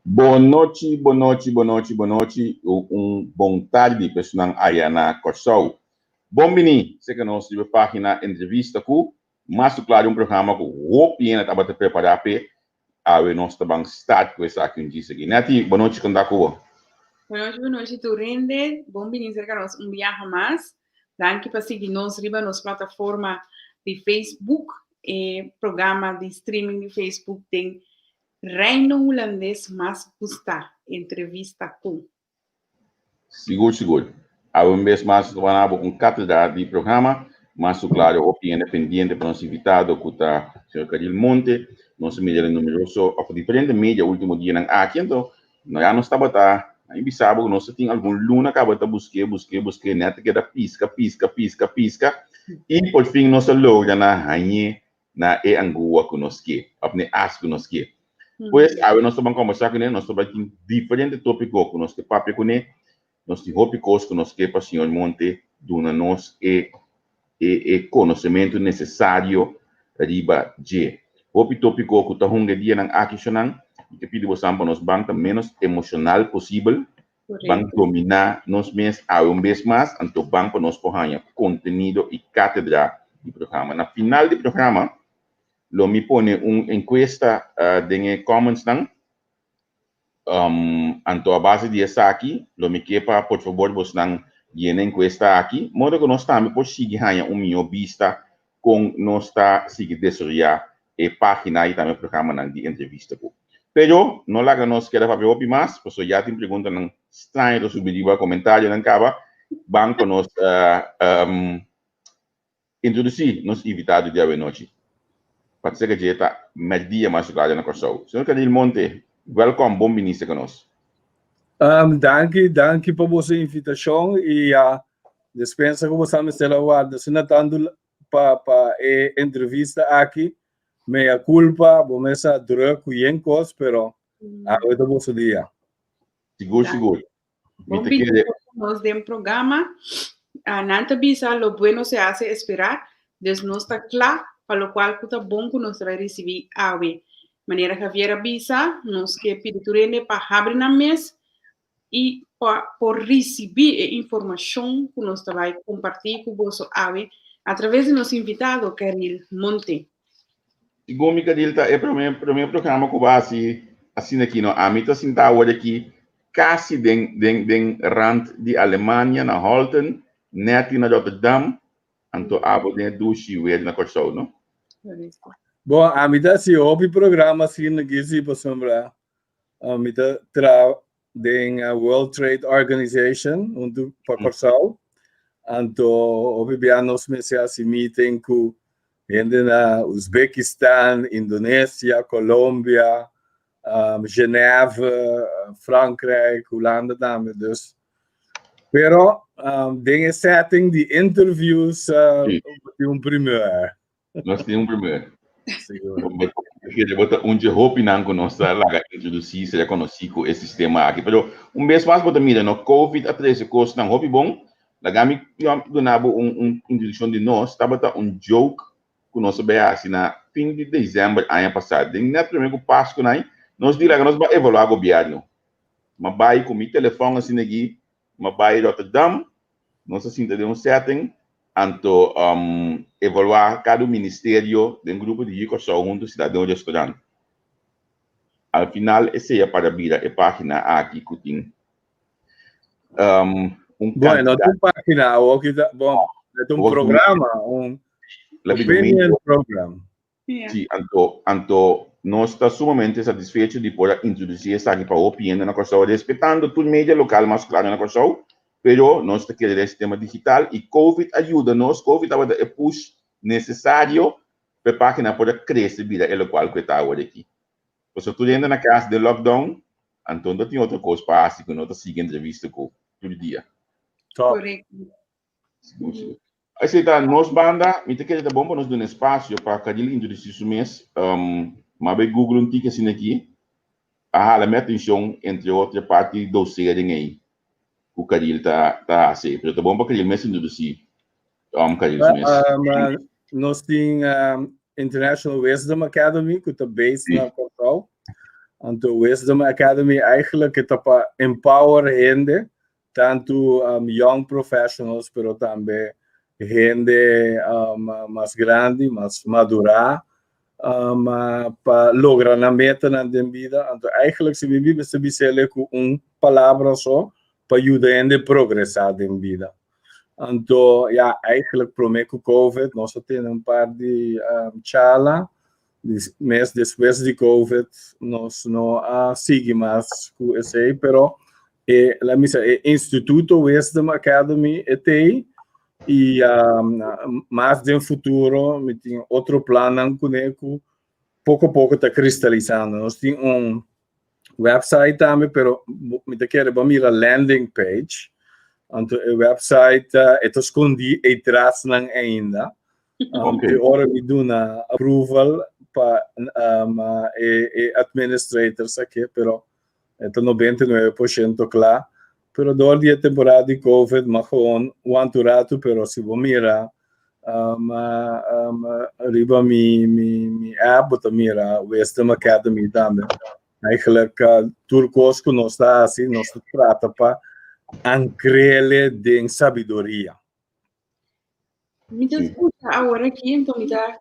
Boa noite. Bom tarde, pessoal Ayana Corsol. Bom bini, você que nós tive página entrevista com, mas claro um programa com o piena tá para preparar para nós também start com essa aqui disso aqui. Nati, boa noite com Daco. Boa noite, Turende. Bom bini, cerca nós viaje mais. Danke para seguir nós riba nos plataforma de Facebook e programa de streaming de Facebook tem Reino Holandês mais gusta entrevista com. Seguro. A vez mais vamos com catedral de programa, mas claro, opinião independente para nosso invitado, que está o Sr. Caril Monte, nosso mídia numeroso, of diferente mídia, último dia ng aqui, então, nós já não estava tá, aí bisabo, nós tem algum luna, acaba de busque, net que da pisca, e por fim, nós logo na rainha, na angua que nós que, apne as que nós que. Pois, aí nós estamos conversando com ele, nós estamos aqui diferente tópico que nós que papo com ele, nós temos coisas que nós queremos, Senhor Monte, dona-nos conhecimento necessário riba de. Hopi tópico que está hunga dia ng akisyonan, que pide você para nos banca menos emocional possível, bank dominar nos mês a vez mais, anto banco nos porranha conteúdo e cátedra do programa. Na final do programa, lo me pone encuesta de comments nang, anto a base de essa aqui, lo me quepa, por favor, vos nang llena encuesta aqui, modo que nós também por seguir minha vista com nós está seguir desarrollar e página e também programa nang de entrevista com. Pero não laga nós quer fazer opi mais, porque já tem pergunta nang estranho sobre o comentário nang cava, banco nós introduzir nos invitado de hoje noite. Pode ser que já está meio-dia mais claro na Corsol. Senhor Caril Monte, welcome, bom ministro conosco. Danke por vossa invitação e a dispensa que você me estava guardando. Se não tanto para entrevista aqui, meia culpa, vamos a durar com encos, pero agora você dia. Seguro. Bom dia, nós temos programa. Nanta bisa, lo bueno se hace esperar. Desde no está claro, para lo cual está bom que nós vai receber ave. Maneira que viera bisa, nós que pediremos para abrir na mesa e por receber informação que nós vai compartilhar com você ave através de nosso invitado, Caril Monte. Igual Caril, é para o meu programa que vai assim aqui, não? A mim está sentado aqui, quase den rand de Alemanha, na Holten, net na Rotterdam, anto abo de dushi weer na Corsol, não? Bom, a mim está se ouve programa assim na Gizi para sombra. A mim está den World Trade Organization untuk para Corsol. Anto ouve bem nos meses assim meeting com gente na Uzbekistan, Indonésia, Colômbia, Geneve, Frankrijk, Holanda também, dus. Pero, den setting de interviews, tem primeiro. Nós temos primeiro. Eu vou botar de roupa não com nós lá introduzir, se já conhecido esse sistema aqui. Pero, vez mais botar mira, no COVID a 13 coisas não roupa bom. Lagami donava introdução de nós, estava joke que nós assim na fim de dezembro ano passado. Nem primeiro passo que nós diga que nós vamos evaluar o governo. Mas vai com o telefone assim aqui, mas vai Rotterdam, nós assim temos setting, anto evaluar cada ministério de grupo de educação junto cidadão de estudante. Ao final, essa é para vir a página aqui que tem Bom, não tem página, bom, é programa, opinion program. Sim, anto nós estamos sumamente satisfeitos de poder introduzir essa aqui para a opinião na Corsol, respeitando todo mídia local, mas claro na Corsol, pero nós queremos esse tema digital e COVID ajuda-nos, COVID é push necessário para a página poder crescer vida, é o qual que está agora aqui. Porque tu ainda na casa de lockdown, então não tem outra coisa para assistir, que não está seguindo entrevista com todo dia. Correto. Assim, tá, nós banda, me te quer bom para nós dar espaço para cada introduzir o mês, mas vai Google um tique assim aqui, a minha atenção entre outra parte do sharing aí, o Caril tá assim, mas tá bom para Caril mês introduzir, Caril mês. Nós temos International Wisdom Academy, que está based na Corsol, En de Wisdom Academy eigenlijk het para empower gente, tanto young professionals, pero também gente mais grande, mais madura, para lograr na meta na vida. Então, eigenlijk se vive se bisele com palavra só para ajudar gente a progressar na vida. Então, ja, eigenlijk prometo COVID, nós temos par de chala, mês depois de COVID, nós não seguimos mais com isso, pero la misa Instituto Wisdom Academy tem e mais de futuro me tem outro plano com pouco a pouco está cristalizando. Nós temos website também, pero me quero para a landing page. Então o website é escondido e traz não ainda. De hora me dá na approval para administrators aqui, pero é 99% claro. Pero durante a temporada de COVID, mas gewoon wanturato, pero se você mira, arriba mi app, você mira Wisdom Academy também. Eigenlijk, turcos que nós está assim, nós trata para ancrele de sabedoria. Me escuta agora aqui, então me dá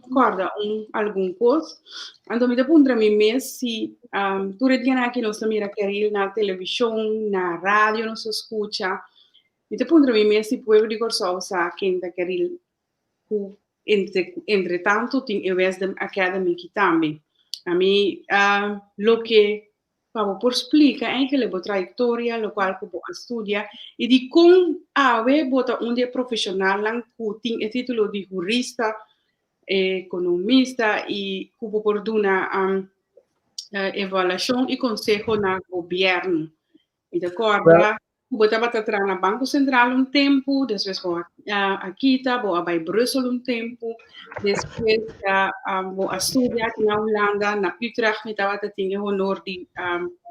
guarda algum coisa. Então me dá para mim mesmo se tu retina aqui nós mira querer na televisão, na rádio nós escuta. Me dá para mim mesmo se puedo dizer só quem está querer entretanto tem o Wisdom Academy aqui também. A mim lo que por explicar eigenlijk a trajectoria, lo qual eu estudia, e de como bota profissional que tem o título de jurista, economista e que por dar avaliação e conselho no governo. E de acordo, eu estava trabalhando no Banco Central tempo, depois vou aqui, vou para Brussel tempo, depois vou estudar na Holanda, na Utrecht, eu estava tendo o honor de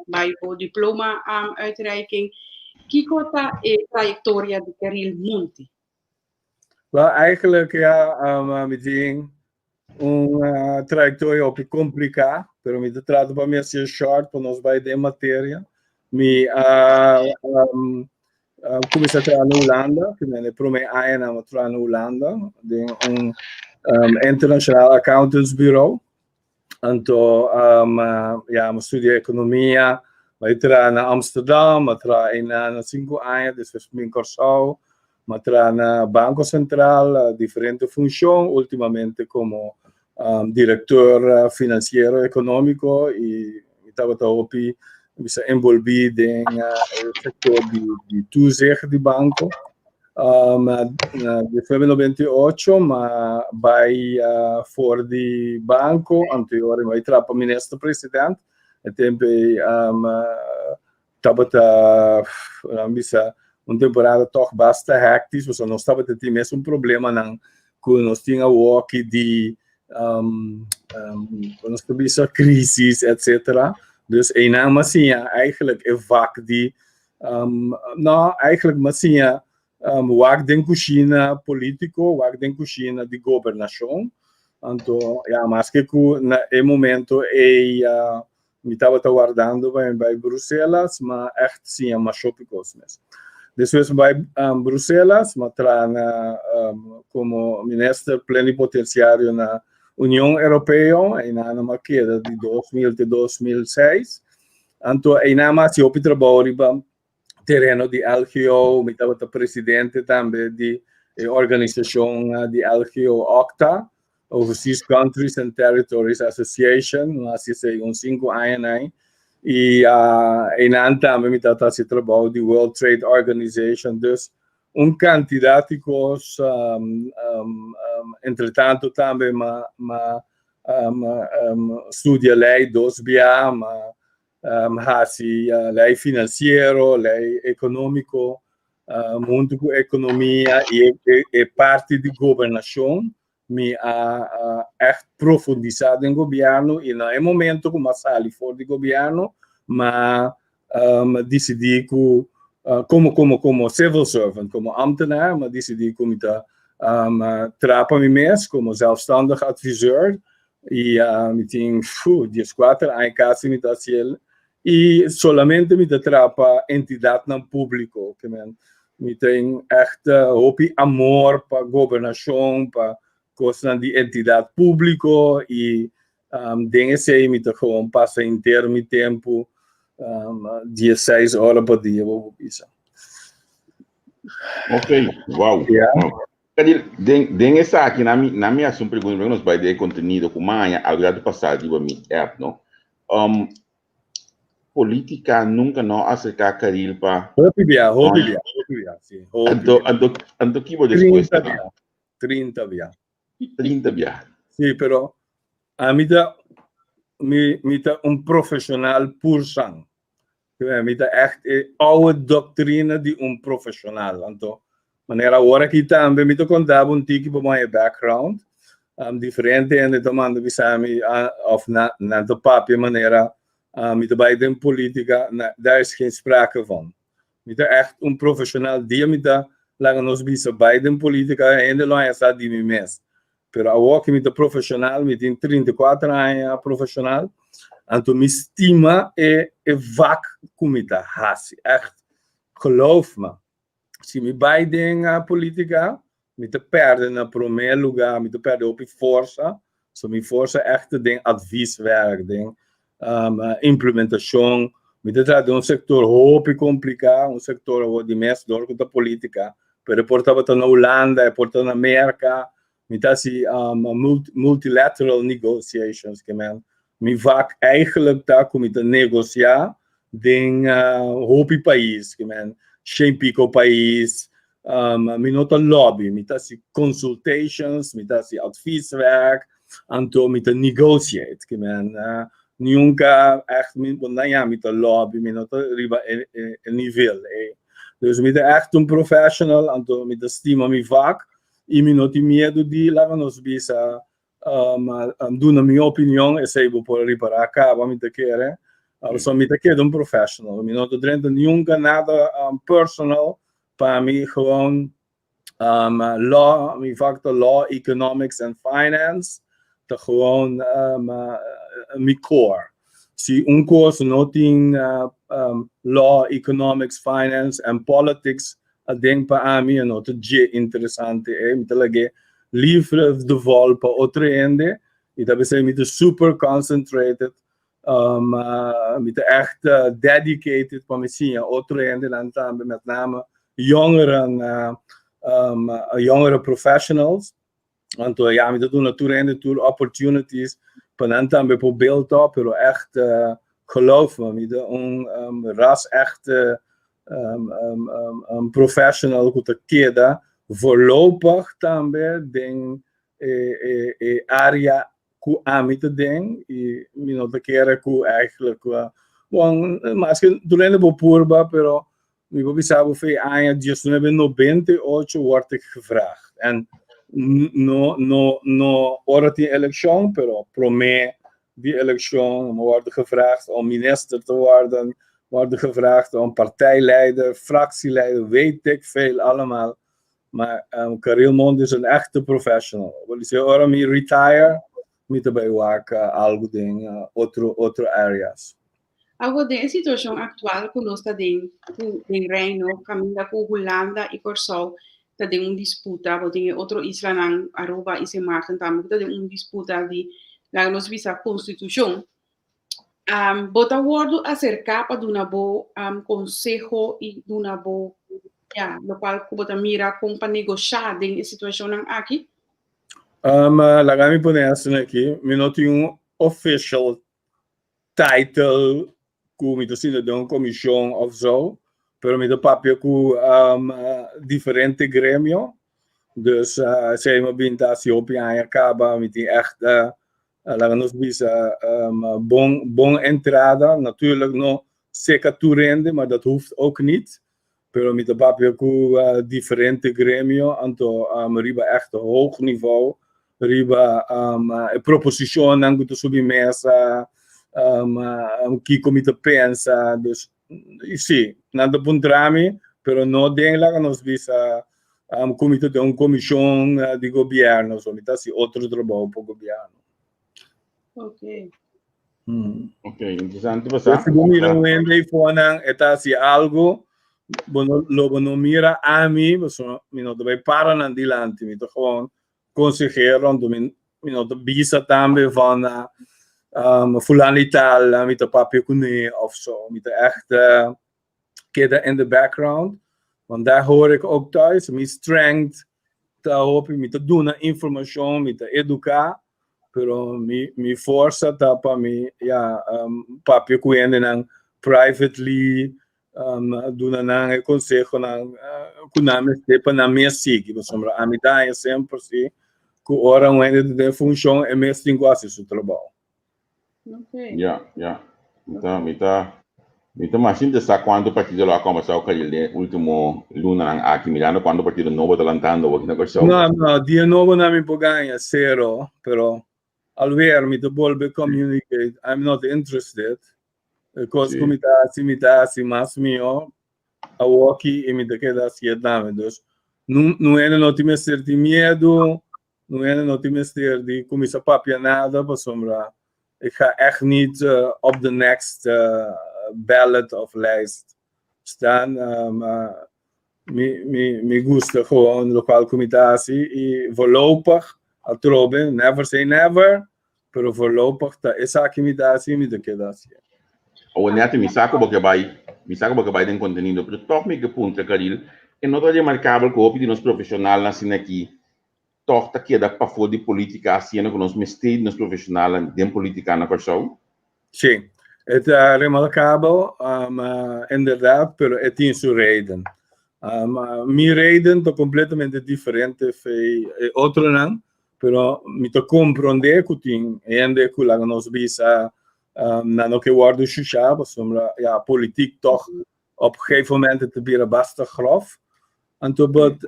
bij o diploma uitreiking. Que conta a trajectoria de Caril Monti? Wel, eigenlijk meteen uma trajetória op complicada, pero me trato para mim ser short, para nós vai de matéria. Me comecei a trabalhar na Holanda, que é primeiro ano a trabalhar na Holanda, de International Accountants Bureau. Então, eu estudei economia, eu trabalhei na Amsterdam, eu trabalhei na 5 anos, depois em Curaçao, eu trabalhei na Banco Central, diferentes funções, ultimamente como diretor financeiro econômico e estava envolvido no setor de toezicht de banco. De 1998, mas vai fora de banco, anterior vai para ministro-presidente, e também estava uma temporada toch bastante hectic, mas nós estava tendo mesmo problema quando nós tínhamos o work de nós tivemos crise, etc. Dus eenmaal assim, eigenlijk é vaak die, não, eigenlijk assim, wak den cozinha político, wak den cozinha de governação. Então, mas que no momento me estava aguardando bij Bruxelas, mas echt sim, mas shopicos mesmo. Depois vai Bruxelas, mas como ministro plenipotenciário na União Europeia, na maqueda de 2000 a 2006. Então, ainda mais eu trabalho terreno de LGO, me estava presidente também de organização de LGO OCTA, Overseas Countries and Territories Association, assim sei 5 anos, e ainda também me estava fazendo trabalho de World Trade Organization, dus candidato de coisas, entretanto também estudia lei 2BA, lei financeiro, lei econômico, mundo com economia e parte de governação, me echt profundizado em governo e no momento como saí fora de governo, mas decidi que como civil servant, como ambtenaar, mas decidi que trabalhar para mim mesmo como zelfstandig adviseur Y me tengo 14 años casi me da cielo. Y solamente me atrapa entidad no público. Que me tengo echt hopi amor para gobernación, para cosas de entidad público. Y dingen se me gewoon passa inteiro mi tempo 16 horas por dia. Ok, wow. Yeah. Wow. Den essa aqui na minha ação pergunta para nós vai ter conteúdo com manhã ao lado passado de mim app não política nunca não acercar caril para Hopi via, sim. Anto que vou depois 30 via. 30 via. Sim, pero a mim tá profissional pur sang. Me tá echt oude doutrine de profissional. Então, maneira agora que também me tá contando tique para meu background, diferente en de mando que sami of na de papje maneira me tá bij de politica, daar is geen sprake van. Me tá echt profissional die me tá lagen nos bisa bij de politica en de lijn staat die me mes. Pero agora que me tá profissional, me tem 34 anos profissional. Então, me estima vaak comita hasi. Echt, geloof me. Se me bij de politica, me te perden na primeiro lugar, me te perden op força. So, me força echt de advieswerk, implementação. Me te trata sector hoop complicado, sector de mes door com a política. Pero portava na Holanda, portava na América. Me tá multilateral negotiations, que me vaak eigenlijk daar kom je te negociëren in hopi país, que geen pico país, me not een lobby, me dat is consultations, me dat is advieswerk, en toen me te negotiate, que nunca echt me met een lobby, me not riba een niveau, dus me echt een professional, en toen me te stima me vaak, e me not medo de laten nos bisa na minha opinião, esse aí vou reparar acaba me te querer, só me te quer professional, me não tô dentro nunca nada personal, para mim gewoon law, me facto law, economics and finance, te gewoon me core. Se curso não tem law, economics, finance and politics, denk para mim não te interessante, me te lege livre de vol para outro ende, e dat is met super concentrated, met echt dedicated para misschien outro ende, dan também met name jongere professionals, want ja, met doen natuurlijk ende tour opportunities, para dan também voor beeld op, pero echt geloof me, met ras echt professional goed queda. Voorlopig também den área que amita den e me nota que era que eigenlijk bom, mas que durante o purba, pero me vou pensar foi ano de 1998 wordt ik gevraagd en no hora de eleição, pero pro me die eleição wordt gevraagd om minister te worden gevraagd om partijleider, fractieleider, weet ik veel allemaal. Maar Karel Mond is een echte professional. Wil je zeggen, me retire, me erbij werken, algo dingen, otro areas. Agora, de situação atual que nós está em Reino, caminha com Holanda e Corsol, está em disputa, porque tem outro isla na Aruba e Sint Maarten também, está em disputa de lá nós visa a Constituição. Bota word acerca para uma boa consejo e uma boa lo qual bota mira com para negociar em situação aqui. Lá me põe assim aqui, me não tem official title como me assim de uma comissão of zo, pero me do papel com diferente grêmio, dus sei me bem dat se op aan acaba me tem echt lá nos bisa bom entrada, natuurlijk no seca toerende, maar dat hoeft ook niet. Pero met de papel com diferente grêmio, então riba echt hoog niveau, riba proposição não que subir mesa, que comita pensa, dus sim, nada puntrami, pero no den lá nos bisa comita de uma comissão de governo, so mita si outro trabalho para o governo. Okay. Okay, interessante Kasi basta. mira Wendy po nang eta si algo lo mira a mí, so vai para nan dilanti, mito gewoon consejero, mito bisa tambe van fulani taal, mito papje kune of zo, mito echt kidden in the background. Want daar hoor ik ook thuis, mijn strength, te hopen, mito doen informatie, mito educa, pero mi forza tapa mi papje kuende nang privately doen nang consejo nang kuname stepa na minha sigi, sombra amidade sempre si ku ora wende de função e mes linguagem su trabalho. Okay. Ja. Então, mas ainda está quando o partido lá começou a ele último luna aqui mirando quando o partido novo está lançando o que negócio. No, dia novo na mi poganya zero, pero alwer mi to bolbe communicate, I'm not interested. Because comitasse mas mio a walkie e mi te queda siedame. Dus não é não te mestre de medo, não é não te mestre de comissa papia nada, para sombra. Ik ga echt niet op de next ballot of lijst staan. Me gusta gewoon lokaal comitatie e voorlopig, altrobe, never say never, pero voorlopig ta esa comitatie mi te queda siedame. O neto mi saco porque vai den contenido, pero toch me que punto Karil, e não é remarcável que o opinião nos profissional assim aqui, toch tá que dá para fora de política assim, que nós mestei nos profissional den política na questão. Sim, het is remarcável, inderdaad, pero het is su reden. Mi reden to completamente diferente fei outro não, pero mi to comprende que tem ende que lá nos visa no que guardo Shusha, sombra ja politiek toch op een gegeven moment te bieden best grof. En toen bot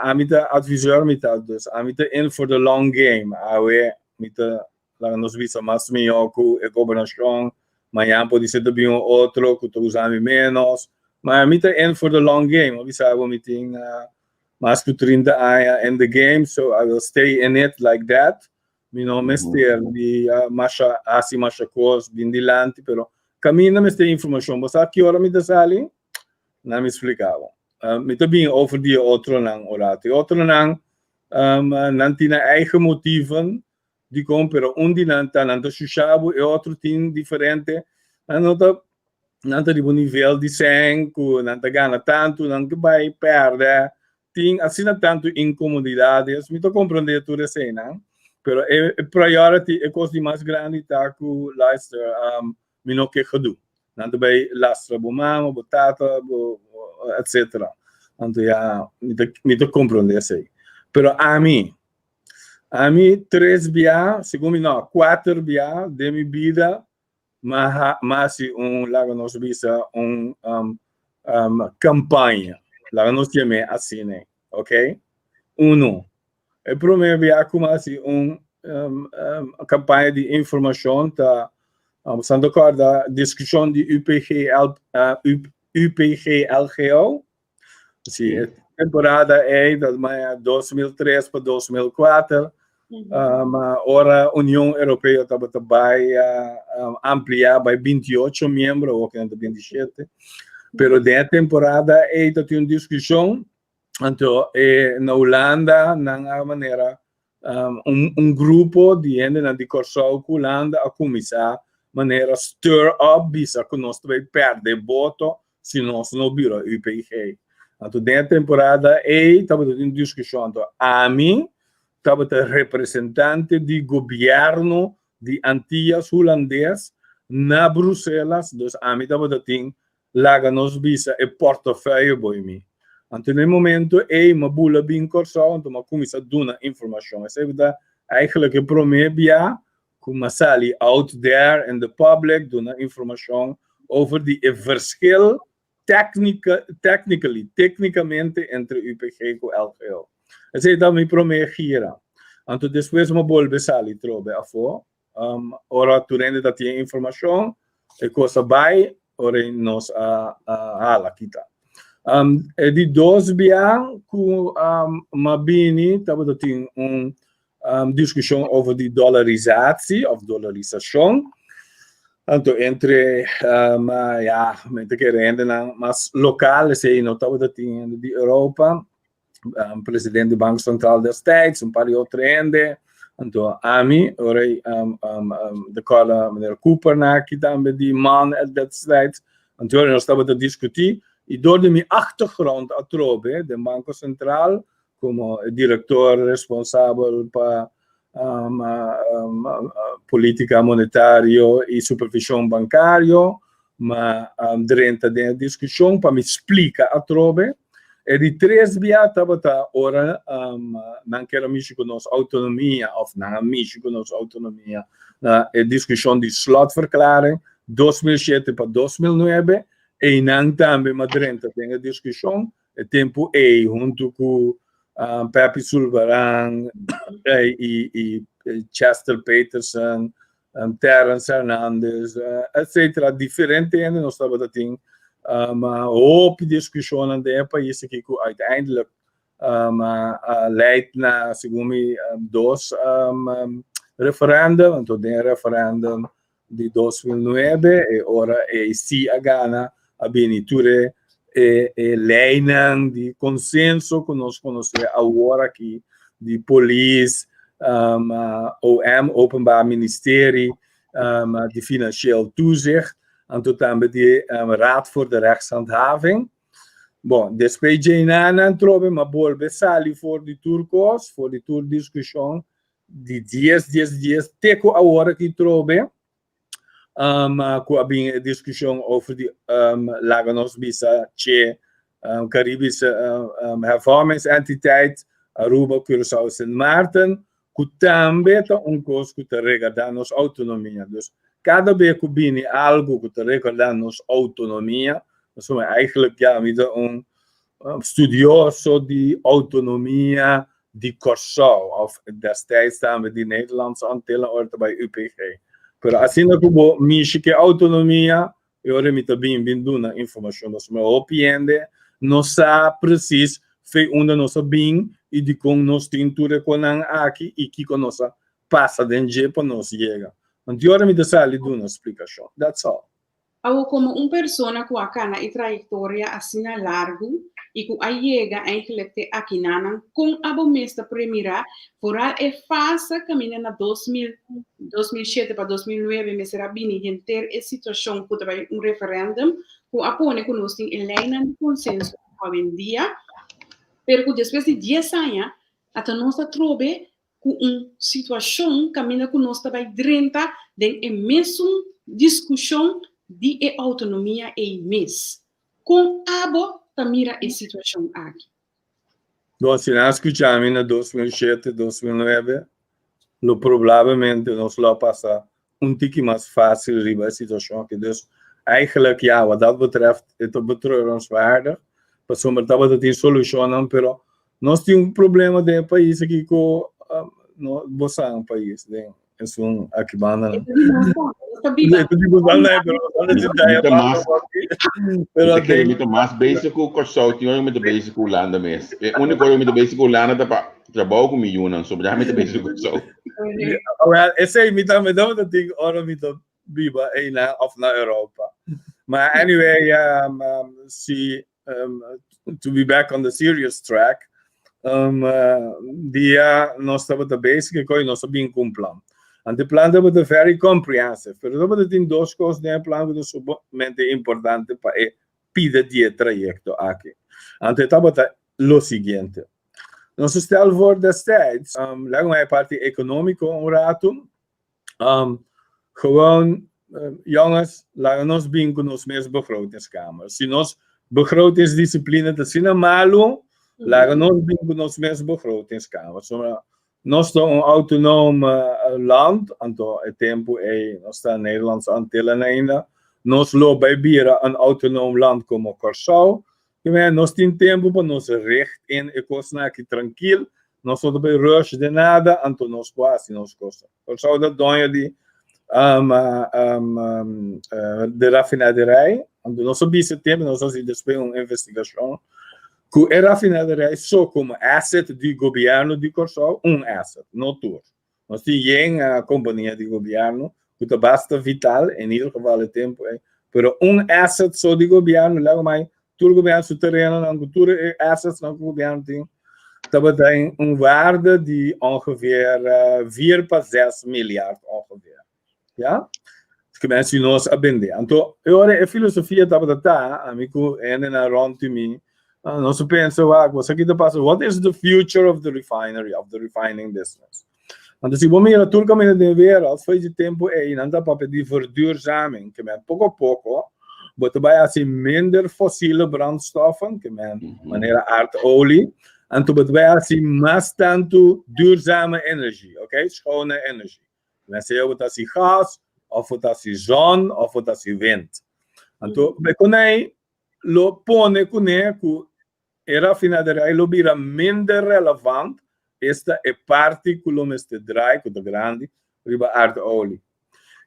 amite adviseur met dat dus amite in for the long game. Awe mite lá nos visa mas mioku e gobernação, manhã pode ser também outro que tu usamos menos, mas amite in for the long game. We say we meeting mas que 30 anos in the game, so I will stay in it like that. Mino mestier di masha asi masha course bindilanti, pero cammina mestier information. Basta que hora mi da sali? Na mi explicavo. Mi te bing over die otro nang orati. Otro nang nanti na eigen motieven die komen, pero undi nanta nanta sushabu e otro tin differente. Nanta di buon nível di senku, nanta gana tanto, nanta vai perde. Ting assina tanto incomodidades. Mi to comprende tu resena. Pero a priority é coisa mais grande tá com luister mino que gedoe. Dan daarbij luisteren bo mama, bo tata, bo etc. Então ja niet compreender sei. Pero a mim 3 bia, segundo não, 4 bia de minha vida, mas lago nos visa campanha. Lago nos chame assim, né? Ok? Uno. O primeiro é como assim campanha de informação tá são de acordo a discussão de UPG-LGO sim temporada é da 2003 para 2004 ora União Europeia estava também ampliar para 28 membros ou que 27 pero de temporada é tem uma discussão então na Holanda na maneira grupo de ende na discussão com Holanda a começar maneira stir up bisa que nós vai perder voto se nós não vira UPG. Então dentro temporada estava em discussão então a mim estava representante de governo de Antillas holandês na Bruxelas, dus a mim estava tem lá nos bisa e portofeuille boi mim. Então, no momento, uma bula bem corção, então, uma começa a dar informação. Essa é eigenlijk een promebia, como sali out there in the public, dar informação over die verschil tecnicamente entre UPG e LGO. Essa é a minha promebia. Então, depois, uma bolsa sali trobe a fora, ora, tu rende da tia informação, e coisa vai, ora, nós a kita. E di 2 bia ku mabini tabo ting discussão over die dollarisatie of dollarisação. Então, entre, met de rende, mas locais, notava da de Europa, presidente do Banco Central dos States, paar outros rende. Então, AMI, de cola, meneer Cooper, aqui também, die man uit dat tijd. Então, nós estávamos a discutir, e door de minha achtergrond a trobe, do Banco Central, como diretor responsável para política monetária e supervisão bancária, mas durante a discussão, para me explicar a trobe, e de 3 dias estava ora, não quero mexer com nossa autonomia, ou não mexer com nossa autonomia, na discussão de slotverklaring, 2007 para 2009, e não também, mas durante a discussão, o tempo junto com Pepe Zulbarán e Chester Peterson, Terence Hernandez, etc. Diferente ainda, nós estávamos a ter uma open discussão na país que uiteindelijk leidt naar, segundo me, 2 referendum. Então, tem referendum de 2009 e ora se a Ghana a beniture lijnen de consenso que nós conhecemos agora aqui de polícia, OM, Openbaar Ministerie, de Financieel Toezicht, en tot também de Raad voor de Rechtshandhaving. Bom, depois de Nana trobe uma boa besali voor de turcos, voor de tour discussão de 10 dias, teco a hora que trobe, com a discussão over de Laganos Bisa, Che, Caribische hervormingsentiteit, Aruba, Curaçao, Sint Maarten, que também está coisa que está regardando nossa autonomia. Dus, cada vez que vem algo que está regardando nossa autonomia, nós somos eigenlijk studioso de autonomia de Curaçao, of destijds também de Nederlandse Antillen, hoort bij UPG. Pero assim como que autonomia, eu remito bem na informação, mas me opiniende, não sabe preciso foi onde nós bem e de como nós tentamos com aqui e que com nossa passa dentro para nós chega. Então eu remito sali uma explicação. That's all. Como persona com a cana e trajetória assim largo e com a chega eigenlijk aqui nanan com a bomesta primeira vooral fase caminha na 2007 para 2009 me será bem ter a situação que vai referendum com a pone com nós tem elijna de consenso hoje em dia pero depois de 10 anos até nós trobe com situação caminha com nós vai drenta de mesmo discussão de autonomia e mês. Com abo, tamira a situação aqui. Então, se nós escutamos em 2007, 2009, provavelmente nós vamos passar pouco mais fácil a situação aqui. Dus, eigenlijk, ja, wat dat betreft, het is betreurenswaardig. Pas zomaar dat we dat in solucionam, pero nós temos problema de país aqui com você é país, né? É aqui banda. Pero tem muito mais basic com consulting, muito basic com Holanda mesmo. O único que muito basic com Holanda para trabalhar com milhões, sobre muito basic com consulting. Well, esse aí me dá dat ding, ora me dá biba of na Europa. Maar anyway, to be back on the serious track, dia nós estamos da basic que nós sabemos com plan. And the plan was very comprehensive. Pero dat in 2 coisas de plan was sumamente importante para pida de trajecto aqui. And het was lo siguiente. Nós stel voor destijds, leggen wij parte económico een rato. Gewoon, jongens, laten ons bien con ons meest begrotingskamer. Si nos begrotingsdiscipline te zien malo, laten ons bien con ons meest begrotingskamer. Nós estamos um autonome land, então é tempo nós estamos Nederlandse Antillen ainda. Nós lopen bij Bira een autonoom land como Curaçao. Nós temos tempo para nos recht in coisa aqui tranquilo. Nós estamos bij rush de nada, então nós quase nós costa. Curaçao dat donha de rafinaderij. Então nós sabemos tempo, nós fazemos depois uma investigação. que a refinaderij só como asset do governo de Corsol, asset, não tudo. Nós temos a companhia de governo, que é bastante vital, em ieder geval o tempo, pero asset só do governo, logo mais, todo o governo seu terreno, todo assets que o governo tem, tem waarde de ongeveer 4 para 6 miljard ongeveer. Ja? Que mensen nós abende. Então, a filosofia estava amigo, na rond to me. Nós pensamos, what is the future of the refinery, of the refining business? Então, se você mira tudo que de wereld, faz de tempo não dá para pedir verduurzaming, que men pouco a pouco, você vai assim minder fossiele brandstoffen, que men maneira aardolie, en toen het wij zien mais tanto duurzame energie, oké? Schone energie. Men zeggen wat als gas, of wat als zon, of wat als wind. En toen bij konij lo pone konij ku era finaderij lo bira minder relevant esta e particulum este draai ku de grande riba aardolie.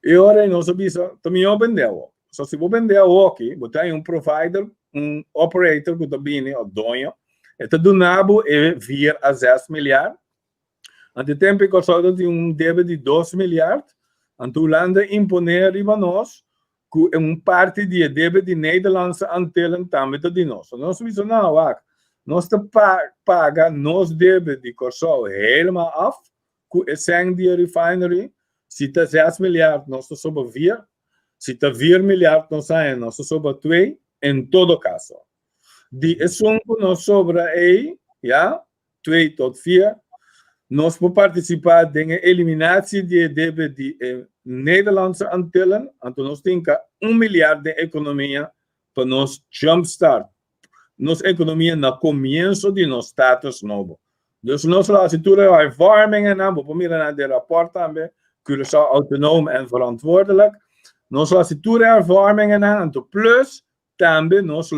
E ora nós sabemos também o vendeu. So se você vender aqui, você tem provider, operator que também o dono. Esta do nabo é 4 a 6 miljard. Ante tempo que só tem débito de 2 miljard. Ante o lande imponer riba nós que parte de débito de Nederlandse Antillen também de nós. Nós weten nou nós te paga nos débito de Corsol helemaal af. Que é de refinery. Se está 6 miljard, nós te sobre 4. Se está 4 miljard, nós te sobre 2. Em todo caso. Die que nos sobra aí, 2 tot 4, nós podemos participar na eliminatie de débito de Nederlandse Antillen, então nós temos 1 miljard de economia para nós jumpstart, nossa economia no começo de nosso status novo. Dus nossa situatie é hervormingen, vamos mirar na rapport também, Curaçao autonoom en verantwoordelijk. Nossa situatie hervormingen, então plus também nós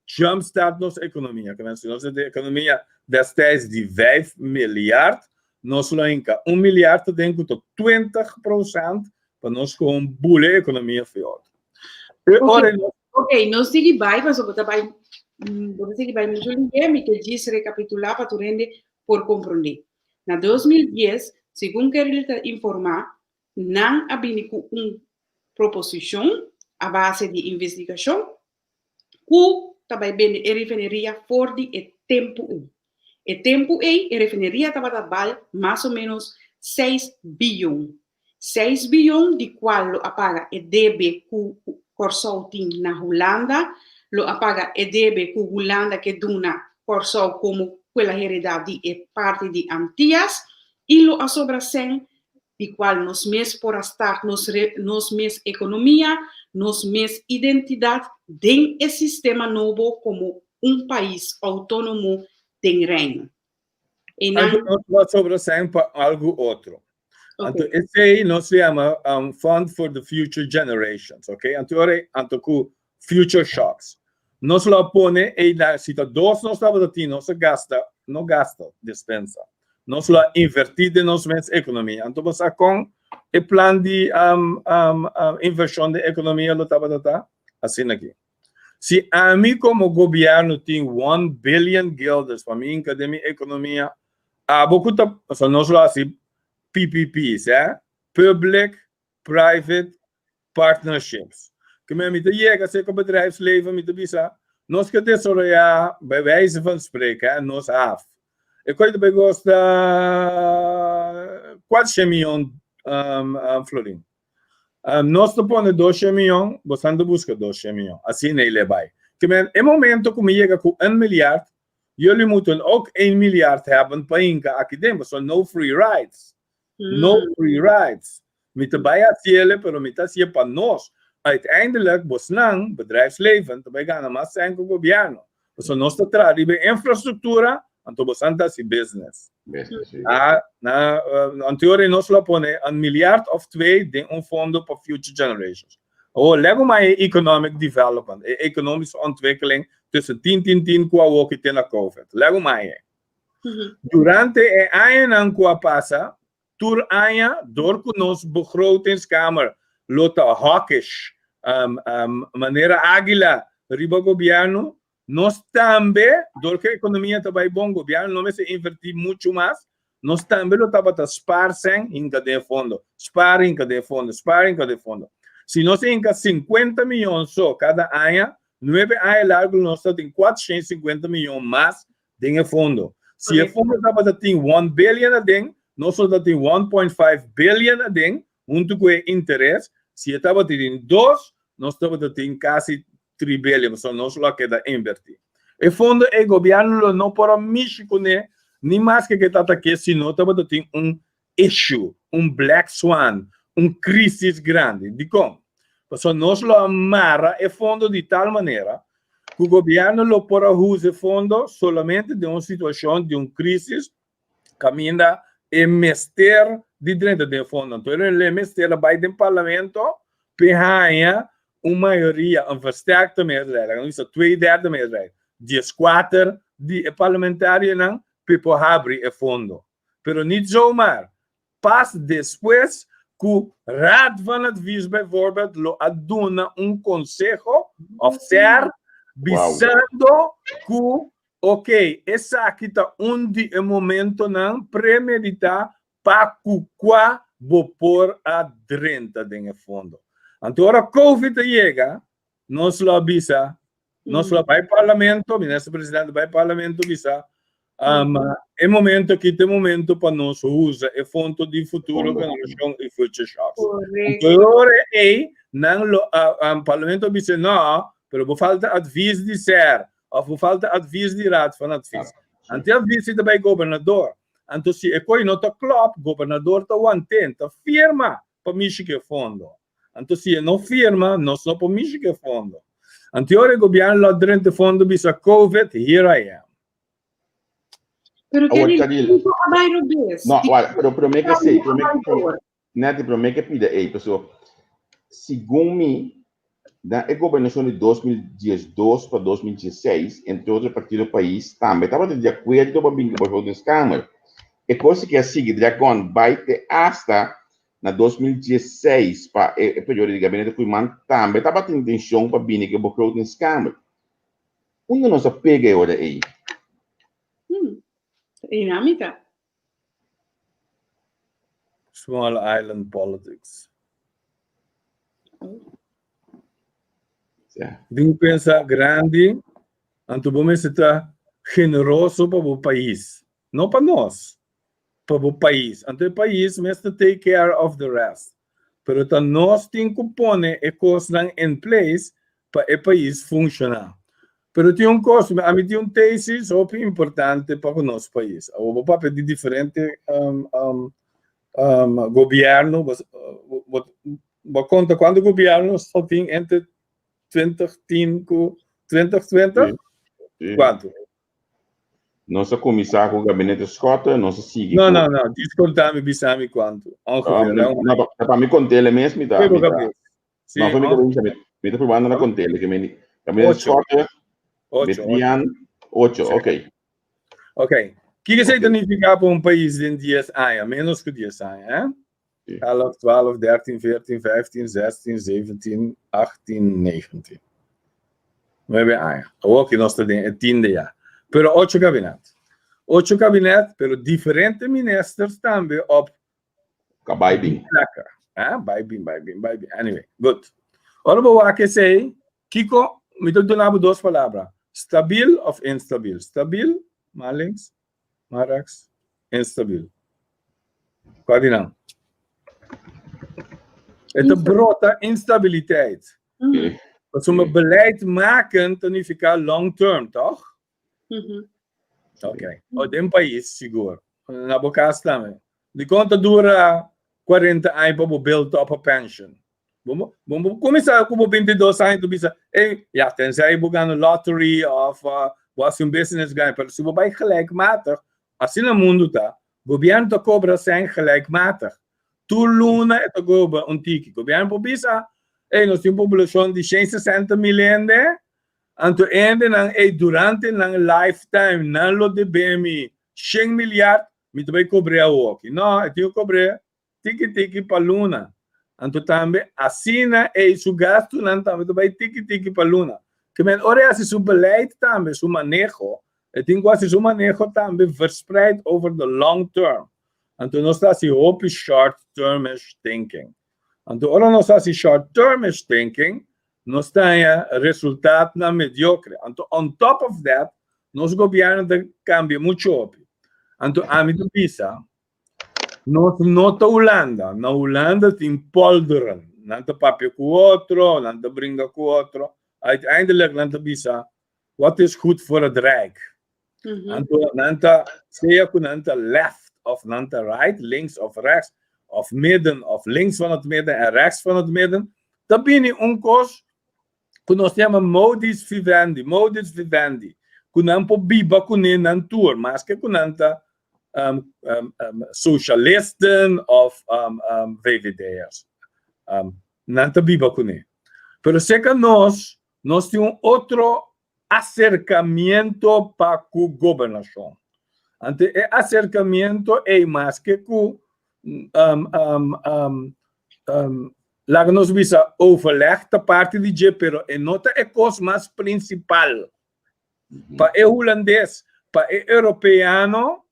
jumpstart nossa economia. Nossa economia destijds die 5 miljard, nós lanka 1 miljard denken tot 20% para nós com uma boa economia voor. Ok, nós seguimos bem, mas eu também vamos seguir bem muito linha, que diz recapitular para tu rende por compreender. Na 2010, segundo que ele informar, não havia uma proposição à base de investigação que também bem refineria for de tempo e tempo a refineria estava trabalhando mais ou menos 6 bilhões. 6 bilhões de qual lo apaga e debe que Corsol tem na Holanda, lo apaga e debe que Holanda que dona Corsol como quella heredade e parte de Antillas e lo asobra sem de qual nos mes por estar nos mes economia, nos mes identidade de sistema novo como país autônomo do reino. E nós sobre algo outro. Okay. Então, esse aí nós chama Fund for the Future Generations, ok? Então, future shocks. Nós lá pone e na situação nós estava aqui, nós não gasta dispensa. Nós lá invertir de nossa economia. Então, você com o plano de inversão de economia lo estava assim aqui. Se a mim como governo tem 1 billion guilders para mim que de minha economia, nós lá assim PPPs, Public Private Partnerships. Que me chega se com bedrijfsleven met de visa, nós que desarrollar bij wijze van spreken, nós af. Ik kan je bij gosta 4 miljoen florin. Nós te pone 2 miljoen, bastante busca 2 miljoen. Assim ele vai. Que men, em momento como chega com 1 miljard, jullie moeten ook 1 miljard hebben para inca aqui dentro, so no free rides. No free rides. Met de bijatiele, pero met dat je para nós. Uiteindelijk, Bosnang, bedrijfsleven, te gaan maar zijn com o governo. So nós te traz infraestrutura, então bastante assim business. Na teoria nós lá pone 1 miljard of 2 de fundo para future generations. Lego maar economic development, economische ontwikkeling tussen 10 qua ook in de COVID. Lego maar. Durante e ano qua passa, tur anja door nos begrotingskamer lota hawkish, maneira águila riba governo, nós também, porque a economia está bem bom, o governo não vai se invertir muito mais, nós também estamos a spar em cada fundo, spar em cada fundo, spar em cada fundo. Se nós temos 50 milhões só cada ano, 9 anos largo, nós temos 450 milhões mais em fundo. Se o fundo estava a ter 1 bilhão a den, nós só temos 1.5 bilhão a den, junto com o interesse. Se estava a ter 2, nós estamos a ter quase 3 bilhões, só nós lá queda invertir. O fundo, o governo não pode mexer com ele, nem mais que está aqui, senão estava a ter issue, black swan, crise grande. De como? Porque nós lo amarra o fundo de tal maneira que o governo lo pode usar o fundo somente de uma situação de crise caminha e mester de dentro do fundo. Então, ele mester vai do parlamento para uma maioria, versterkte meerderheid, dan is dat 2/3 meerderheid. Die is 4 die parlamentários não para abrir o fundo. Pero niet zomaar. Pas depois que o Raad van Advies bijvoorbeeld lo aduna consejo of ser visando que, ok, essa aqui está onde é momento não premeditar para que qua vou pôr a drenta do fundo. Então, a Covid chega, nós lo avisa, nós lo vai parlamento, o ministro-presidente vai parlamento avisa, é momento que tem momento para nós usar o fundo de futuro com relação a future shocks. Então, agora o parlamento avisa, não, mas vou falta aviso de ser, ou vou falta aviso de raad van advies. Então, aviso também governador. Então, se a coisa não está claro, o governador está atento, firma para mexer o fundo. Então, se não firma, nós não podemos mexer o fundo. Então, o governo lá dentro do fundo diz a COVID, here I am. Pero que ele não, olha, pero me que sei, nada, pero me que pida aí, pessoal. Segundo mim, na governação de 2012 para 2016, entre outros partidos do país, também estava de acordo com o bingo para o Câmara. E coisa que é seguir, Dragon vai ter hasta na 2016 para o período de gabinete Cuiman também estava tendo intenção para vir que o Câmara. Onde nós pega agora aí? Dinâmica. Small island politics. Tem que pensar grande, então vamos estar generoso para o país, não para nós, para o país. Então o país mesmo take care of the rest. Pero então nós temos que pôr a coisa em place para o país funcionar. Pero tem coisa, a mim tem tese super importante para o nosso país. O papel de diferente governo, vou contar quando o governo só tem entre 2020. Quanto? Nossa comissária com o gabinete Scott, nossa sigue. Não, descontar-me, bisame quanto. Para me contar ele mesmo, tá? Não, foi me probando na conta ele, que me gabinete Scott, 8, ok. Ok. O que significa para um país de 10 anos? Menos que 10 anos, 11, 12, 13, 14, 15, 16, 17, 18, 19. 9 anos. Ok, nós temos 10 jaar. Pero 8 gabinetes. 8 gabinetes, pero diferentes ministers também op. Bem. Bem. Anyway, good. Ora, vou aqui dizer, Kiko, me dou 2 palavras. Stabil of instabil? Stabil, Malings, Marax, instabil. Qual é não? Het brota instabiliteit. Als we een beleid maken, dan fica long term, toch? Ok. Op een país, seguro. Na boca também. De conta dura 40 anos para build up a pension. Vamos começar com 22 anos, tu bisa, tenzij je gaan een lottery of was een business guy, maar ze bij gelijkmatig. Als in het mundo tá, governo te cobra zijn gelijkmatig. Tu luna e te cobra un tiki. Governo po bisa, nós temos população de 160 milhões, anto ende durante ng lifetime nan lo de BMI 100 milyar, mi te vai cobrar o aqui. Não, eu tenho que cobrar tiki para luna. Anto também assina su gasto nan também te vai tiki para luna. Que men ora assim seu beleid também, seu manejo, eu tenho quase seu manejo também verspreid over the long term. Então nós está assim op short-termish thinking. Então ora nós está assim short-termish thinking, nós tem resultado na mediocre. Então on top of that, nos governo cambia muito op. Então a mim pensa, nós nota Holanda, na Holanda tem polderen, não te papel com outro, não te brinca com outro. Uiteindelijk dan te bisa, wat is goed voor het Rijk? En dan te zeggen, dan te left of dan te right, links of rechts, of midden of links van het midden en rechts van het midden. Dan ben je onkoos, kunnen we zeggen modus vivendi. Kunnen we biba kunnen een tour, maar als kunnen we socialisten of VVD'ers. Dan te biba kunnen. Pero seca nós temos outro acercamento para a governação. Então, o acercamento é mais que lá que nós visa overleg da parte de G, pero é nota é coisa mais principal. Para o holandês, para o europeano,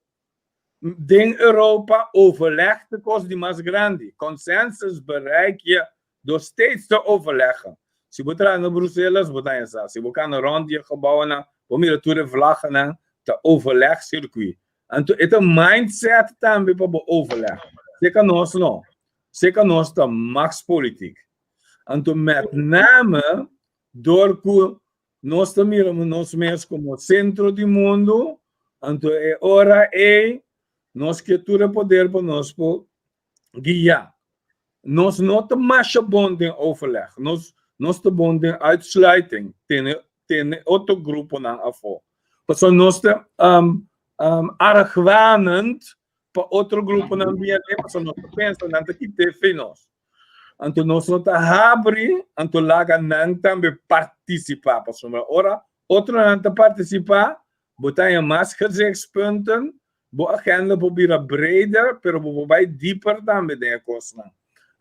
em Europa, overleg de coisa de mais grande. Consensus bereik je door steeds te overleggen. Se você está em Bruxelas, você está em Sa. Se você está na ronde gebouwen, você mira tudo vlaggen, te overleg circuit. Então, é um mindset também para overleg. Zeker nós não. Zeker nós tá max politiek. Então, met name, door que nós miramos nós mesmos como centro do mundo, então é hora nós que tudo poder para nós guiar. Nós não estamos mais bom em overleg. Nós te bonden uitsluiting tegen outro grupo na afo. Porque nós te argwanend para outro grupo na ambiente, porque nós pensamos na que te finos. Então nós não te abre, então lá não também participar, porque ora outro não te participar, botar em mais gezichtspunten, bo agenda probeer breder, pero bo vai dieper também de coisa.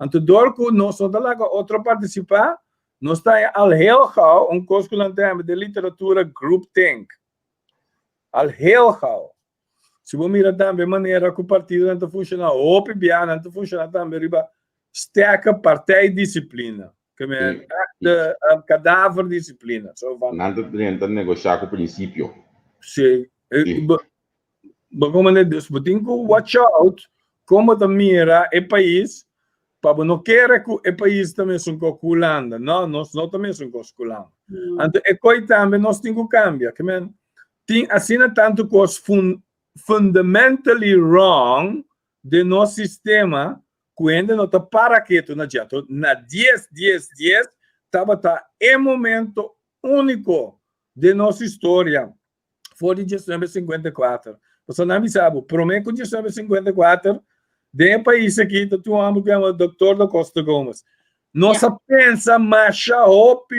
Então door que nós não te lá outro participar, nós está al heel gauw een course de literatura groupthink. Al heel gauw. Se você mirar também maneira que o partido não funciona, ou PBA não funciona também, riba sterke partijdiscipline. Que é de cadaverdiscipline. Não tem negociar com o princípio. Sim. Como dus, we tem que watch out como da mira o país. Para não querer que o país também se calculando, não, nós não também se calculando. Então, é coisa também nós temos que cambiar, que tem assim tanto coisa fundamentally wrong de nosso sistema, que ainda não está para quieto na dia. Na 10, estava em momento único de nossa história, foi de 1954. Você não me sabe, prometo que 1954 de país aqui, tu amo que é o Dr. da Costa Gomes. Nós pensa mais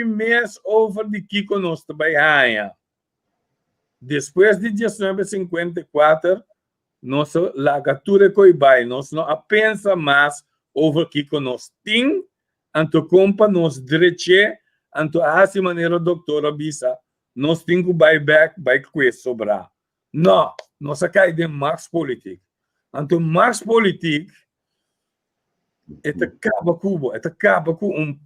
mês over de que nós trabalhamos. Depois de 1954, nossa lagatura coibai, nós não pensa mais over que nós tem, anto compa nós direite, anto assim maneira doutora bisa, nós tem que buy back, buy que sobrar. Não, nós cai de max política. Então, mais política acaba com acaba com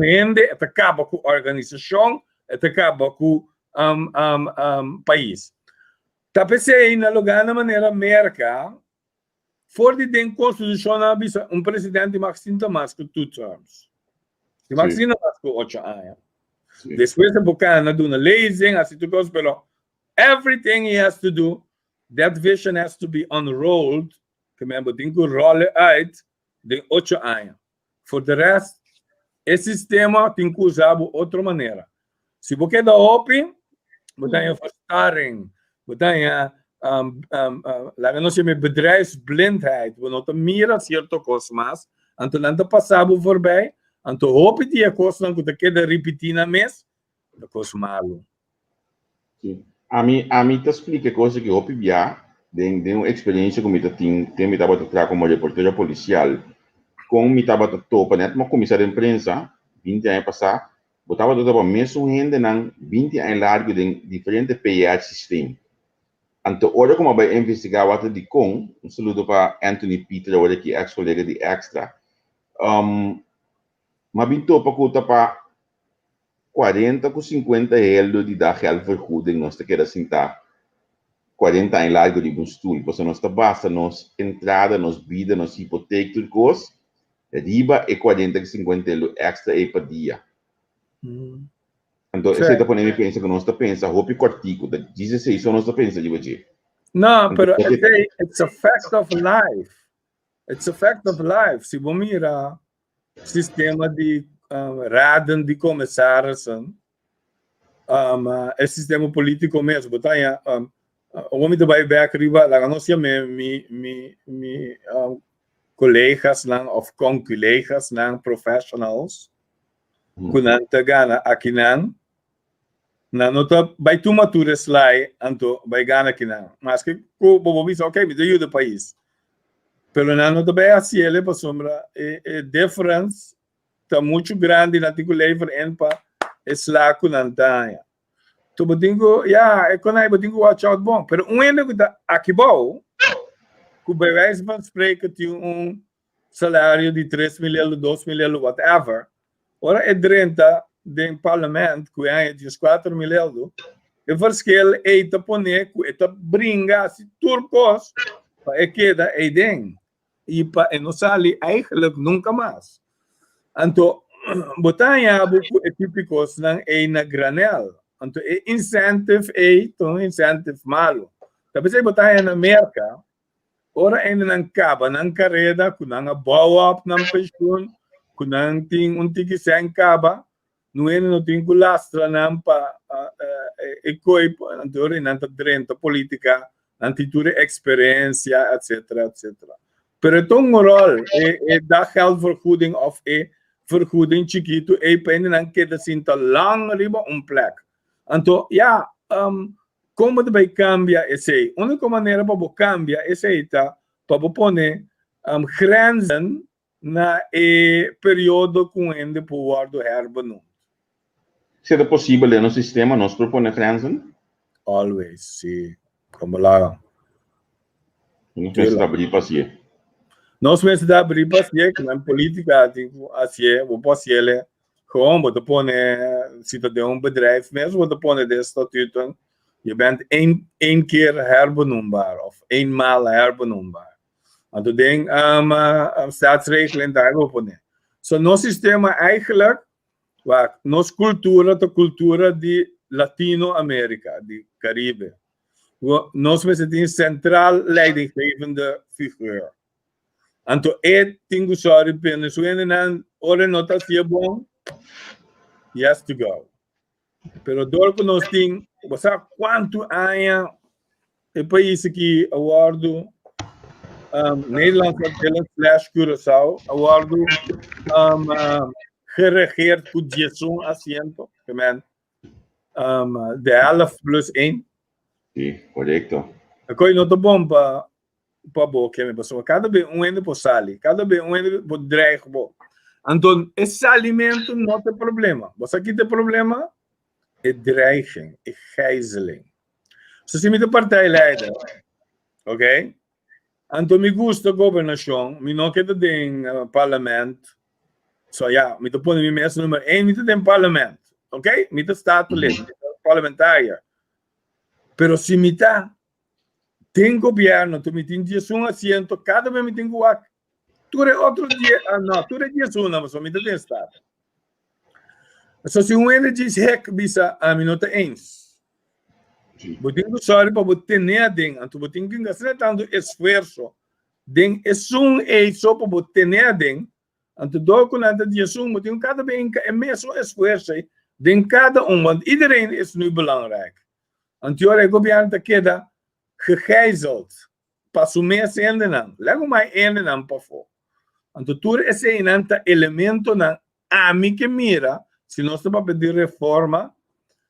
ende, acaba com organização, acaba com país. Tá pensei na lugar na maneira América, for de den constitucional presidente Maxine Damasco 2 terms. Die Maxine Damasco 8 anos. Depois de bocar na duna lezing, assim tu gosta, pero everything he has to do. That vision has to be unrolled, que me tem que rolar uit de 8 anos. For the rest, esse sistema tem que usar de outra maneira. Se você dá open, você tem verstaring, você tem lá não se me bedrijfsblindheid, we não mira certo coisa mais, então não te passar voorbij, então hoop die coisa não que queda repetir na mês, da coisa malo. Sim. A mim te explica coisa que eu pibia, de uma experiência que eu tenho me estava trabalhando como reporteiro policial, com me estava topa, né, uma comissão de imprensa, 20 anos passar, Botava todo para mesmo gente não 20 anos largo de diferente PIH sistema. Então, agora como vai investigar o de com, um saludo para Anthony Peter, agora que é ex-colega de Extra. Mas bintou para conta para 40 com 50 euros de dar vergoeding, nós te queda sentar 40 anos largo de um stoel, porque nós basta, nós entrada, nós vida, nós hipoteca, tudo coisa, riba e 40 com 50 euros extra e per dia. Então, esse é o ponto de pensa que nós pensa, roupa cortico, 16 nós pensa de hoje. Não, pero it's a fact of life. It's a fact of life. Se você mira sistema de raden de comissários, é sistema político mesmo. Botanya, o homem do back riba, lá nós temos colegas lang of conculegas lang professionals, kunan tagana akinan. Na nota vai tu matures lai anto vai gana kinan. Mas que ko bobo diz ok, me deu do país. Pelo na nota vai assim ele para sombra difference tá muito grande na tico lever en pa esla kunantaya. Tu botingo é quando aí botingo watch out bom, pero ene que aqui bom, que vai van spreken de salário de 3 mil, 2 mil, whatever. Ora é 30 do parlamento, que é de 4 mil euros, e verschil é te poner, é bringa, se turcos, para que da é den, e para não sair eigenlijk nunca mais. Então, botanya é típicos não é na granel. Então, é incentive incentive malo. Talvez botanya na América, ora é na caba, na carreira, com na boa, na pension, com na ting sem caba, não é no tem lastra não para coi anterior não tá dentro política antitura experiência etc. Pero então moral é da geldvergoeding of vergoeding chiquito pende não queda sinta lang riba plek. Então como vai cambiar esse única maneira para cambiar esse tá para poner grenzen na período com ende por do herbeno. Se é possível no sistema, nós propomos grenzen? Always, sim. Como lá. Nós precisamos abrir paciência. Nós precisamos abrir paciência, que na política, assim, o paciência, como você põe, se você tem bedrijf, mesmo você põe de statuten, je bent één keer herbenoembaar, of eenmaal herbenoembaar. Want we denken, staatsregeling daar wil ponen. So, nosso sistema eigenlijk, nossa cultura, a cultura de Latino-América, de Caribe. Nós temos central leidinggevende figuur. Então, tenho sorry Venezuela, ora nota se é bom, yes to go. Pero dor que nós temos, você sabe quanto anos o país aqui, awardo, Nederland / Curaçao, awardo, geregeerd por Jason asiento, de helft +1. Sim, correto. A coisa não tá bom para boca, me passou. Cada vez ende por sali, cada vez ende por dreigo. Então, esse alimento não tem problema. Você aqui tem problema é dreiging, é gijzeling. Se você me dá partijleider, ok? Então, me gusta a governação, me não quer ter parlamento. So me te põe mesmo número 1, me te tem parlamento, ok? Me te status parlamentária. Pero se me tem governo, tu me tem assento, cada vez me tem guac. Tu é outro dia, não, tu é dia mas me te tem estado. So se ele diz bisa a minuto 1. Você tem que sorry para você ter dentro, então você tem que gastar tanto esforço. Den só para você ter dentro. Então, door nada de assumo, tem cada vez é mesmo esforço, de cada want iedereen is nu belangrijk. Então, o governo está queda gegijzeld, para assumir esse ende não. Lego mais ende não para fora. Então, tudo esse elemento não, a mim que mira, se nós estamos a pedir reforma,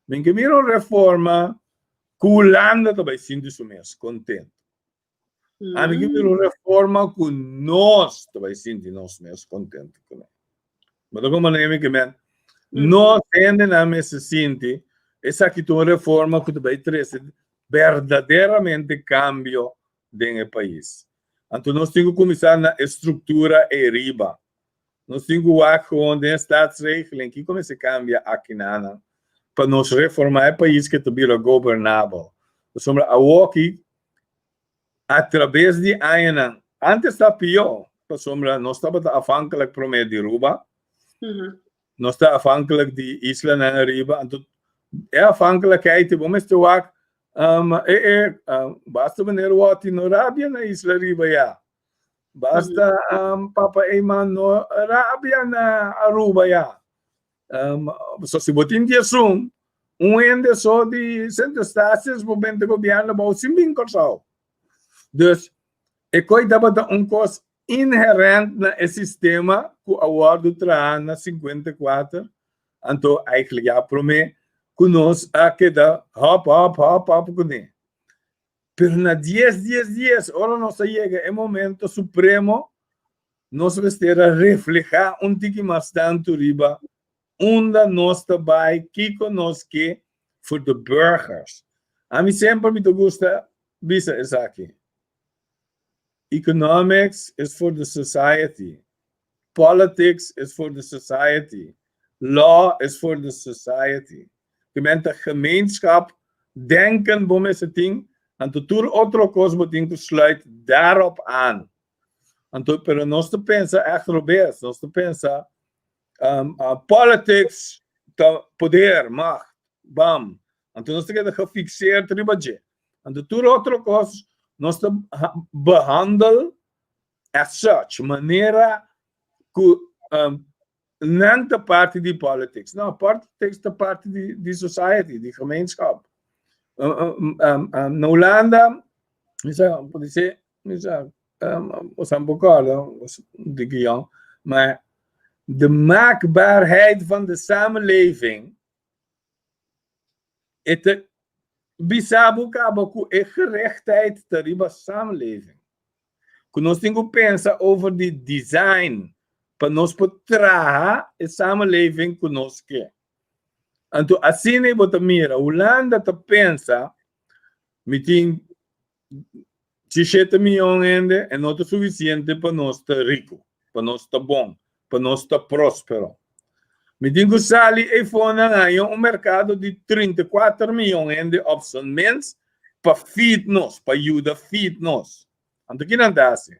mim que mira uma reforma, culanda também sinto isso mesmo, contente. A mim que mira uma reforma com nós também sinto nós mesmo contente com ela. Mas como maneira que Nós ainda não se sente essa aqui uma reforma que vai trazer verdadeiramente cambio no país. Então, nós temos que começar na estrutura e riba. Nós temos que ver onde a statsregeling que começa a cambiar aqui para nós reformar o país que também governável. Sombra aqui através de anos. Antes da pior, sombra nós estávamos afhankelijk para de Aruba. Nós estávamos afhankelijk de Isla na Aruba. Então, afhankelijkheid, vamos te ook, basta wanneer wat in Arabia na Isla Aruba ja. Basta Papa Eman no Arabia na Aruba ja. So se botin dia sum, ende só de centro-estácios, momento governo, bom, simbing corsal. Dus, ik coi dapat cost inherent na sistema que awardo tra na 54, então, eigenlijk ja, para mim, que nós aqui da hop, com ele. Pero na 10, ora nós chega é momento supremo, nós vamos ter a reflejar tique mais tanto riba, onde nós trabalhamos, que conosco for the burgers. A mim sempre me gusta visa isso aqui. Economics is for the society. Politics is for the society. Law is for the society. De gemeenschap denken bom esse ding en toer outro coisa moet que sluit daarop aan. En toe pero nós te pensa echt robes, nós te pensa politics, poder, macht, bam. En toen nós te gefixeerd ribadje. En toer outro coisa nós te behandel as such, maneira que não de parte de politics. Não, politics de parte de society, de gemeenschap. Na Holanda, pode ser, was aan elkaar, dikke Jan, maar de maakbaarheid van de samenleving, het bisabo cabo com a gerechtheid da riba samenleving. Quando nós temos que pensar over de design, para nós poder a samenleving conosco. Então, assim é bota mira, Holanda tá pensa, me tem 17 milhões ainda, é não suficiente para nós estar rico, para nós estar bom, para nós estar próspero. Me tem que sair e fazer um mercado de 34 milhões ainda opções para feed nós, para ajudar feed nós. Então, que não dá assim?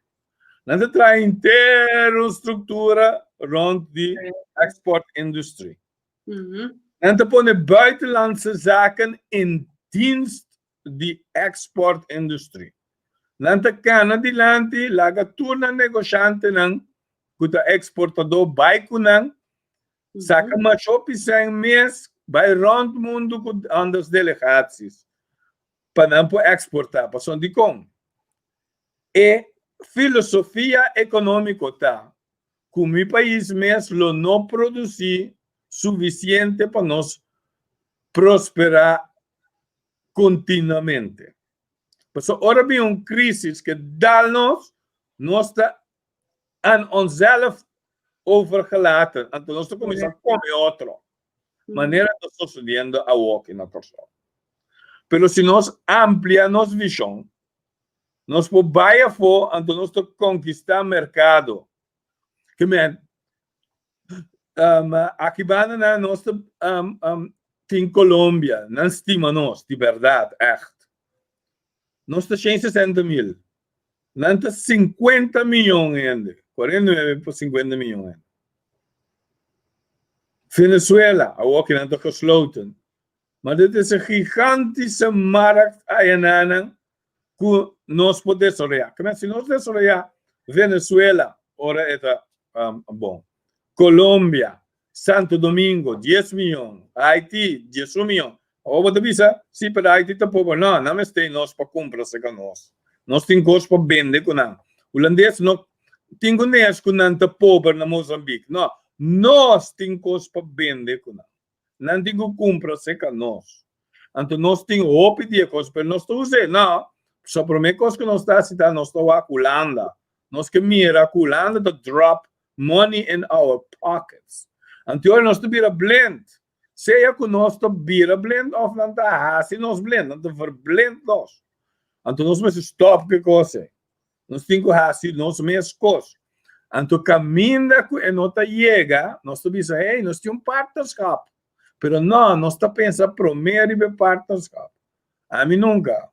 Não traz inteira estrutura rond die export industrie. En te ponen buitenlandse zaken in dienst die export industrie. En te kunnen die landen lagen toen een negociante ng kuta exportador bij kunnen zaken maar shopping zijn mes bij rond mundo com anders delegaties para não exportar para onde com e filosofia econômica tá como o país mesmo não produzir suficiente para nós prosperar continuamente. Mas agora vem uma crise que dá-nos nós está aan onszelf overgelaten. Então nós começamos a comer outro. Maneira de estar sucedendo a walk na pessoa. Pero se nós ampliamos nossa visão, nós podemos for, então nós conquistar mercado. Que men, aqui na nós tem Colômbia, não estima nós, de verdade, echt. Nós temos 60 mil, não tem 50 milhões ainda, 49 por 50 milhões. Venezuela, ook in het gesloten. Maar dit is een gigantische markt ayanana que nós podemos olhar. Como se nós podemos olhar Venezuela, ora é bom. Colômbia, Santo Domingo, 10 milhões. Haiti, 10 milhões. Ou você visa, sim, para Haiti tampouco. Não tem nós para comprar se com nós. Nós temos coisas para vender com nós. Holandês não tem coisas com nós pobre na Moçambique. Não. Nós temos coisas para vender com nós. Não temos que comprar se com nós. Então, nós temos que pedir coisas para nós usar. Não. Só para mim, coisas que nós estamos citando, nós estamos a Holanda. Nós que mira a Holanda to drop money in our pockets. Anterior nós bira blend. Seja que nós bira blend of não tá assim nós blend, não tá verblend nós. Então nós mas stop que coisa. Nós temos que assim nós mesmos coisas. Então caminha que nota chega, nós bisa hey, nós temos partnership. Pero não, nós tá pensando primeiro em partnership. A mim nunca.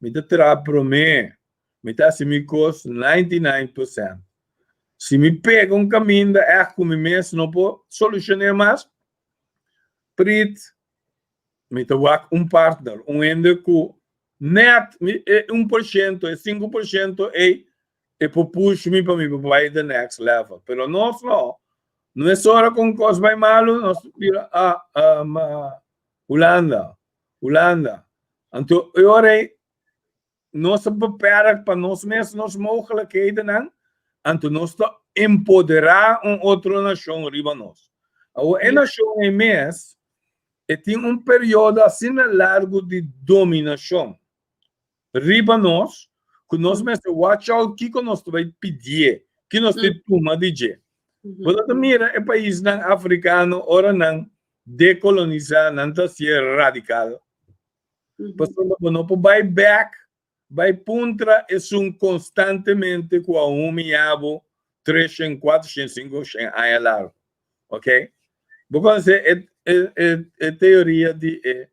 Me tá terá primeiro. Me tá assim me custa 99%. Se me pega caminho é como mesmo não pode solucionar mais, preto, me tá partner, ende que net 1%, 5% é para push me para mim para the next level. Pero nós não é só com coisas bem malo, nós vira Holanda. Então, eu orei, nós prepara para nós mesmos, nós mogelijkheden não. Então, nós empoderar outra nação riba nós. A nação é mês, tem período assim largo de dominação. Riba nós, que nós mesmos watch out que nós vai pedir, que nós temos uma DJ. Quando mira é país não africano, ora não decolonizar, não está ser radical. Passando não vai back. Vai puntra é constantemente com a miabo 3, 4, 5 anos largo, ok? Porque é teoria de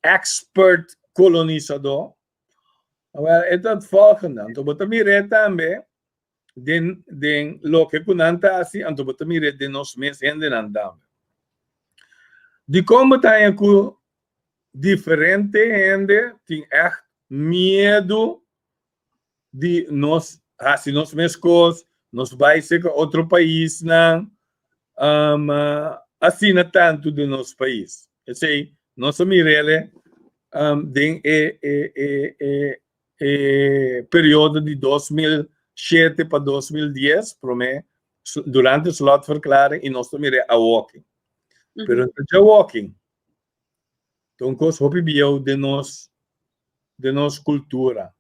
expert colonizador. É dat volgende. Então, você mira também de lo que kunanta assim, então você mira de nós mesmos ainda não também. De como está com diferente gente tem echt medo de nós assim nós mesmos nós vai ser outro país não assim não tanto do nosso país eu sei nossa mirele tem período de 2007 para 2010 para mim durante o slot verklaring e nós também a walking pero já walking então, coisa hopi bio de nos cultura.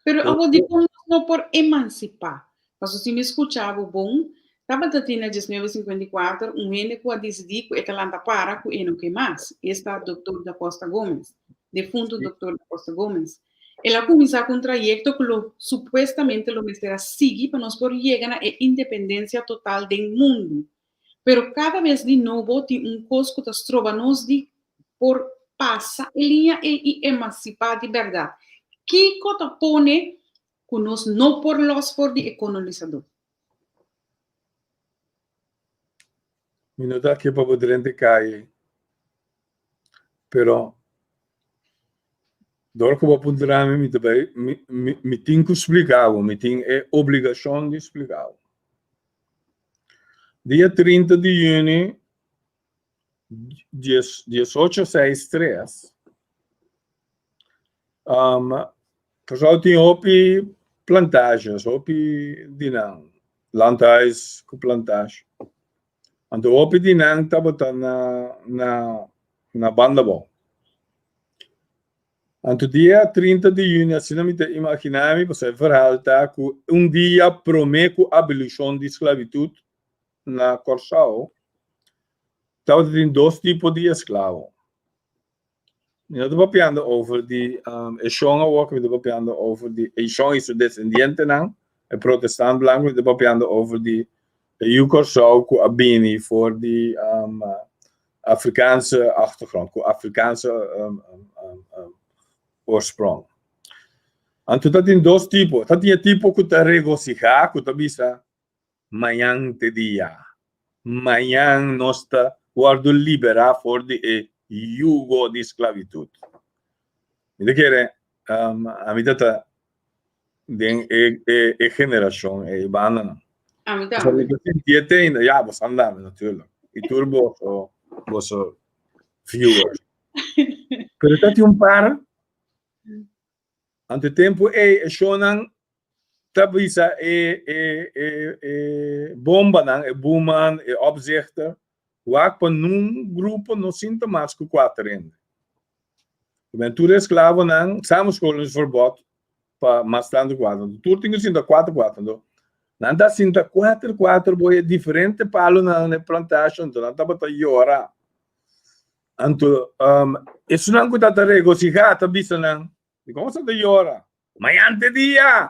Pero eu digo não por emancipar. Mas se me escutava bom, estava tendo 1954, gente que decidiu que Atlanta para com ele que mais. Está o Dr. da Costa Gomes, defunto Dr. da Costa Gomes. Ela começou com um trajeto que supostamente lo mesmo seguir para nós por chegar à independência total do mundo. Pero cada vez de novo tem coisa que nos trova nos de por passa linha e emancipar de verdade. Que cota pone que nós não por los for de colonizador? Minuto aqui para poder cair. Pero door que vou ponderar me também me tem que explicar, me tem obrigação de explicar. Dia 30 de junho 1863 pessoal tinha opi plantagens, opi dinam, landhuis com plantagem. Então opi dinam estava na banda bom. Então dia 30 de junho, assim não me imaginar, você verhal tá que dia promete a abolição de esclavitud na Corsao. Estava em 2 tipos de escravos. Eu estava falando over de Eshonga walk, eu estava falando over de Eshonga is descendiente não, é protestante branco, eu estava falando over de Yukorsau com Abini voor de Afrikaanse achtergrond, com Afrikaanse oorsprong. Então dat in 2 tipos. Dat tinha tipo que te regocijar, que te avisa amanhã te dia. Amanhã nós te guardo liberar for de jugo de esclavitud. Me quer a mim tá den geração é banana. A mim tá. Je tem ja, was andando natuurlijk. E turbo was viewers. Pero tá tinha par ante tempo shonan tabisa bomba nan boeman opzichter wak pa num grupo no sintomas ku 4 ende. Ben toer esclavo nan samenscholing is verbod pa mas tanto 4. Toer tinha sinto 4 do. Nanda sinta 4 boia diferente palo na plantation, então nanda bata yora. Anto isso não kuta tarego si gata bisa nang. Di como sa yora. Mayante dia.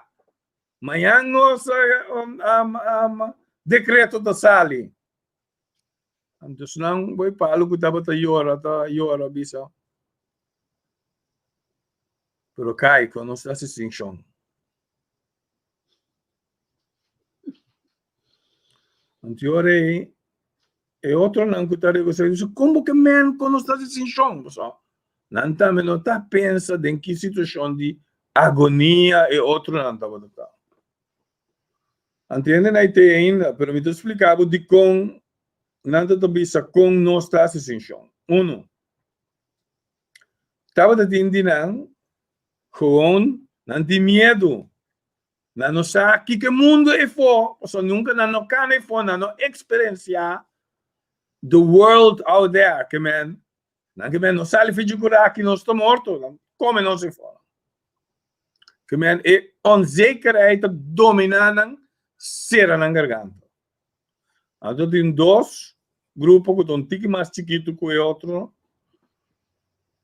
Mayango sa decreto da sali. Anto sunang boy palo kuta bata yora bisa. Pero caico non sta si sinchon. Antiore e outro não cutare você diz como que men quando está assim chão pessoal não tá não tá pensa em que situação de agonia e outro não tá botando entende aí tem ainda pero me explicava de com não tá bisa com não está assim chão estava de tindinan gewoon não tem medo não sabe que mundo é for só nunca não can é for não experiência the world out there, que men non sale figura que nós estamos mortos, como não se fala. Que men é onzekerheid dominando será na garganta. Então tem 2 grupos que estão um pouco mais chiquito que o outro,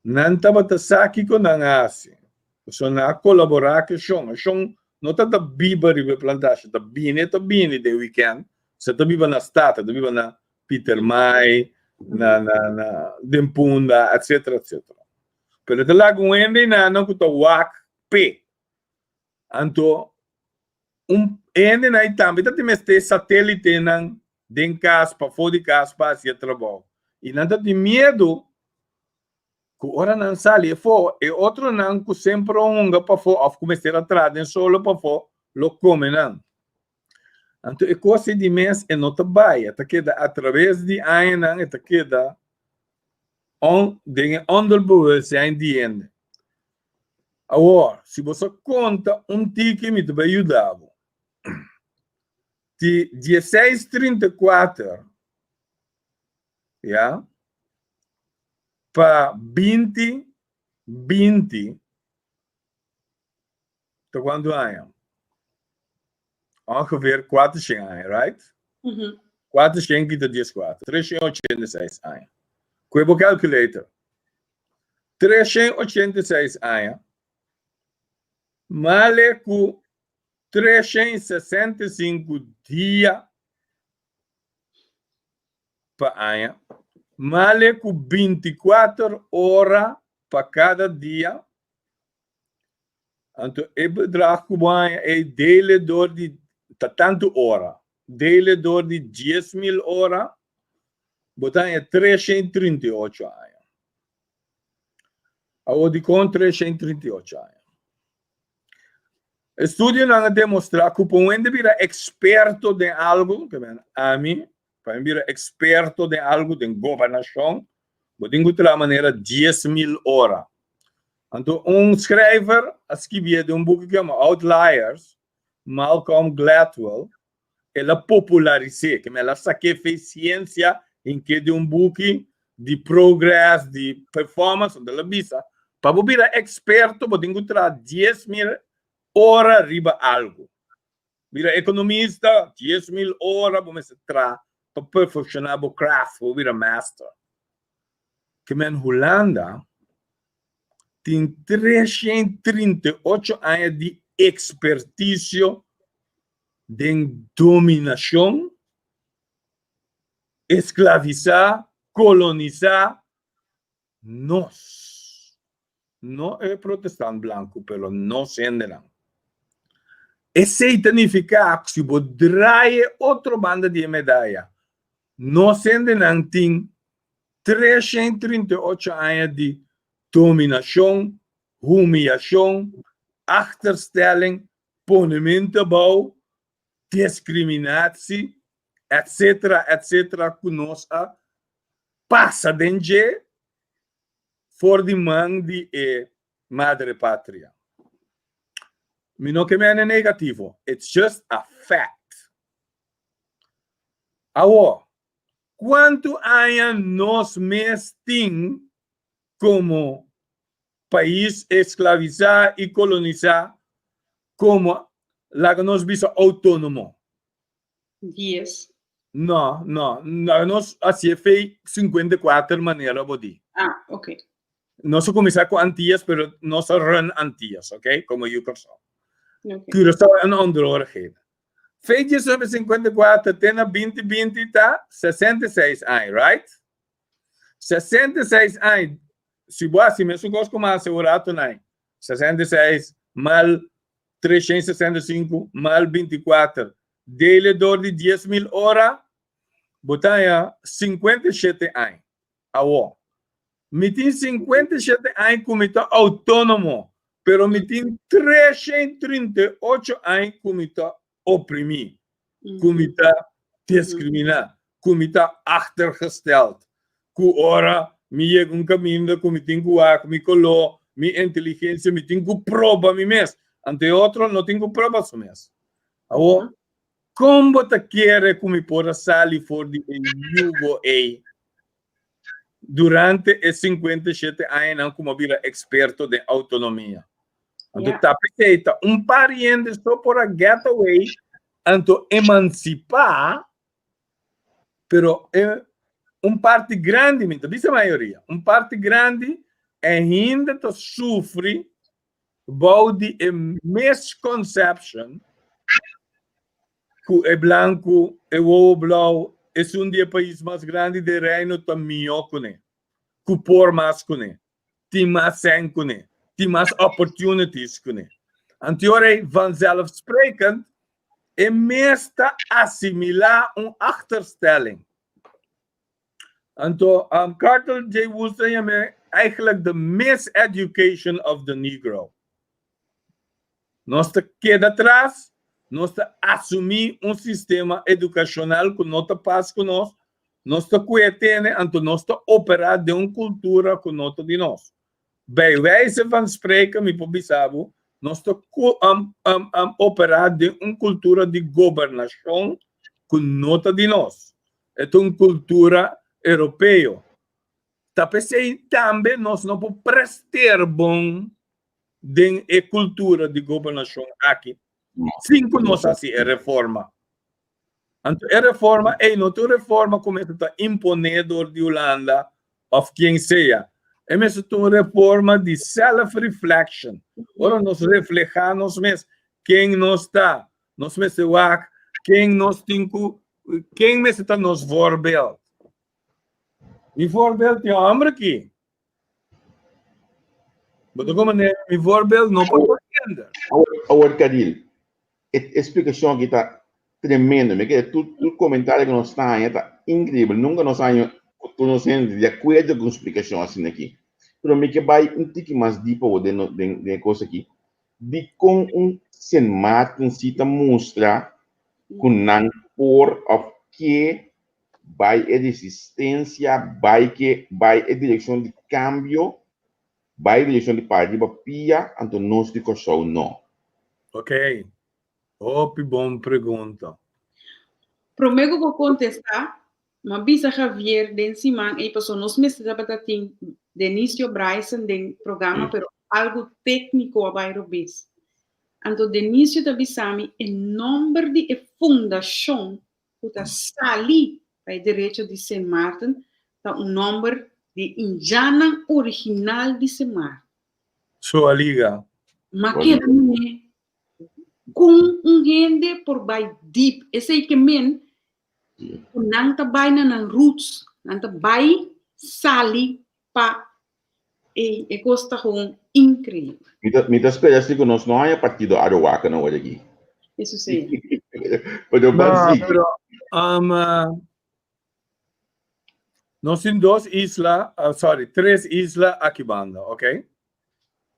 não estava a sair com a assim. Só na colaborar com o chão não está da biba de plantação, está bem de weekend, você está biba na stata, está biba na Peter May, na Dempunda, etc. Pero te lago wende na não kuta wak P. Anto ende na itambi tati meste satélite nang den caspa, fodi caspa sia trabalho. E não tem medo que ora não sale fo e outro não que sempre unga para fo of começar a traden solo para fo lo come não. Então, é coisa de mês e não trabalha. Está queda através de anos, está queda de onderbewustzijn de ende. Agora, se você conta tique, me vai ajudar. De 1634, ja, para 2020, então quando anos? Ongeveer 400 anos, right? 400 quita 14, 386 anos. Quebo calculator. 386 anos. Male com 365 dias para ano. Male com 24 horas para cada dia. Então, o bedrag é deledor de tanto hora. Deledor de 10.000 horas. Botar é 338 anos. Agora, com 338 anos. Estudio não demonstra que quando vira experto de algo, que a mim, para vira experto de algo de governação, vou encontrar a maneira 10.000 horas. Então, schrijver escrevia de boek que chama Outliers, Malcolm Gladwell, ela popularizou, que ela saquei eficiência em que de book de progress, de performance, de la visa, para virar experto, vou encontrar 10.000 horas riba algo. Vira economista, 10.000 horas, vamos entrar para perfeccionar o craft, vou virar master. Que em Holanda tem 338 anos de expertise de dominação, escravizar, colonizar nós. Não é protestante branco, pero nós enderam. Esse significa que se você trai outra banda de medalha, nós enderam tem 338 anos de dominação, humilhação, achterstelling, ponementenbouw, discriminatie, etc., que nós passa dentro voor die man die é madre patria. Não que é negativo, it's just a fact. Agora, quanto anos nós mesmos temos como país esclavizar e colonizar como lá que nós vimos autônomo, 10. No, nós assim fez 54 maneiras body. Ah, ok. Nós começamos com Antillas, pero nós run Antillas, ok? Como eu Curaçao. Ok. Curaçao é uma androorigheid. Fez sobre 54, tem na 2020, tá? 66 anos, right? 66 anos. Se você mesmo gosta como assegurado, não. 66 mal 365 mal 24. Dele dor de 10.000 horas, botaia 57 anos. Awo. Me tem 57 anos como está autônomo, pero me tem 338 anos como está oprimido, como está discriminado, como está achtergesteld. Que ora me chega caminho como tem que me colo, minha inteligência me tem que prova me mesmo. Ante outro não tenho prova so mesmo. Awo. Como te quer que me possa sair fora de yugo aí? Durante esses 57 anos, como vira experto de autonomia. Então, tá perfeita. Pariente só por a getaway, então emancipar, pero é parte grande, diz a maioria, parte grande ainda sofre de misconception que é branco, é o blau, é dia país mais grande do reino também, que por mais tem mais sangue, tem mais opportunities. Anteore vanzelfsprekend é meesta assimilar achterstelling. Então, Carter J. Woolsey é eigenlijk de miseducation of the Negro. Nós queda atrás, nós assumir sistema educacional que não passa com nós cuetene, então nós operar de cultura que não de nós. Bij wijze van spreken, me publicavo, nós operar de cultura de governação que não de nós. É cultura europeia. Também nós não podemos prestar bom de cultura de governação aqui. Cinco nós assim é reforma. Então, a reforma é não a reforma começa a imponedor de Holanda ou quem seja. É mesmo uma reforma de self-reflection. Ora nós reflejamos mesmo quem nós está, nós mesmo quem nós temos, quem mesmo está nos voorbeeld. Mi voorbeeld é hambre aqui. Mas de como é mi voorbeeld não pode entender. Agora, Cadil, a explicação aqui está tremenda. Me quer tu comentário que nós está aí está incrível. Nunca nós estamos de acordo com a explicação assim aqui. Mas me quer vai tique mais deep de coisa aqui. De com sem mate cita mostra com não por of que vai a resistência, vai a direção de cambio, vai a direção de paradigma pia, então nós de coisa não. Ok. Boa pergunta. Primeiro vou contestar, mas bisa Javier den Simão e passou nos meses da batatinha de início Bryson do programa, pero algo técnico a bairro bis. Então, de início da bisami, o número de fundação que está sali para a direita de Saint Martin, está número de Indiana original de Saint Martin. Sua liga. Mas que com gente por by deep, esse aí que men, não está by na roots, não está by sali para e gosta com incrível. Me dá esperança que nós não é partido Arawaka não olha aqui. Isso sim. Nós temos três islas aqui banda, ok?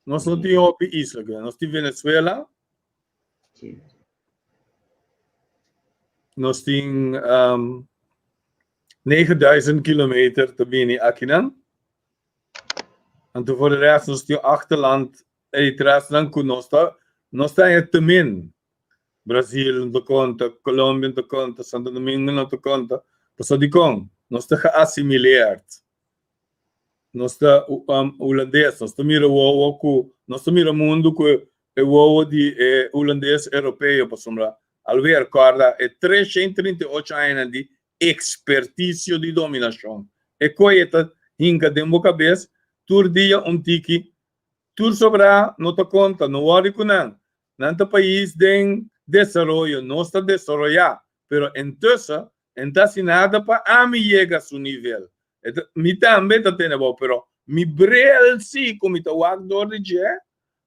Nós não temos outra isla, nós temos Venezuela, Sim. nós temos 9.000 kilometer também aqui não. Então, voor de rest, nós temos achterland, Eritreasland, que nós estamos também. Brasil não conta, Colômbia não conta, Santo Domingo não conta. Passou de com, nós estamos assimilado. Nós estamos holandês, nós estamos o mundo que é o de holandês europeu, para sombra. alweer corda e 338 anos de expertício de dominação. E coeta hinca de uma cabeça, tur dia tiki, tur sobra, não te conta, não worry com não. Nante país tem desarrollo, não está desarrollado, pero entonces, nada para a mim chega a seu nível. Mi também está tendo, pero mi brel si, como está o actor de je,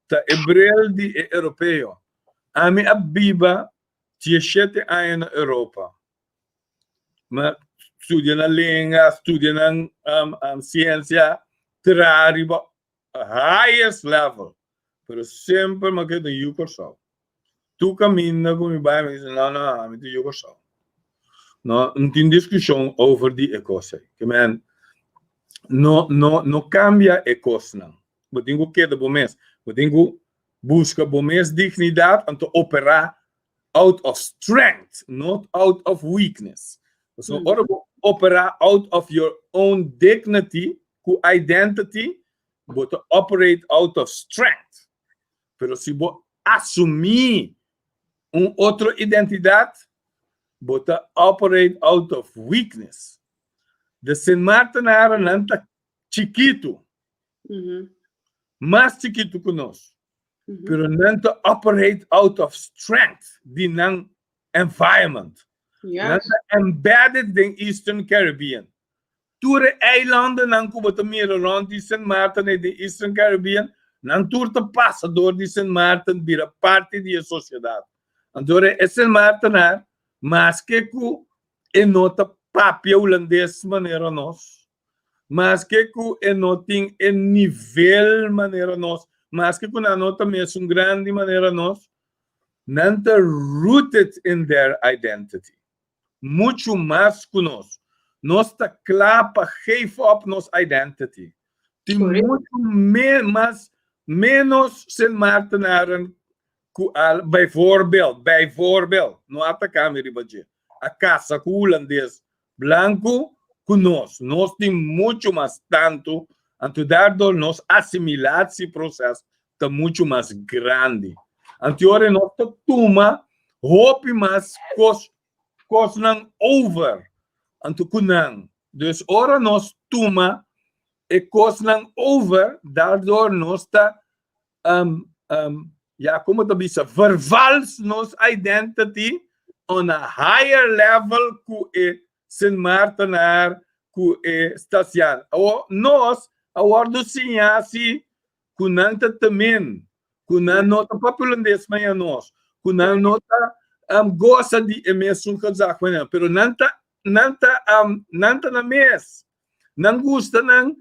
tá é brel de europeu. A mim a biba, 17 anos na Europa. Mas studia na língua, studia na ciência, arriba highest level. Pero sempre me quedo em Yucosol. Tu caminha com o pai e diz, não, me diz Yucosol. Não tem discussão over die coisa. Que man, não cambia a coisa, não. Eu tenho que dar bom mês. Eu tenho buscar bom mês dignidade para operar out of strength, not out of weakness. So, operar out of your own dignity, identity, but to operate out of strength. Pero se você assumir outra identidade, você operate out of weakness. De Saint Martin era nanta chiquito, mais chiquito que nós. Pero nanta operate out of strength, de nan environment. Nanta embedded in Eastern Caribbean. Toere eilanden nan kubata meer rond die Saint Martin in de Eastern Caribbean. Não turta passa door de Saint Martin vira parte da sociedade. Então é Saint Martin mas que é nota papia holandês maneira nós, mas que é nota em nível maneira nós, mas que na nota mesmo grande maneira nós, não está rooted in their identity. Muito mais que nós. Nós está claro para give up nossa identity. Tem muito mais menos Saint Martinaren bijvoorbeeld, não atacamos a caça com o holandês branco com nós temos muito mais tanto, então nosso assimilação processo está muito mais grande. Então nós toma hope mais cos não over, então kunang, dus ora nós toma e cos não over, daardoor nós está como te bisa, vervals nos identity on a higher level que Saint Martinaar, que Stasian. O nós, a ordo sinhasi, que não te temen, que não nota populandês manhã nós, que não nota gosta de emissão kazak manhã, pero não tá na mes, não gosta não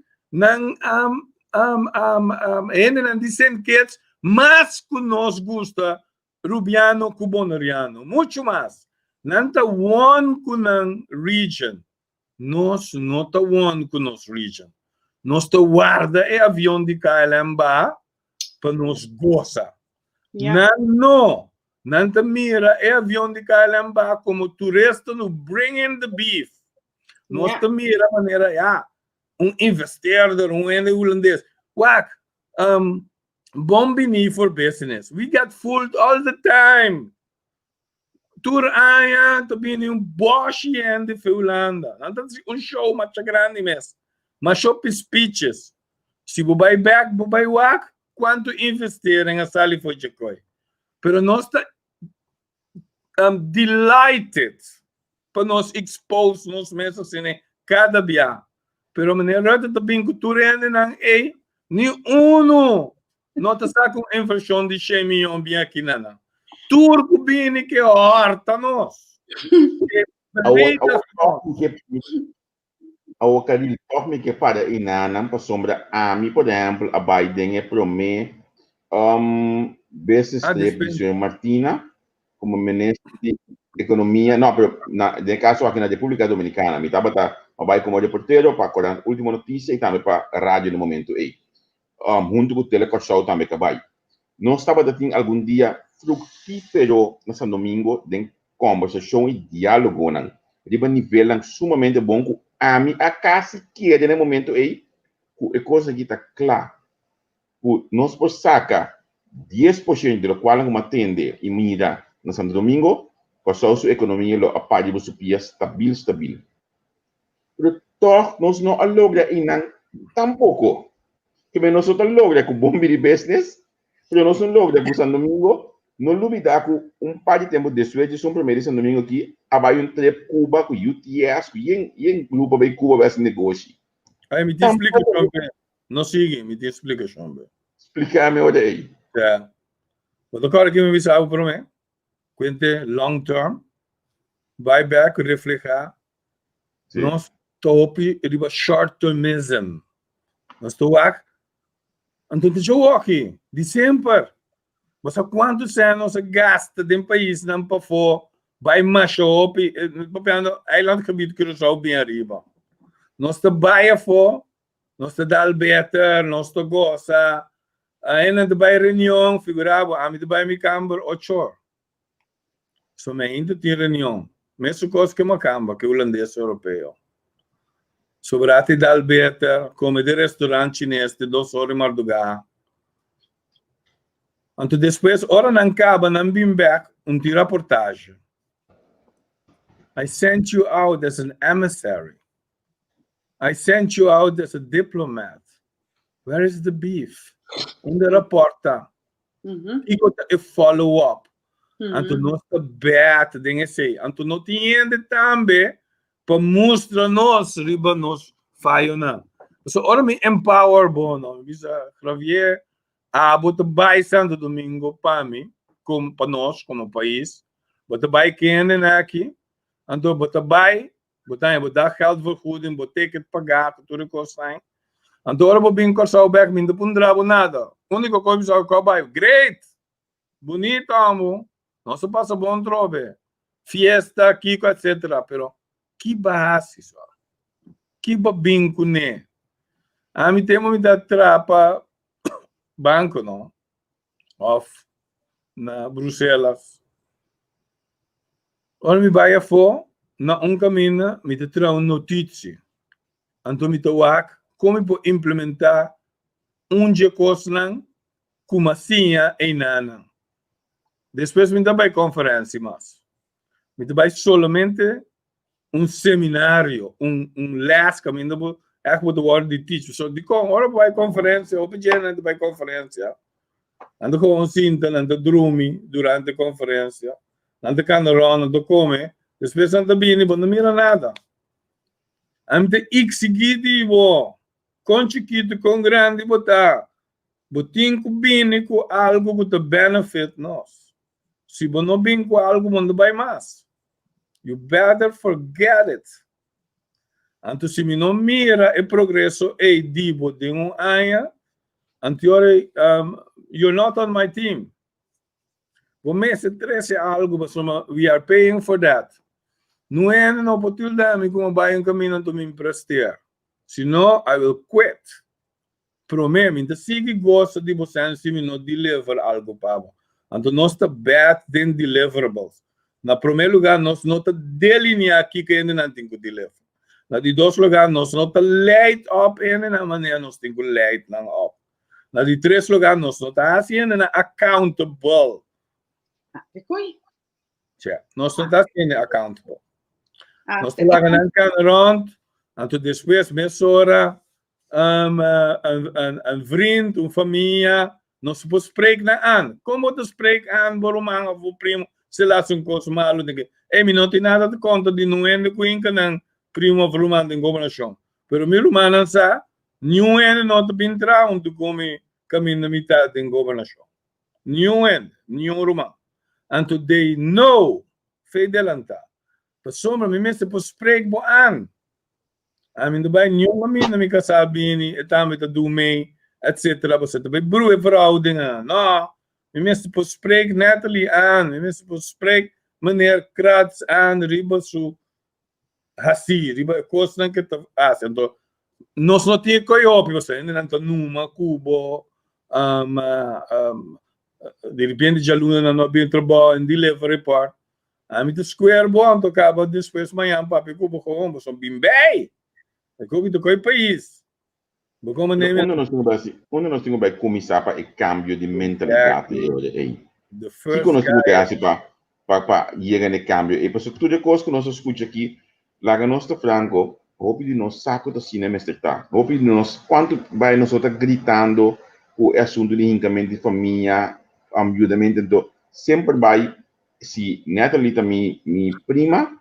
não dizem que mas que nos gusta Rubiano Cubonariano, muito mais. Não está one com a region. Nós não está one com nossa region. Nós está guarda é avião de KLM para nos gostar. Não está mira é avião de KLM como turista no bring in the beef. Nós está mira maneira investidor, holandês. Bombini for business. We get fooled all the time. Tour aya to be in Bosch and the Holanda. That's show much grande mes. Mas show speeches. Se você vai back, você vai walk, quanto investir em a sali foi de coi. Pero nós está delighted para nós expose nos mesmos em cada dia. Pero maneira de bem cultura não é nem uno. Nota está com inflação de 100 milhões bem aqui nana. Turco bem que horta nós. O caril torme que para inanam para sombra a mim, por exemplo, a Biden é promete vezes de Martina como ministro de economia, não, no caso aqui na República Dominicana, me estava vai como reporteiro para a última notícia e também para a rádio no momento aí. Junto com o Telecorção também que vai. Nós estava tendo algum dia frutífero nesse domingo de conversação e diálogo de um nível sumamente bom com a mim a casa que no momento aí é coisa que está clara. Nós por sacar 10% do qual vamos atender e mira no Santo Domingo para a sua economia lo apare você pia stabil. Pero toch nós não logra inan tampoco. Que nós não logra com bombi de business, pero nós não logra com San Domingo, não olvidar com par de tempo depois de São primeiro San Domingo aqui, abai trip Cuba com UTS, com yen grupo bem Cuba vai se negócio. Aí me te explica, Chombe. Não siga, me te explica, Chombe. Explica-me olha aí. É. Mas agora que me disse algo para mim, quente long term, buyback refleja, nós topi riba short termism. Nós estou aqui, então te jogo aqui, de sempre. Mas quanto anos gasta de país não para for, vai mais op, papando, eiland gebied Curaçao bem arriba. Nós te baia for, nós te dá beter, nós te goza, ainda te baia reunião, figurava, a mim te baia mi camber 8 horas. Somente tem reunião, mesmo coisa que uma camber, que holandês europeu. Sobrati dal beter, come de restaurante chinês de 2 horas madrugada. Então depois, hora não acaba, não vem back, reportagem. I sent you out as an emissary. I sent you out as a diplomat. Where is the beef? Onde reporta? E a follow-up. Então nós está bad, tem esse. Então não tem também para mostrar nós, riba nós falho não. So ora me empower bono, bisa Javier, bota vai Santo Domingo para mim, como para nós como país, bota vai quem aqui, então bota vai, bota geldvergoeding, bota ticket pagar, tudo coisa. Então ora vou bem Curaçao back, me não pundravo nada. Único coisa que eu vai, great, bonito amo, nosso passa bom trobe, fiesta aqui, etc. Pero que base só, que babinco né? A mim temos me dar trapa banco não, off na Bruxelas. Ora me vai a for na caminho me te traz notícia. Então me toak como vou implementar dia coisa não como assim é nana. Depois me dá by conferência mas me dá solamente seminário, les caminho echt moet worden die teach. So die komen hoor bij conferentie, op een bij conferentie. En dan gewoon zien en dan dromen durante de conferentie. En dan kan er aan dan komen. Dus we zijn er binnen, maar niet nada. En de exigidi wo, con chiquito, con grande, bota. Botinco binnen com algo que te benefit nós. Se você não bin com algo, não vai mais. You better forget it. Então, se não mira o progresso e dibo de ano, então, you're not on my team. Você se interessa algo, we are paying for that. Não é uma oportunidade como vai caminho para me emprestar. Senão, I will quit. Prometo, então, se gosta de você, se não deliver algo para você. Então, nós estamos bad in deliverables. Na primeiro lugar, nós não estamos delineando aqui que ainda não tem que deliver. Na die 2 lugar, nós não estamos leid op en na maneira nós temos que leid lang op. Na die 3 lugar, nós não estamos fazendo accountable. Tja, nós não estamos fazendo accountable. Nós estamos lá na rond, então depois, mesora, vriend, família, nós podemos spreken aan. Como te spreken aan, waarom aan of primo, se lá são coisas malo, me não tem nada de conta de não é de cuinca não. Primo volumando em governação. Pero meu humano sa, nenhum ano não te pintra onde come caminho na metade em governação. Nenhum romano. Então, they know, fei delanta. Para sombra, me mesmo por spreek bo aan. A mim, daarbij, nenhum caminho na minha casa bini, etame te doen mee, etc. Você te bij broer verhoudingen. No, me mesmo por spreek Natalie aan, me mesmo por spreek meneer Kratz aan, ribasu. Assim, coisa que tá então nós não tínhamos coiope você ainda não numa cubo de repente já luna não bem trabalho em delivery report a mim square bom to acaba depois manhã papi cubo com são bem bem é como do coi país como nem onde nós temos começar para o cambio de mentalidade aí the first guy para llegar a cambio. E por isso tudo coisa que nós escuta aqui, lá que nós está franco, hope de nós saco da cinema está. Hope de nós quanto vai nós está gritando o assunto de encamamento de família, ajudamento, então sempre vai se Natalie também minha prima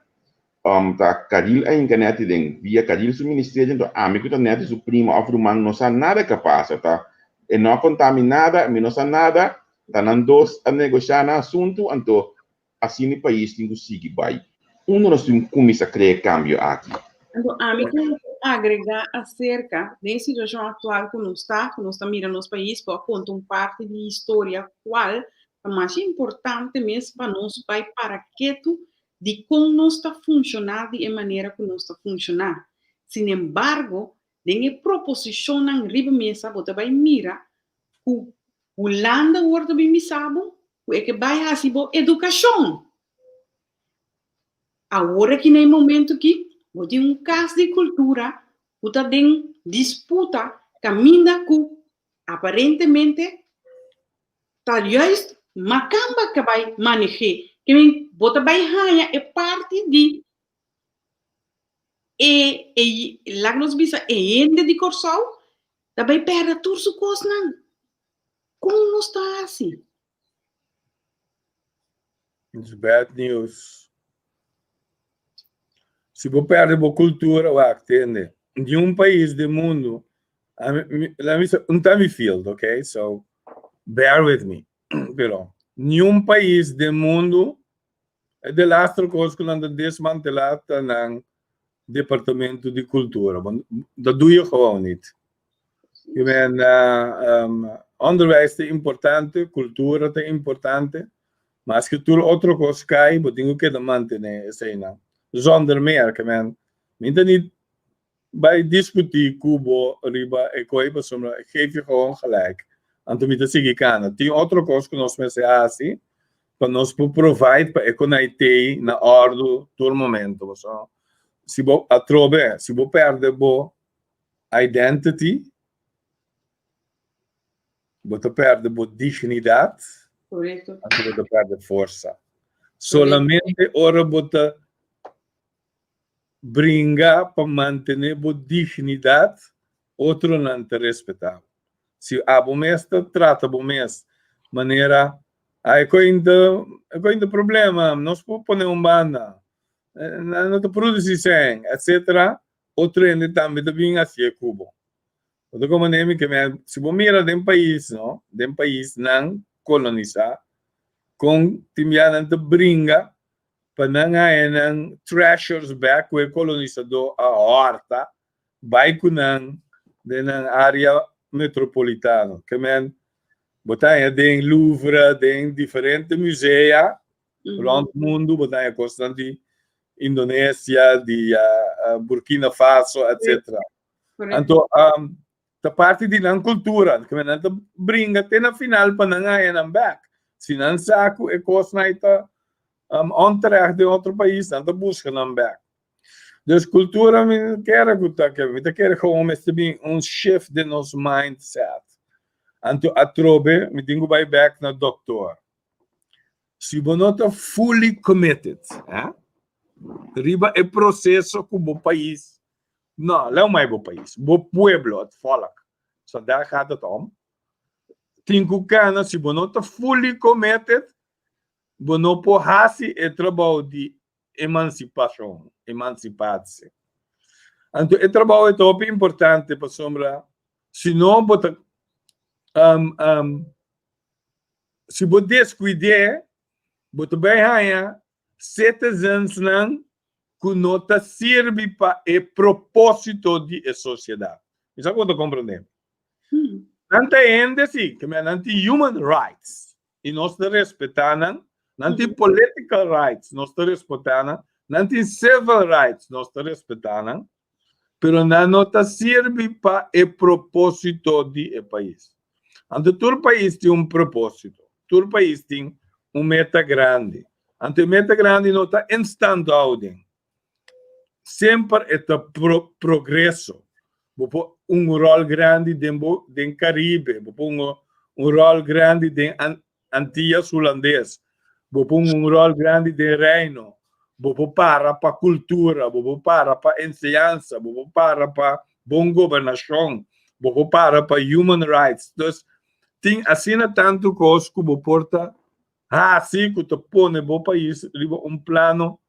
tá Caril a internet den via Caril su ministério então amigo da net su prima afrumano não sabe nada capaz tá e não contaminada me não sabe nada tá nandos a negociar na assunto então assim no país tem que seguir vai nós temos começar a criar cambio aqui. Então, a mim quero agregar acerca da situação atual que nós está mirando nos países para contar parte de história qual é mais importante mesmo para nós vai para quieto de como nós está funcionando e a maneira que nós está funcionando. Sin embargo, dengue proposição na riba mesa você vai mirar o landa worta bem misabo é que vai assim educação. Agora que no momento que tem um caso de cultura, puta tem disputa, caminha com aparentemente talvez macamba que vai manejar, que vem bota vai ganhar é parte de lá nos bisa ende de corsal, também perde tudo su coisa não. Como não está assim? It's bad news. Se você perde a cultura, entende? De um país do mundo, não está me field, ok? So, bear with me. Pero, nenhum país do mundo é de lastro coisa que não desmantelado no departamento de cultura. Dat doe je gewoon niet. Je bent, onderwijs é importante, cultura é importante, mas que tudo outra coisa cai, você tem que manter essa aí, não. Zonder meer, que men niet bij discutie Kubo, Riba, Ekoiba, geef je gewoon gelijk. En toen moet je gaan. Die andere kost que nós mensen assim, para nós provide para economie na orde todo momento. So, se você atrobe, se você perde bo identity, você perde bo dignidade, Correto. você perde força. Solamente ora você brincar para manter a dignidade, outro não te respeitar. Se a bomesta trata a bomesta maneira, aí ainda problema, nós podemos pôr banda, não te produzir sem, etc. Outro ainda também bem assim é Cuba. Outra como nem que se você mira de país, não, de país não colonizar, com timbiana te brinca para não haver treasures back o colonizador a horta vai com na área metropolitana que men botar tem Louvre tem diferentes museus pelo mundo botar constante Indonésia de Burkina Faso etc. Então a parte de na cultura que men não brinca até na final para não haver back se não saco é coisa naita onterecht de outro país, dan de busca naar back. Dus cultura, we keren gewoon met een shift in ons mindset. En to atrobe, we denken bij back naar dokter. Se você não está fully committed, riba é processo com o país. Não, não é o país, o pueblo, het volk. So daar gaat het om. Tem que se você não está fully committed, você não pode o trabalho de emancipação, emancipar-se. Então, o trabalho é top importante para sombra. Se não, se você descuidar, você vai ganhar citizens que não servem para o propósito da sociedade. Isso é o que eu compreendo. Não tem ainda, sim, que não tem human rights. E nós respeitamos. Não tem political rights, nós estamos respeitando. Não tem civil rights, nós estamos respeitando. Mas não serve para o propósito do país. Então, todo país tem um propósito. Todo país tem uma meta grande. Então, a meta grande não está em stand-holding. Sempre está progresso. Um rol grande dentro do Caribe. Um rol grande dentro Antillas Holandesas. bopo um rol grande de reino, bopo para cultura, bopo para enseñanza, bopo para boa governação, bopo para human rights. Então, tem assim tanto coisa que bopo porta, assim que te põe bo país plano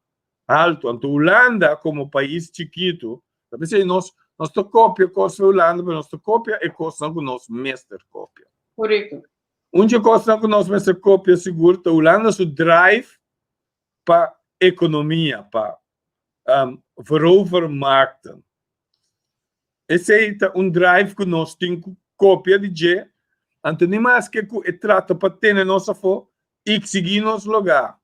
alto. Então, Holanda, como país chiquito, talvez nós te copia coisa da Holanda, mas nós te copia e coisa que nós mestre copia. Correto. Onde coisa que nós mestre copia, seguro, a Holanda se drive para economia, para verovermarkten. Esse é um drive que nós temos cópia de G, então nem mais que trata para ter nossa fo e seguir nosso lugar.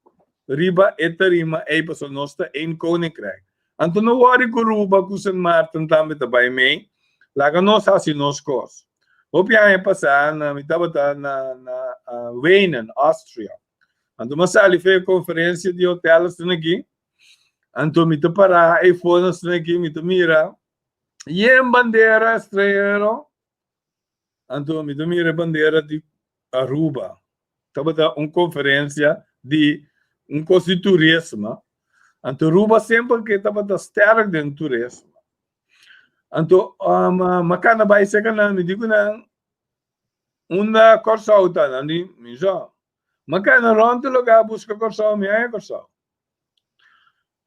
Riba e tarima é para nós em Koninkrijk. Então não worry com Ruba, com San Martin também também me, lá que nós assim nós coisas. O piano passar na mitad na Wenen, Áustria. Então mas ali fez conferência de hotéis aqui. Então me para iPhone aqui, me mira. E em bandeira estrangeira, então me mira bandeira de Aruba. Estava uma conferência de curso de turismo. Então Aruba sempre que estava da sterk de turismo. Então macana vai ser que não me digo não. Uma corção tá não me já. Macana ronde lugar busca corção me é corção.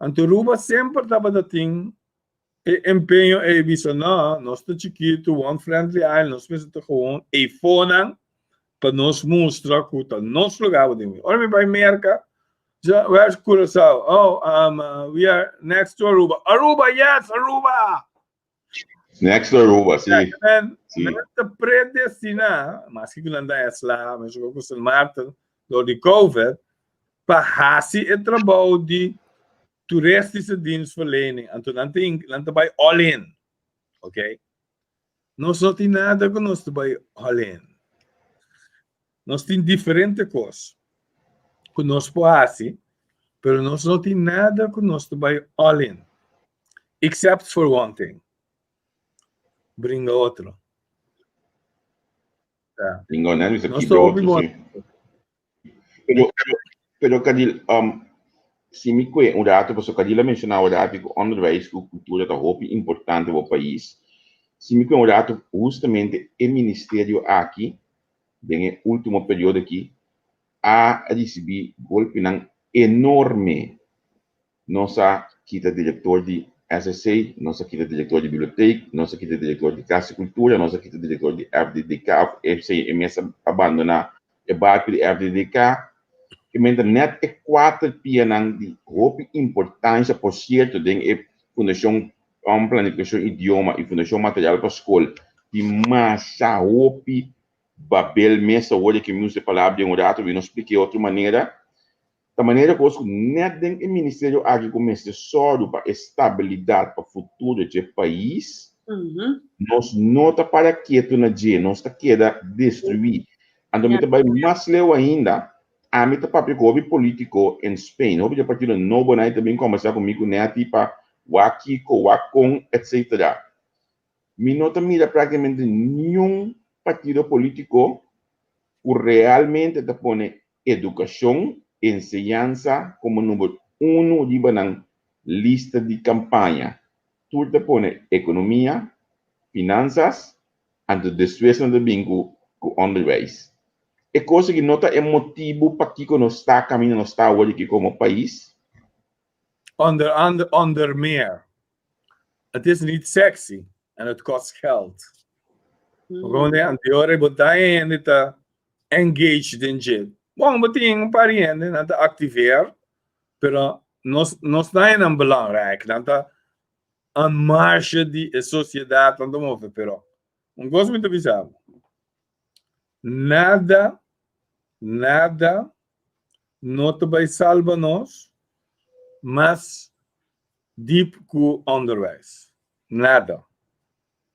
Então Aruba sempre estava da ting empenho é visto não, nós estamos chiquito, one friendly island, nós precisamos gewoon iPhone para nos mostrar que está nosso lugar de mim. Olha me vai América, já where's Curaçao? Oh, we are next to Aruba. Aruba, yes, Aruba. Next to Aruba, sim. Nesta predestina, mas que não dá essa lá, mas eu gosto de Martin, do de COVID, para fazer o trabalho de toeristische dienstverlening. En toen dan bij all in. Oké? Nós não tem nada com nós bij all in. Nós tem diferente coisas. Com nós pode, pero nós não tem nada com nós bij all in. Except for one thing. Brinca outro. Tá. Brinca, né? Isso aqui é outro, sim. Pero Cadil, se me conhece, dato posso Cadila mencionar o dato que onderwijs e cultura é muito importante para o país. Se me conhece o dato justamente o ministério aqui, bem o último período aqui, a receber golpe enorme. Nossa quita diretor de SSA, nossa quita diretor de biblioteca, nossa quita diretor de Casa e Cultura, nossa quita diretor de FDDK, FCA, começa a abandonar o barco de FDDK. E net é 4 pianang de roupa importância, por certo, de fundação planificação idioma e fundação material para a escola. De massa roupa, babel, mesa, hoje que me usa a palavra de um rato, e não expliquei outra maneira. Da maneira que o net o Ministério aqui começa só para estabilidade para o futuro do país, nós não está para quieto na dia, nós está queda destruir. Então, vai mais leu ainda. A mim papel que político em Espanha, houve o partido novo, né, também conversar comigo, né, tipo, Wakiko, Wakon, etc. Me não mira praticamente nenhum partido político que realmente te põe educação, enseñanza como número 1 de na lista de campanha. Tu te põe economia, finanças, e depois de bingo com onderwijs. É coisa que nota é motivo para que nós está caminhando, nós está hoje aqui como país. Onder meer. Het is niet sexy en het kost geld. Gewoon aan de ore botaien en het engaged in shit. Bom, beting een paar jaren en te activeren, pero nos zijn dan belangrijk. Dat een marge die sociedade aan de move, pero um gosto muito bizarro. Nada não te vai salvar nós, mas diep com onderwijs. Nada.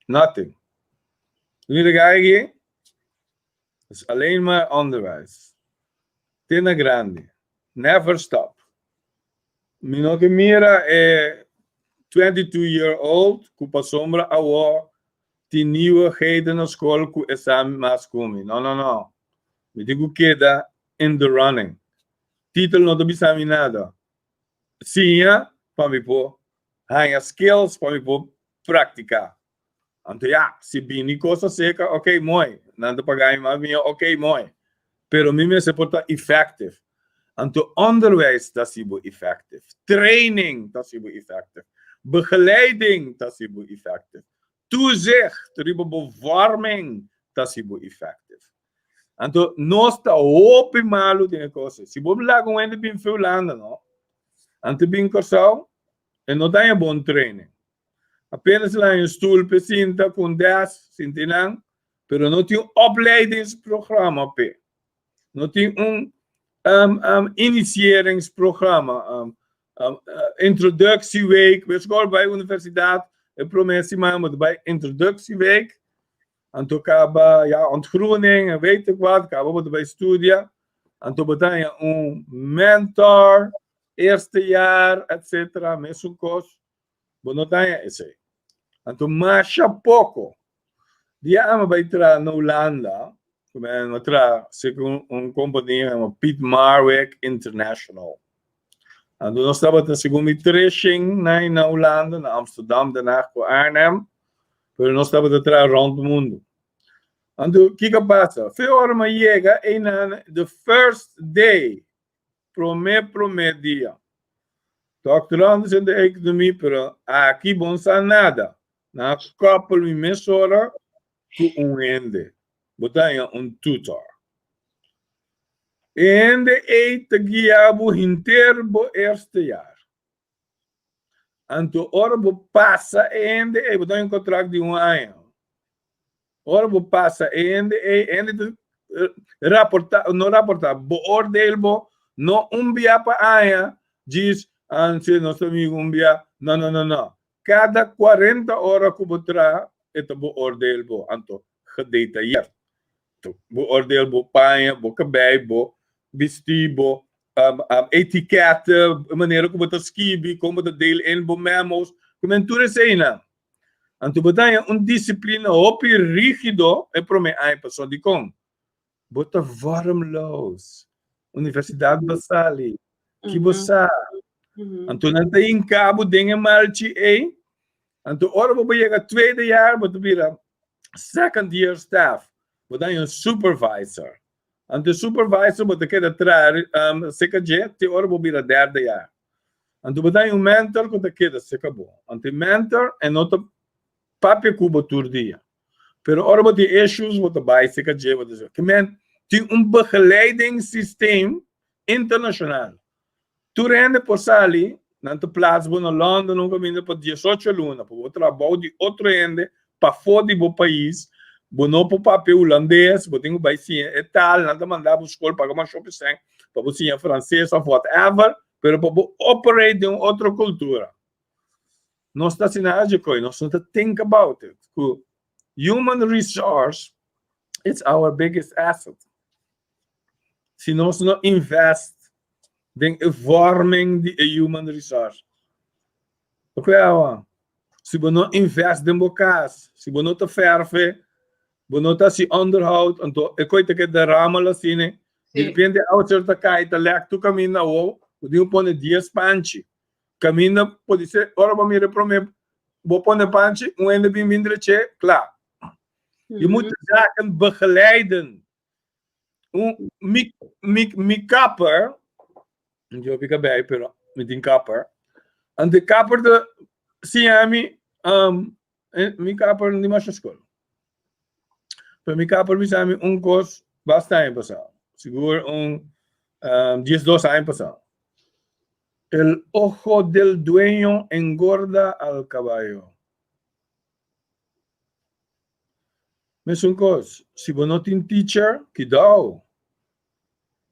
Nothing. Nu de aqui, is alleen maar onderwijs. Tena grande. Never stop. Minoque mira é 22-year-old, com sombra a die nieuwigheden na school ku examen mas kumi. No. Me digo queda in the running. Título não bisa nada. Sim, para me pôr. Há skills para me pôr praticar. Então, se bem coisa seca, ok, moi. Nada pagar mais minha, ok, moi. Pero mim se porta effective. Então, onderwijs está sibo effective. Training está sibo effective. Begeleiding está sibo effective. Toezicht, bewarming está sibo effective. Então, nós está open malo de coisa. Se vamos lá com ele bem fulano, não? Ante bem corsal, e não dá bom treino. Apenas lá em stoel pecinta com 10, sintinang, pero não tem opleidingsprogramma, não tem initieringsprogramma, introductieweek, we school bij universiteit, en promotie maar bij introductieweek, en toen acaba ontgroening, en weet ik wat, acaba bij studie, en toen betaal je een mentor, eerste jaar, etc. Met zo'n kost, maar não tem esse. Então, mais pouco. Dia ama vai entrar na Holanda, como é outra, segundo companhia, Piet Marwick International. Então, nós estávamos na segunda trashing na Holanda, na Amsterdam, daarna com Arnhem, mas nós estávamos atrás rond o mundo. Então, o que passa? Veel horas me chega e na the first day, primeiro dia. Doctorando in de economie, pero aqui não está nada. Na koppel me mesora com ende. Botanha tutor. Ende te guiabo inteiro bo eerste jaar. Anto ora bo passa ende botanha contrato de ano. Ora bo passa ende rapporta beoordeel bo no bia pa aya diz anse nosso amigo não. Cada 40 horas que botra ito beoordeel bo anto gedetailleerd. Beoordeel bo panha, bo cabei, bo vestibo, etiquette, maneira como botar skibi, como botar deel in bo memos, como tudo isso aí não. Anto botar disciplina opi rígido é para mim ai pessoa de com. Bota warmloos. Universidade Basali. Que você Anto não tem cabo de malti e anto ora vou chegar tweede jaar moet weer second year staff moet dan een supervisor anto supervisor moet ik dat traar second te ora vou weer derde jaar anto moet dan een mentor moet ik dat secabo anto mentor en not papie kubo turdia pero ora moet die issues moet erbij second year wat is ook men die begeleidingssysteem internationaal tu rende por sali, nanto plaats bo na London, nunca vindo por 18 luna, por outro trabalho de outro rende, para fora do país, bo não por papel holandês, bo tenho vai sim, é tal, nada mandar para escola, pagar uma shopping center, para você sim francês ou whatever, pero para operate de outra cultura. Nós está assim na coisa, nós não think about it. Human resource, it's our biggest asset. Se nós não invest den vorming die human resource. Ok, se we não invest in bokas, se we não te verven, we não te si onderhoud, então eu coito que de ramen assim, de repente a outra cai, te lek tu camina o digo pone 10 panchi, camina pode ser, ora vamos ir para mim, vou pone panchi, ende bem minder che, klaar. Je moet de zaken begeleiden. Mi kapper. Eu fico bem, pero me tem kapper. En de kapper de Siami, mi kapper niet meer school. Pero mi kapper me Siami curso bastante pasado. Seguro 10-12 años pasado. El ojo del dueño engorda al caballo. Mas coisa, se você não tem teacher, que dá.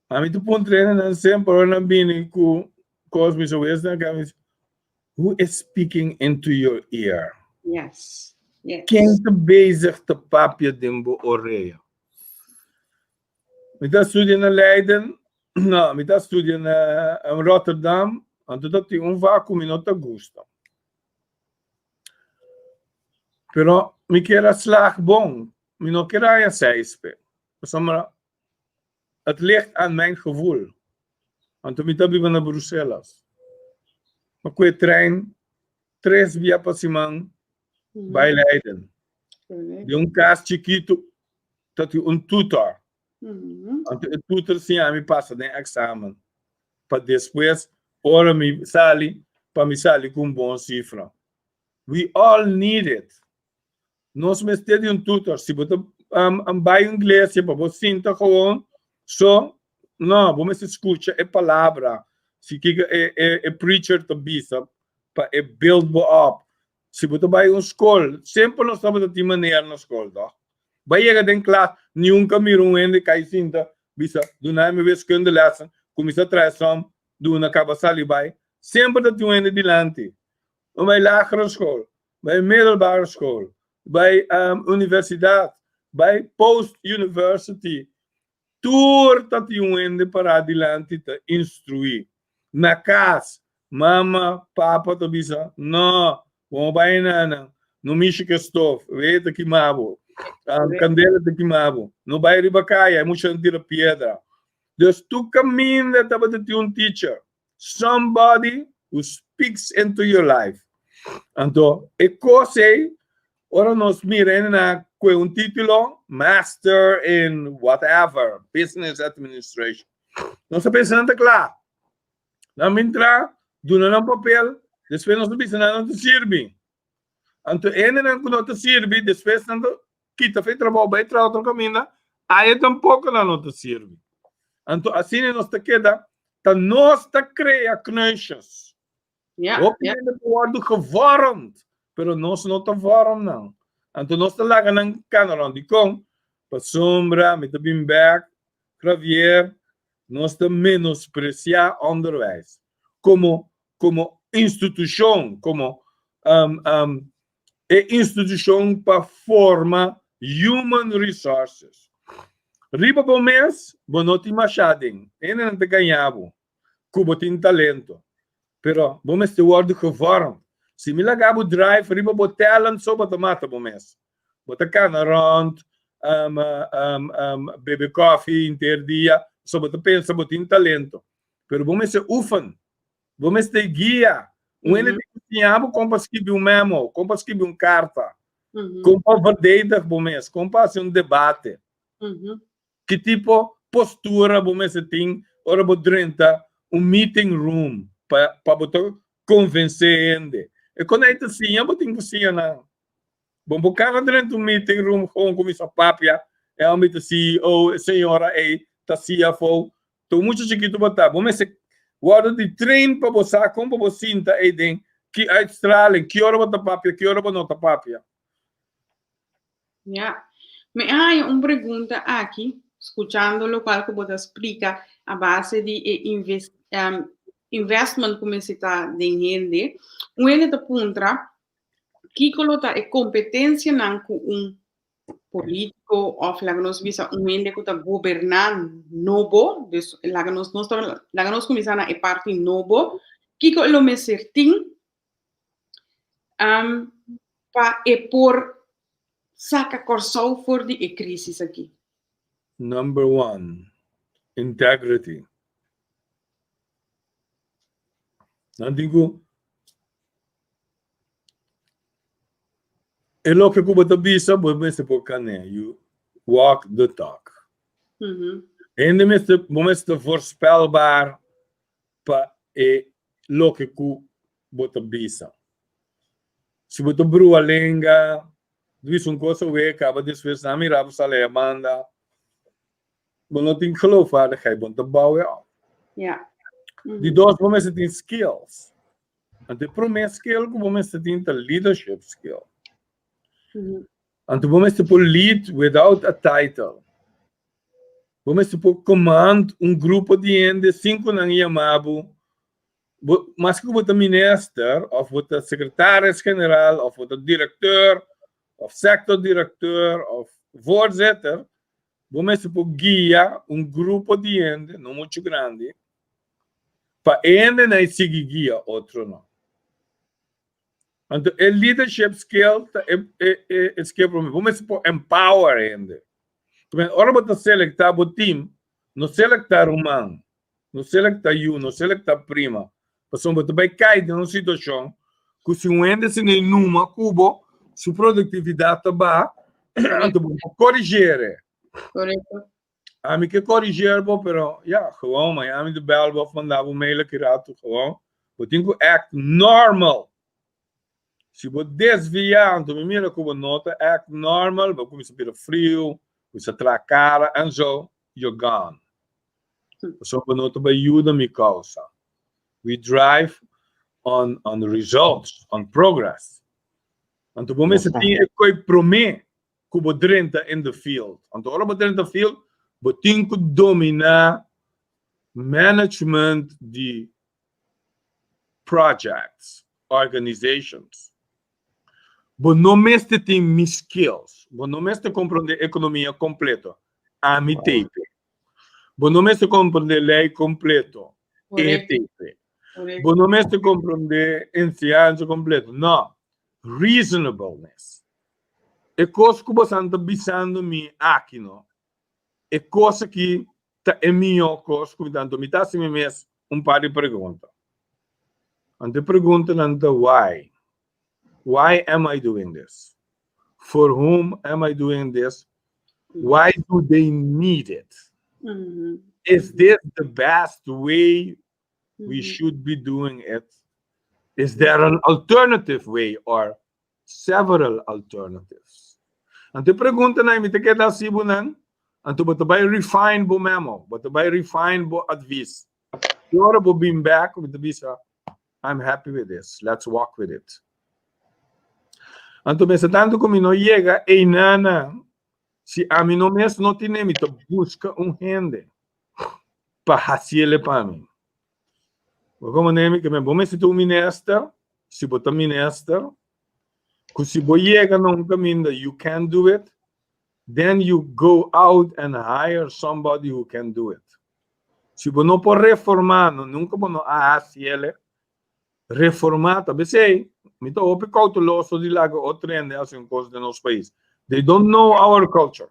A mim tu põe treino sempre para bem com cosmos who is speaking into your ear? Yes. Quem te bezig te papje dimbo orelha? Me está estudando em Leiden, não, me está estudando em Rotterdam, então tem vácuo e não te gusta. Pero me quer slag bom. Me não quer a 6. Het ligt aan mijn gevoel. Anto mi tabi na Bruxelas. Makwe trein 3 via pa Simang by Leiden. De um caso chiquito, dat um tutor. Anto o tutor sim a mi passa de examen. Para depois, ora mi sali com bom cifra. We all need it. Nós me de um tutor. Se você vai inglês, se você sinta gewoon, não, vamos escutar a palavra. Se que é preacher to be, para build up. Se você vai uma escola, sempre nós estamos de maneira na escola, tá? Vai chegar em classe, nenhum caminho ainda cai sinta, bisa, do nada me vês quando lessen, começa a trazer do na cabeça ali vai, sempre de um ainda dilante. Bij lagere school, bij middelbare school, bij universiteit, bij post-university. Tudo dat je para adelante te instruir. Na casa, mama, papa, te bisa, não, vamos bij nana, no mixe que stof, weet que mabo, candela te quimabo, no bij ribacaia, moet je tirar pedra. Dus tu caminha, te ter um teacher, somebody who speaks into your life. Então, e cos'è? Ora nós miramos com um título Master in whatever, Business Administration. Nós estamos pensando, claro, nós entramos, dando um papel, depois nós pensamos, não serve. Então, ainda não te serve, depois nós quita, fez trabalho, vai para outro caminho, aí tampouco não te serve. Então, assim nós te queda, nós te cria kneusjes. Ja. Worden gevormd, pero nós não te vorm não. Então nós te lagen ng kanaron di kong pa sombra, met de bimberg, Javier, nós te menospreciar onderwijs como instituição, como instituição para forma human resources. Riba po mes, bonoti machading, não te ganhavo, kubo tin talento. Pero vamos ter word gevormd. Se me lagabo drive, riba bo talent so batamata bomes. Bota cana rond, bebe coffee interdia, so bota pensa botin talento. Pero vamos ter ufan. Vamos ter guia. Ele tinha como escrever um memo, como escrever carta. Como verdade bomes, como fazer debate. Que tipo postura vamos ter, ora bo drenta meeting room. Para botar convencer ainda. E quando a gente assim, eu botinho assim, não. Bom, o cara dentro do meeting room, com comissão papia, é um meeting CEO, senhora, tá CFO, tô muito chiquito botar. Bom, mas guarda de treino para você, como você sinta aí dentro, que a estrala, que hora botar papia, que hora botar papia. Ja, me hay una pregunta aquí, escuchando lo cual que você explica a base de investment como se está dizendo, ele te puntra que coloca a competência não com político ou lá nós visa ele que está governando novo, lá nós começamos a parte novo, que lo me certin para por saca corso for de crise aqui. Number 1, integrity. Não digo, é lo que Cuba te bisa, você pode canear, you walk the talk. Ainda mais voorspelbaar para lo que Cuba te bisa. Se você brua lenga, diz coisa que acaba de ver na mirada sale a banda, você não tem que geloven dat jij bent te bouwen. Ja. Die dois momenten têm skills. En de primeira skill que momenten têm a leadership skill. En de momenten por lead without a title. Momenten por command grupo de gente 5 na Yamabu. Mas que você minister, of você secretaris-generaal, of você diretor, of sectordirecteur, of voorzitter, momenten por guia grupo de gente, não muito grande. Para ainda não seguir guia outro não. Então, o leadership skill é skill para mim. Vamos empower ainda. Ora você selectar o time, não selectar humano. não selecta you, não selecta prima. Passou você vai cair numa situação que se um ende se numa cubo, sua produtividade está baixa, então corrigir. Correto. A mim que corrigir, pero ja, gewoon, maar ja, met de bel vandaag hoe mail ik eruit gewoon. We denken act normal. Se você desviar, então mira como nota act normal, você começa a ter frio, você traz cara, and so you're gone. So we nota by ajuda me causa. We drive on results, on progress. Então você tem que prometer que você drenta in the field. Então agora você drenta field, você tem que dominar management de projects, organizations. Você não mestre tem mis skills. Você não mestre compreender economia completa. A mi tape. Você não mestre compreender lei completo. E-tape. Você não mestre compreender ciência completa. Não. Reasonableness. É coisa que você está pensando me aqui, não? É coisa que é minha coisa que me está assim mesmo par de perguntas. A pergunta é why? Why am I doing this? For whom am I doing this? Why do they need it? Is this the best way we should be doing it? Is there an alternative way or several alternatives? And the pergunta na imi te queda sibunan, anto but by refine bo memo, but by refine bo advice. You're bo being back with the visa. I'm happy with this. Let's walk with it. Anto pensa tanto como não chega e nana, se a mim não mesmo não tem nem to busca gente para fazer para mim. Como nem que me bom se tu minister, se botar minister, que se você chega num caminho that you can do it, then you go out and hire somebody who can do it. Se você não pode reformar, nunca você fazer reformar, talvez sei. Me tô op cauteloso de lago o trende assim coisas do nosso país. They don't know our culture.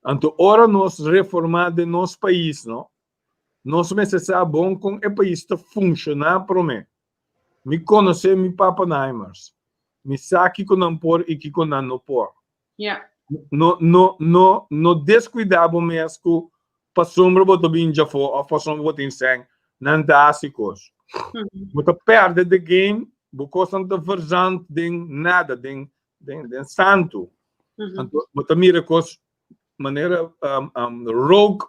Anto ora nós reformar de nosso país, não? Nós precisamos bom com o país to funcionar para mim. Me conhece mi papa Neimers. Me sabe que não por e que não por. Yeah. No descuidado mesmo para sombra botar bem já for, ou para sombra botar em sangue, não dá assim coisa. Você perde the game. Because aan de verzand ding nada ding santo. Você mira coisa maneira rogue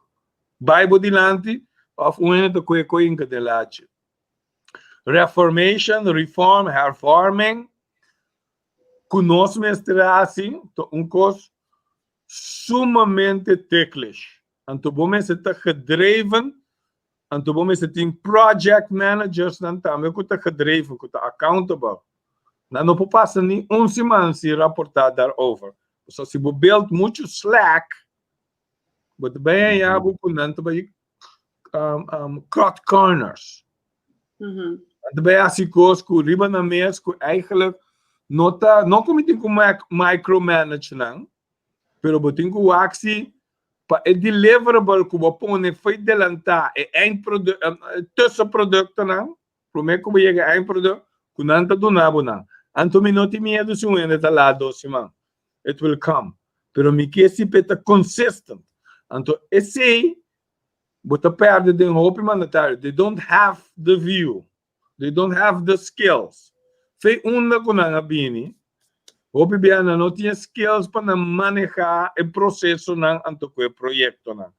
Bible dilante of uma de coisa inca de lache. Reformation, reform, reforming. Conosco mestre assim, coisa sumamente teclish. Anto bom se está gedreven. En toen is het in project managers dan também que está gedreven, que está accountable. Dan não passa nem semana se rapportar daarover. Dus se você build muito slack, wat bem ja bukunan também cut corners. Dan ben je als koos ku riba na mes ku eigenlijk nota não como tem como micromanage não, pero botin ku axi é deliverable que você pode foi delantar é produto tussenproducten não primeiro que chega é produto que não está donado não anto me não tem medo se um está lá doce man it will come pero me que se peta consistent anto esse você perde de hope monetário they don't have the view they don't have the skills foi uma com a bini Hopi biana não tinha skills para manejar o processo ng anto ko proyecto na.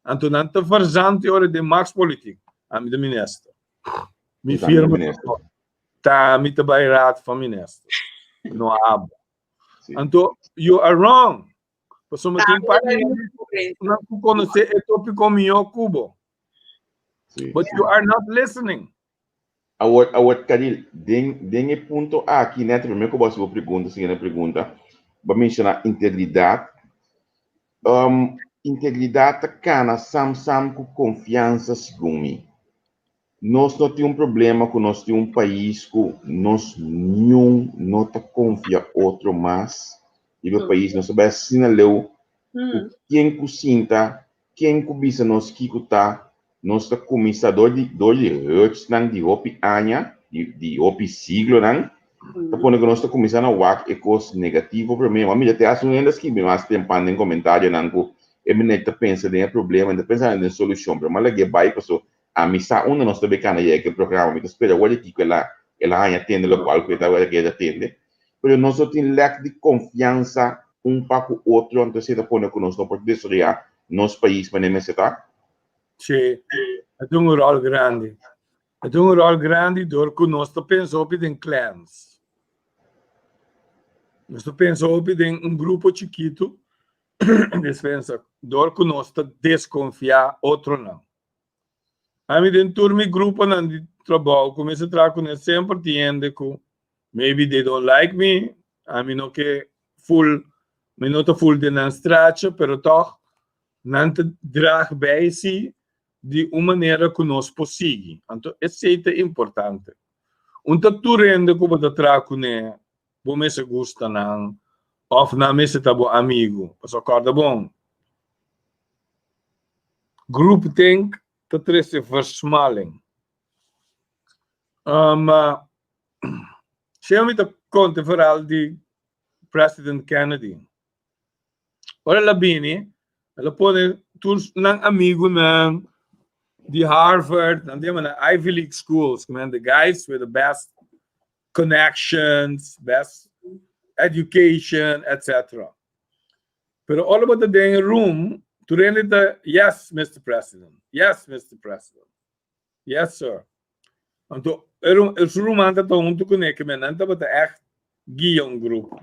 Anto nanta verzante ore de max politik. Ami de minister. Mi firma ta mi te bayrat van minister. No abo. Anto you are wrong. Paso matin pa na ku conhecer o tópico mio cubo. But you are not listening. Awat Kadil, den ponto aqui, né? Primeiro que eu vou perguntar, seguinte pergunta, vou mencionar integridade. Integridade cana sam com confiança, segundo mim. Nós não temos problema com nós temos país que nós não confia outro mais. E o país nós vai assinalar quem que sinta, quem que bisa nós que tá nosso comissador de Hertz, de hopi anya, de hopi siglo, quando nós estamos começando a WAC é coisa negativa para mim, mas até as unidades que mais tem pano em comentário, não é menina pensa em problema, não pensa em solução, mas lá que vai passou a missa onde nós também can é que o programa, mas espera olha que ela atende o qual que ela quer atender, mas nós só tem lack de confiança para o outro, então se está pondo com nós não pode destruir nosso país, mas nem se tá. Sim, é rol grande. É rol grande porque nós pensamos em clans. Nós pensamos em grupo chiquito, despensa, porque nós desconfiar outro não. A mim dentro do meu grupo de trabalho, começa a trabalhar sempre entende que maybe they don't like me, a mim não que full, me não tá full de na stracha, pero toch não te drag bij si de uma maneira que nós possível. Então, isso é importante. Tu rende como te trabalha, você se gosta não, ou na mesa tá bom amigo, mas acorda bom. Grupo tem te trece versmaling. Chama te conta verhaal de President Kennedy. Ora la bini, ela pode todos nang amigo nang de Harvard, and them Ivy League schools, the guys with the best connections, best education, etc. But all about the day room to really the yes, Mr. President, yes, Mr. President, yes, sir. En toen is room aan het om te connecten met en dat was echt Guillaume groep.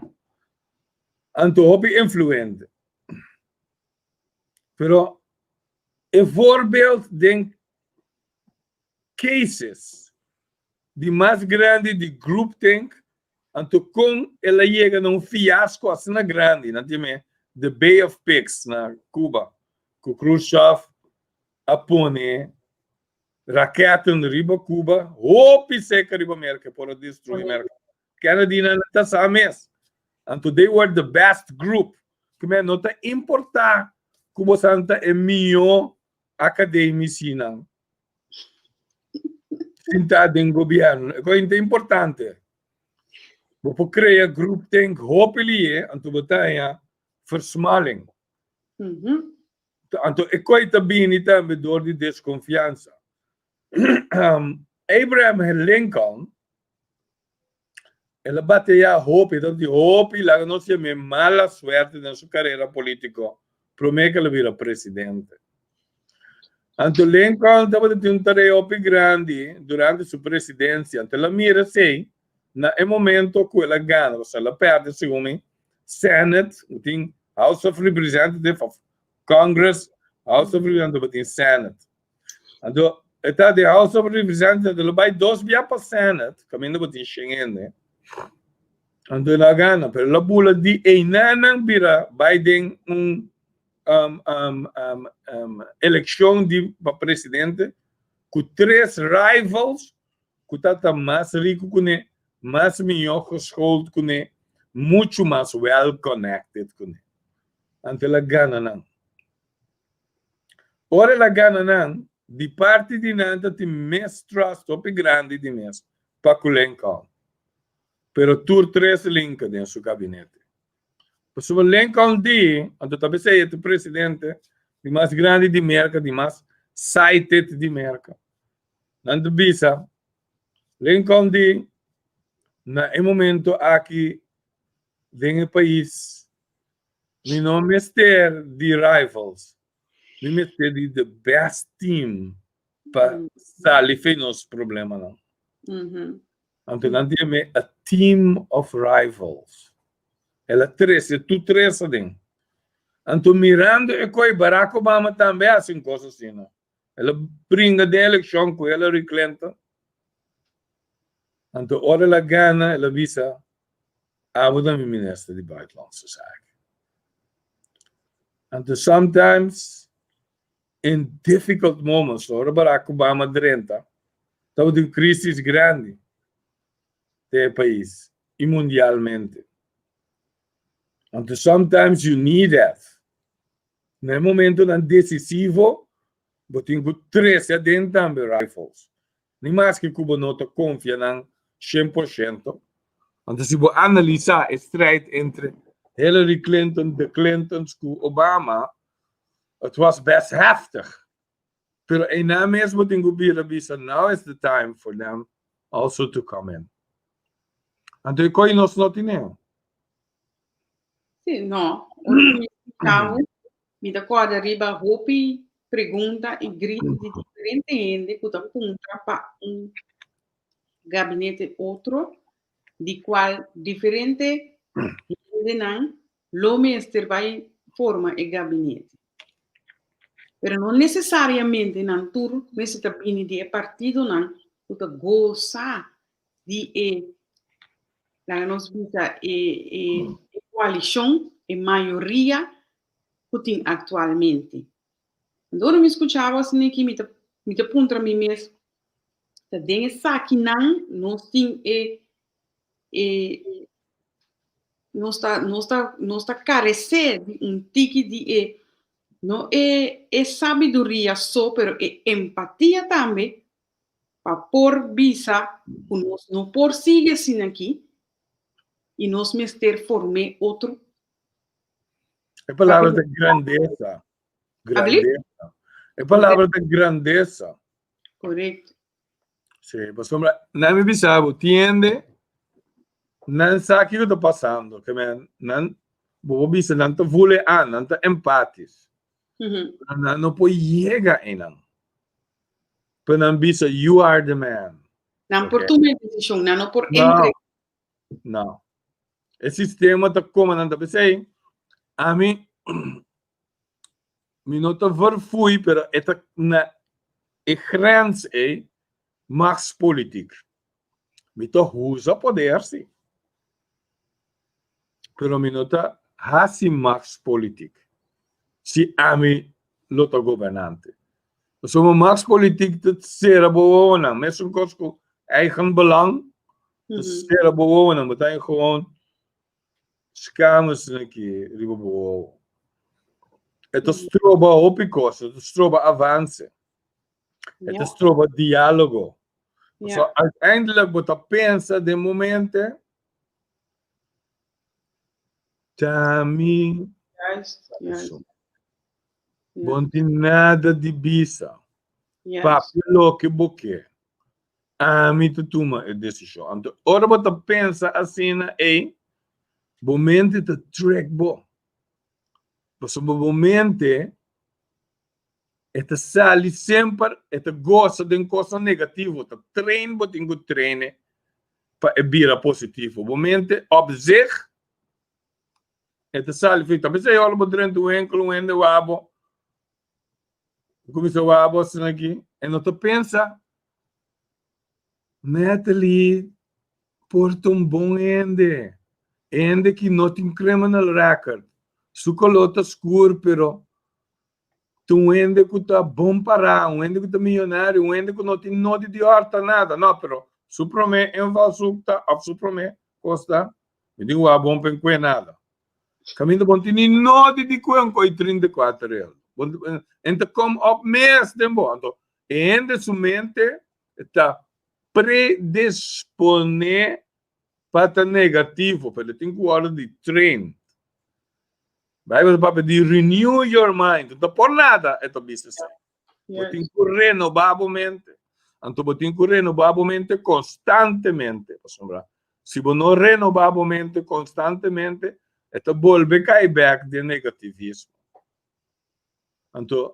En toen heb ik influent. Pero een voorbeeld denk cases die mais grande de groep denk en toen kon ela llega num fiasco assim na grande, não tem the Bay of Pigs na Cuba, com Khrushchev apone raketten riba Cuba, hope seca riba América para destruir América. Kennedy não está sames. And they were the best group. Que me nota importar Cuba Santa é minha academicina. Sentado em governo. É importante. Você cria grupo tem hopelijk en tu betaya versmaling. Então é coisa bem também door die desconfiança. Abraham Lincoln ele batia hope, então de hope lá não se me mala suerte na sua carreira política. Promete que ele vira presidente. Então Lincoln estava tendo um tarefa grande durante sua presidência. Então ele mira assim, na momento que ele ganha, ou seja, ele perde segundo Senate, tem House of Representatives of Congress, House of Representatives tem Senate. Então está de House of Representatives, ele vai dois via para Senate, caminho para Schengen, né? Então ele ganha, mas ele bula de enanang bira Biden eleição de para presidente com três rivals que está mais rico com ele, mais melhor geschoold com ele, muito mais well connected com ele. Então ele ganha não. Ora ele ganha não, de parte de nada tem mais trust op grande de mais para o Lincoln. Pero tur três links dentro do seu gabinete. Por isso, Lincoln diz, então talvez seja o presidente de mais grande de América, de mais cited de América. Não bisa, Lincoln diz, no momento aqui, no país, não me ter de rivals, não me ter de the best team para sair nos problemas, não. Então, não tem a team of rivals. Ela trece, tu trece dentro. Então, mirando e coi Barack Obama também assim coisas assim, não? Ela brinca de eleição com ela reclenta. Então, ora ela ganha, ela visa a da ministra de Buitenlandse Zaken. Então, sometimes, in difficult moments, ora Barack Obama drenta, estava de crise grande do país e mundialmente. And sometimes you need that. No momento decisivo, botin ku 13 din tambe rifles. Ni mas que Cuba não te confia ng 100%. Want se você analisar a strijd entre Hillary Clinton, de Clintons com Obama, het was best heftig. Pero na mesmo tempo bisa, now is the time for them also to come in. Então, eu não estou entendendo. Sim, não. Então, me dá corda riba, roupi, pergunta e grita de diferente gente, que apunta para gabinete outro, de qual diferente gente não, lo mestre vai forma e gabinete. Pero não necessariamente não tur, mas também de partido não, que goza de la nos visa coalição e maioria que tem atualmente. Quando eu me escutava assim aqui, me aponta a mim mesmo, que tem essa aqui não, nós tem não está carecer de tique de não é sabedoria só, pero é empatia também para por visa, nós não por seguir assim aqui e nós mestre formar outro. É palavra de grandeza. Grandeza. É palavra de grandeza. Correto. Sim, mas não me bisabo, tiende, não sabe o que está passando, que não, vou bisa, não te vule an, não te empatis. Não pode chegar em não. Pero não bisa, you are the man. Não por tu mesma decisão, não por entre. Não. Esse sistema está como não está pensando. A mim, não está verfui, pero é na grens é machtspolitiek. Me está usa poder, sim. Pero me não está hasi machtspolitiek. Se a mim lo está governante. So uma machtspolitiek dat zeer bewonen. Mensen kosten eigen belang. Dat zeer bewonen. Maar dan gewoon schamen ze een keer. Het is troba opikos. Het is troba avance. Het is troba dialogo. So uiteindelijk moet je pensa de momenten. Tami. Juist. Não tem nada de bisa. Papel que boque. A mim tu toma a decisão. Então, ora você pensa assim, momento de track bo. Mas o momento é sali sempre, gosta de coisa negativa. Trein, você tem que treinar para vir positivo. O momento op zich, sali feita. Mas aí olha para dentro do enkel, o ende wabo. Começou a bolsa aqui, e não te pensa, Natalie, porta bom ende que não tem criminal record, su colota escuro, pero tu ende que tá bom para, ende que tá milionário, ende que não tem nada de horta nada, não, pero su promete é falso, tá, su promete costa, me digo a bom para nada, caminho bom tem nada de coisa com 34 euros. Então, como op mês de bom, ainda somente está predisponer para negativo, para tem que hora de treino. Vai para de renew your mind, não por nada é to business. Tem que renovar a mente. Então, tem que renovar a mente constantemente. Se você não renovar a mente constantemente, é to volve cair back de negativismo. Então,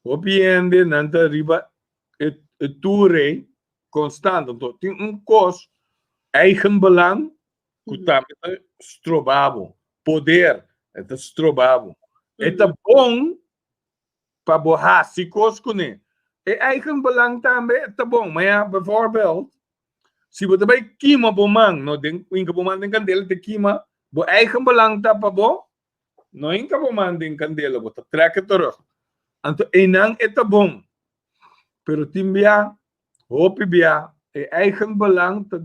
opiende nanta riba ture constante. Então, tem costo eigen belang que também strobabo, poder, é strobabo. É bom para borrar se costo né. É eigen belang também é bom, mas bijvoorbeeld, se você vai queima bomang, no den winka bomang den candela te queima, bo eigen belang tá para bom. Não é que vou mandar em candela, vou trazer terug. Então, não é bom. Pero timbia, hope bia, é eigen belang te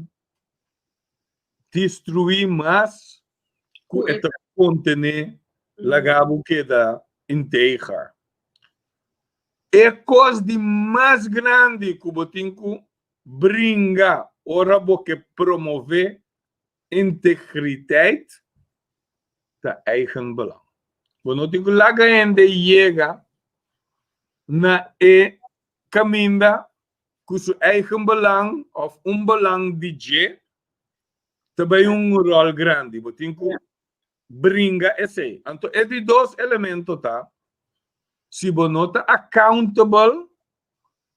destruir mais que é contener lagabo que da integer. é coisa de mais grande que o Tinko brinca, ora que promover integriteit da eigen belang. Quando Tinko laga ainda chega na caminho com seu eigen belang of belang de também rol grande. O Tinko brinca esse. Então, esses dois elementos, tá? Se você não está accountable,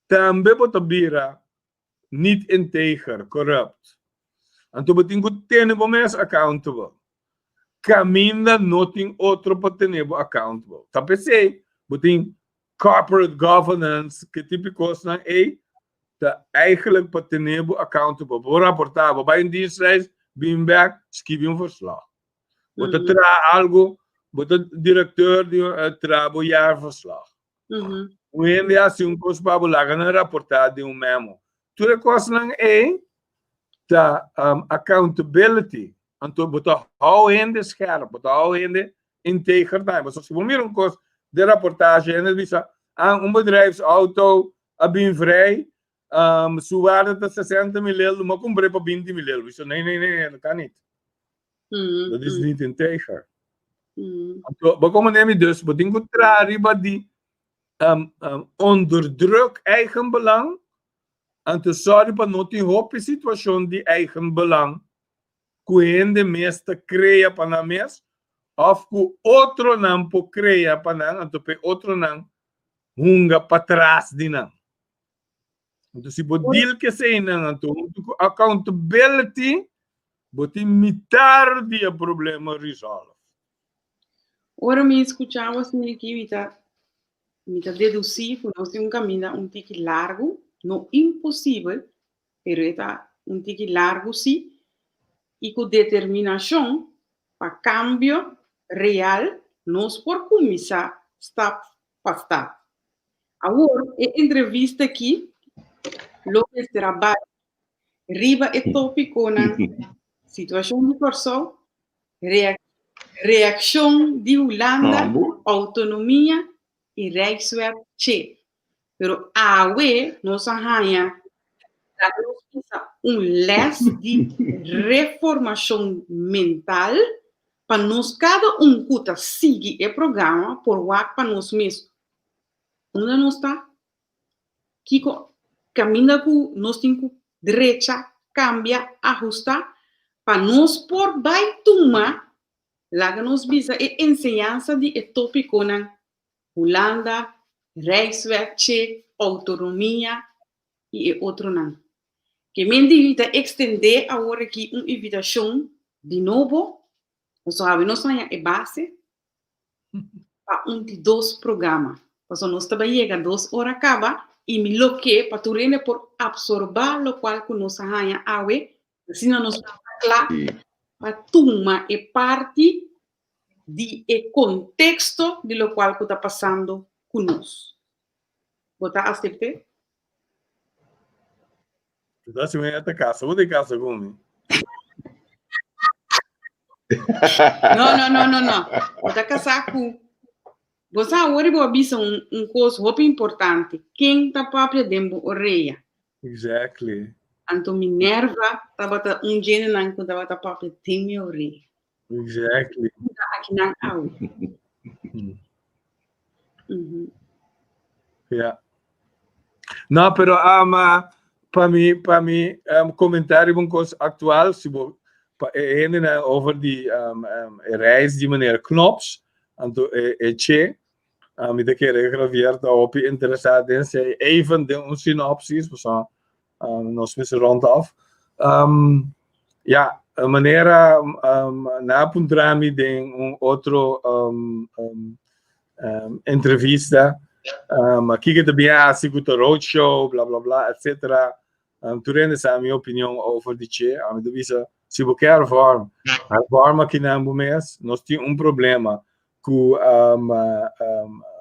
também você vira niet integer, corrupt. Então, você tem que ter mais accountable. Caminha não tem outro para ter accountable. Tá pensei, você tem corporate governance, que tipo de coisa é, tá eigenlijk para ter accountable. Voor rapportar, bij een dienstreis, bem back, schrijf verslag. Você traz algo, você diretor de trabalho jaarverslag. O ende assim coisa para lá na rapportar de memo. Tudo coisa não é da accountability. Então você hou ende scherp, você hou ende integriteit. Maar se você coisa de rapportage en diz bedrijfsauto bem vrij, sua waarde de 60 mil, maar comprei para 20 mil. Isso nee, dat kan niet. Dat is niet integer. Maar como neem je dus, wat ik riba die onderdruk eigen belang en te sorry para não ter hope situação de eigen belang que de meeste crea para mes of que outro não po crea para então pe outro não hunga para trás de não. Então se pode deal que sei não então accountability pode imitar de problema resolve. Ora me escuchamos aqui me deduzir que nós temos caminho tique largo, não impossível, pero está tique largo sim, e com determinação para cambio real, nós por começar step para step. Agora, a entrevista aqui, Lopes trabalha, riba e tópico na situação de Corsol, reação de Holanda, autonomia e Rijkswet Che. Pero awe nos arranha les de reformação mental para nós cada cuta seguir o programa por what para nós mesmos. Onde nós está? Kiko caminha com nós temos direita, cambia, ajustar para nós por vai tomar lá que nós visa a ensinança de tópico na Holanda, Rijkswet Che, autonomia e outro não. Que me invita a estender agora aqui uma invitação de novo, nós sabemos a base para de dois programas. Porque nós também chega 2 horas acaba e me loque para tu rende por absorber o qual que nós arranha awe, assim nós lá para tomar e parte de contexto de lo qual que está passando conosco. Você aceita? Você se vem até casa, vou de casa comigo. Não. Você casar com. Você agora vai ver coisa muito importante. Quem está para dentro da orelha? Exactly. Então, Minerva estava gênero não que estava para dentro da orelha. Exactly. Aqui na aula. Yeah. Não, pero para mim, comentário um coisa atual, se vou over die reis die meneer Knops, Che, me de keer gegraveerd op je interessant in, zei even de synopsis, nós missen rondaf. Ja, maneira na puntrami de outro entrevista, aqui que também há segundo roadshow, blá blá blá, etc. Tu rendes a minha opinião over de Che, me devisa se você quer reforma aqui na mês, nós temos problema com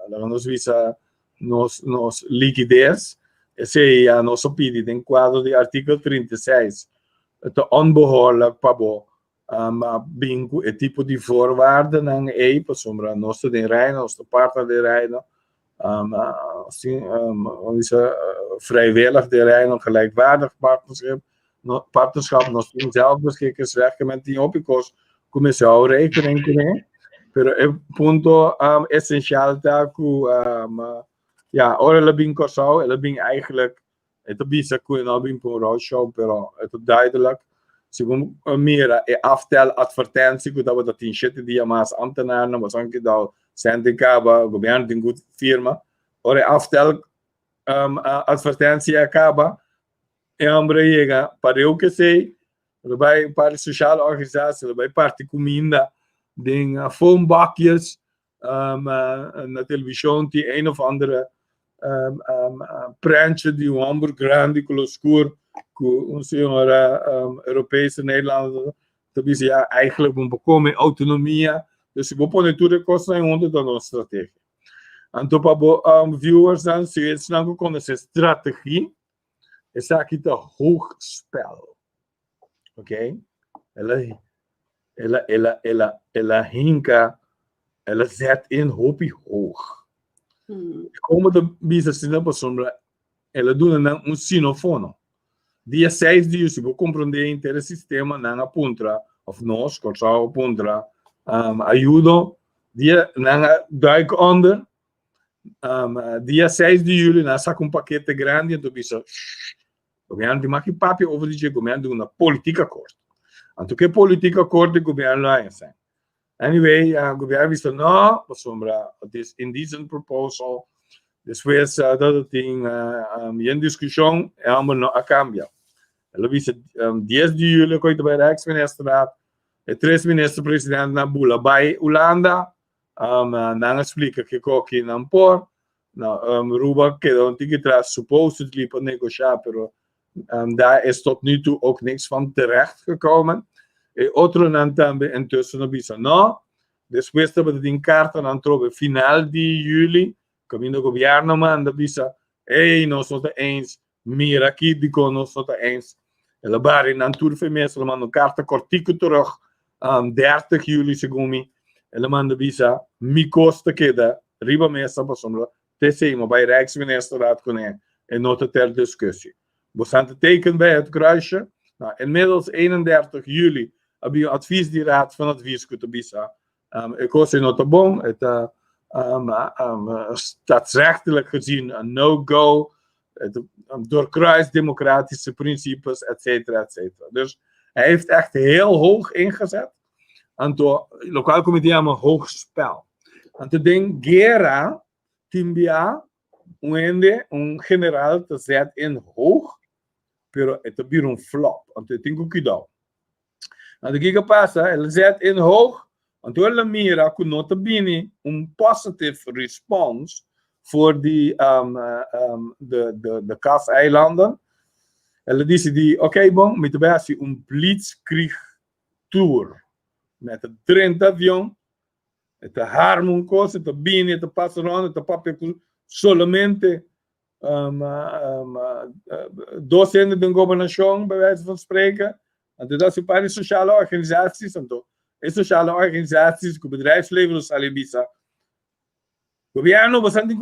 nós visa nos liquidez, esse é a nossa pedido em quadro de artigo 36. Het onbehoorlijk pabo bingo e tipo de voorwaarden aan e sombra nosso de reino nosso parte de reino vrijwillig de rij een gelijkwaardig partnerschap nog steeds zelfbeschikkingsrecht met die opgekost come zou rekening kunnen. Pero el punto essentieel taku ora labing Curaçao, labing eigenlijk het bisa kun labing por roadshow, pero het duidelijk según mira aftel advertentie que dat in shit die mas ambtenaren was anke dat sindicaba governo de goed firma ora aftel advertentie acaba hombre llega para eu que sei bij para sociale organisatie bij parte comida ding foambakjes na televisie die een of andere prentje die hamburger die koloscoor onze Europese Nederlanders dat is eigenlijk een bekomen autonomie dus we ponen toe de kosten onder dan onze strategie en top viewers dan zie je snel kon ze strategie is aqui te hoog spel oké ela hinka ela zet in hopie hoog como de business na sombra ela dona um sinofono dia 6 dias se vou compreender inteiro sistema na puntra of nós Curaçao puntra ajuda dia na duik onder dia 6 de julho na saca paquete grande então bisa governo de maqui papi over de governo de uma política corta então que política corta governo lá é anyway governo bisa não sombra this indecent proposal this was dat ding in discussão é allemaal não a cambia ela bisa 10 de julho coita bij Rijksministerraad het tres minister-president na bula bij Holanda não explica que coque não por Ruba quedou atrás supposedly para negociar pero daar is tot nu toe ook niks van terecht gekomen. Otro nan tambe intussen op bisa no. Después de dat in carta nan trobe final di juli, camino governo manda bisa, nós somos eens, meer aqui die kon ons tot eens. Ela bari nan turfe mesel man een carta kortico terug, 30 juli segumi. Ela manda bisa, mi koste keda, riba mesa pasomla, TC, bij Rijksministerraad kunnen en nota ter discussie. We staan te tekenen bij het kruisje. Nou, inmiddels 31 juli hebben we advies die raad van advies kunnen bisa. Ik was in Notabon, het staatsrechtelijk gezien een no-go, doorkruist democratische principes, et cetera, et cetera. Dus hij heeft echt heel hoog ingezet. En het lokaal comité aan een hoog spel. En het ding, Gera, Timbia, general te zet in hoog, pero het is een flop. En het ding ook dat. En de giga passa, ele zet in hoog, en toen la mira con nota bene een positive response voor die de Kaas-eilanden. Ele disse die, oké, bon, met de basis een blitzkrieg tour met de 30 avião. Het is harmon coisa, het is bene, het is passaron, het is papel solamente docenten de governação, bij wijze van spreken. En dat is para sociale organisaties. En sociale organisaties, het bedrijfsleven, los alibisa. Governo, bastante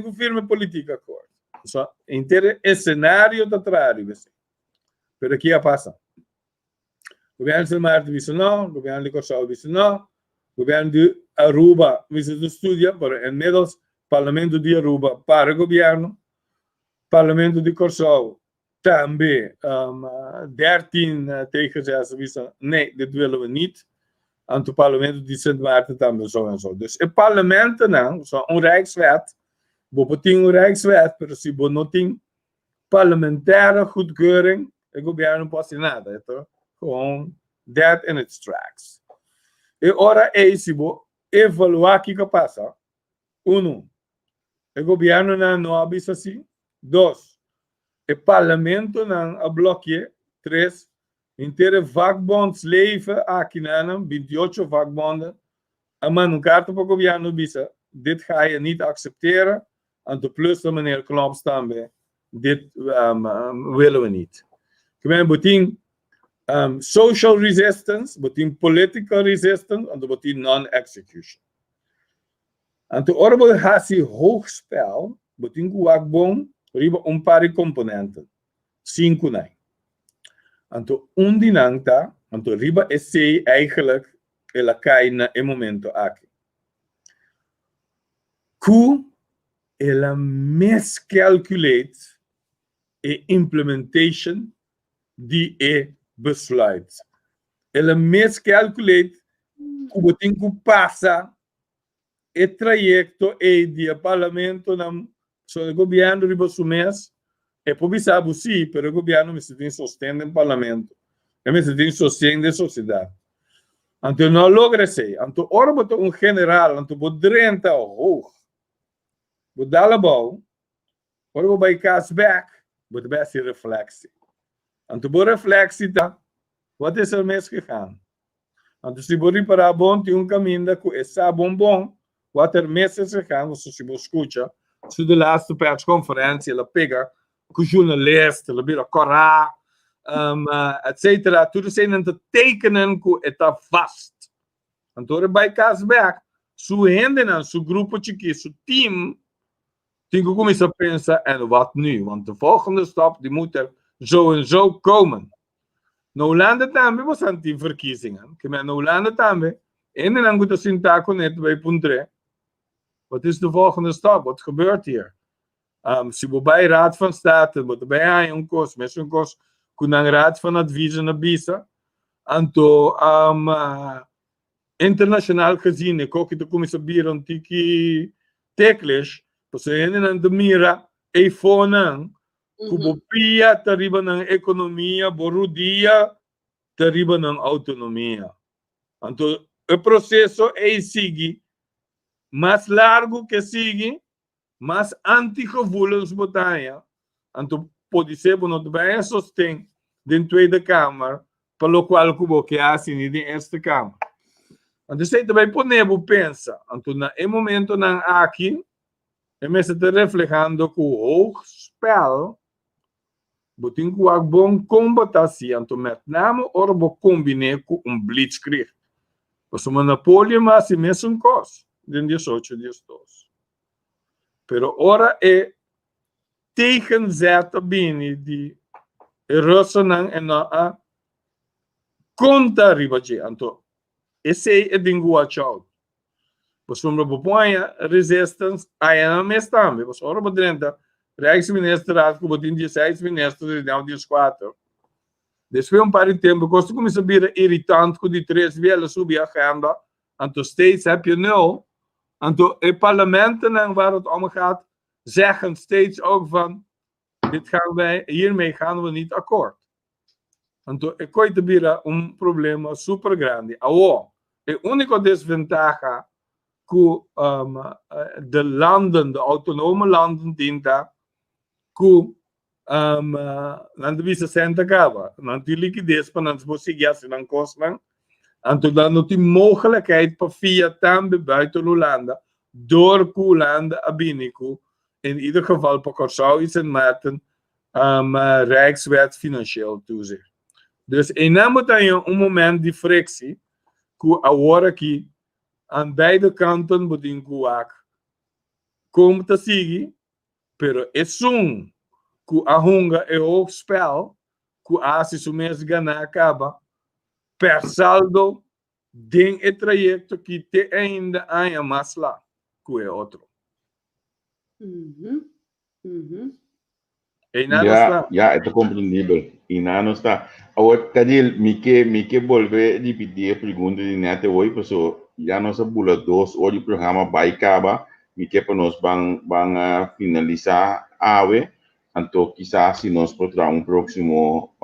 confirma política akkoord. So, inteiro cenário da trás, pero aqui passa. Governo de Marte disse não, governo de Curaçao disse não, governo de Aruba disse de estudia, pero inmiddels Parlamento de Aruba para governo, Parlamento de Curaçao também 13 tegen 6 disse nee, dit willen we niet. En het parlement de Sint Maarten também zo en zo. Dus het parlement nou, zo een rijkswet, een rijkswet, maar als je niet parlementaire goedkeuring, het governo pode ser nada, het gewoon dead in its tracks. E ora é se bo evaluar o que passa. 1. O governo não avisa assim. 2. O parlamento não bloqueia. 3. Inteiro vakbondsleven aqui não, 28 vakbonden. Maar een kaart op het governo avisa. Dit ga je niet accepteren. En de plus de meneer Klomp staan bij. Dit willen we niet. Gewoon betekent social resistance, betekent political resistance, en dat betekent non-execution. Anto orbo hasi hoogspel, botingu wagbon, riba pari componenten. 5 nai. Anto undinanta, anto riba essay eigenlijk ela cai na e momento aqui. Ku ela miscalculate e implementation die e besluit. Ela miscalculate ku botingu passa e trajecto e dia parlamento nam so governo riba su mês e poi sabe sim, pero o governo se tem sustento no parlamento e se tem sustento da sociedade. Então não logra ser. Então ora botou general, então bo 30 hoog. Bo dala bom. Ora bo by cashback, bo de beste reflexie. Então bo reflexie tá. Wat is er misgegaan? Então se bo reparar bom tem caminho que é bom. Wat er mis is gegaan, zoals je escuta, se de laatste persconferentie, ela pega com jornalist, ela vira corá, etc. Tudo zijn te tekenen que está vast. Então, bij cashback, su henden, su grupo chiqui, su team, tem que começar a pensar, en wat nu? Want de volgende stap, die moet er zo en zo komen. Na Holanda também, we zijn die verkiezingen. Que na Holanda também, en dan moet je zien taken net bij Puntre. Wat is de volgende stap? Wat gebeurt hier? Se we bij Raad van State, moet bij een kost, met een kost, kunnen Raad van Advies en Abisa. En to internationaal gezien, ik ook de commissaris een tiki teklish, dus en de mira, iPhone, kubopia, tariba ng economia, borudia, tariba ng autonomia. En to, o processo é seguir. Mais largo que sigue, mais anti-gevoelens botaia. Então, pode ser que não tenha sustento da Tweede Kamer, pelo qual o que há assim na Eerste Kamer. Então, você também pode pensar, então, na momento não aqui, e me está refletindo que o hoogspel, botin que o bom combatação, então, met name, orbo combine com blitzkrieg. Porque o monopólio, mas é mesmo coisa. De 18 dias. Pero ora é tegenzet bini die Russen en a conta ribaji. Anto esse é dingo watch out. Pois vamos propõe resistance aí na mês também. Pois ora badrenta Rijksminister raad que botin 16 ministros e não 14. Depois par de tempo, quando começa a vir irritante com de 3 vezes subir a agenda, anto steeds heb je nul. En de parlementen waar het om gaat, zeggen steeds ook van, hiermee gaan we niet akkoord. En ik kon te bieden probleem super grande. Ahora, de única desventaja que de landen, de autonome landen, tinta, que não devia ser acaba. Não tem liquidez para não se conseguir se não kosten. En toen dan nog die mogelijkheid per via tambe buiten Hollanda, door Hollanda abiniku, in ieder geval per Curaçao is en maten Rijkswet financieel toezicht. Dus en dan moet je een moment die frictie, que agora aqui, aan beide kanten moet in kuak, komt te zeggen, pero es que a hunga é o spel, que a se sumes ganhar acaba, per saldo, den e trajecto que te ainda há mais lá, que é outro. Ja, é compreendível. E não está. Agora, Cadil, me que volver a repetir a pergunta de Nete hoje, porque já nossa bula 2 hoje o programa vai acabar, me que para nós vão finalizar a ave, então quizás se nós podemos próximo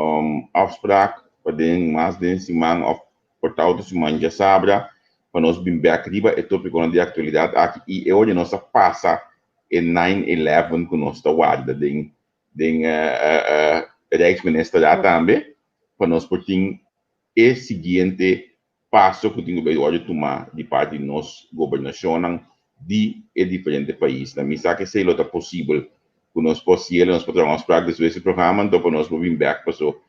afspraak podem mais de semana ou portal de semana já sabra para nós bem riba é tópico de atualidade aqui e hoje nós passa em 9/11 com nós guarda den Rijksminister lá também para nós portem o seguinte passo que tem que hoje tomar de parte de nós governação de diferentes países na missa que sei lá possível que nós possível nós podemos praticar esse programa então para nós bem back passou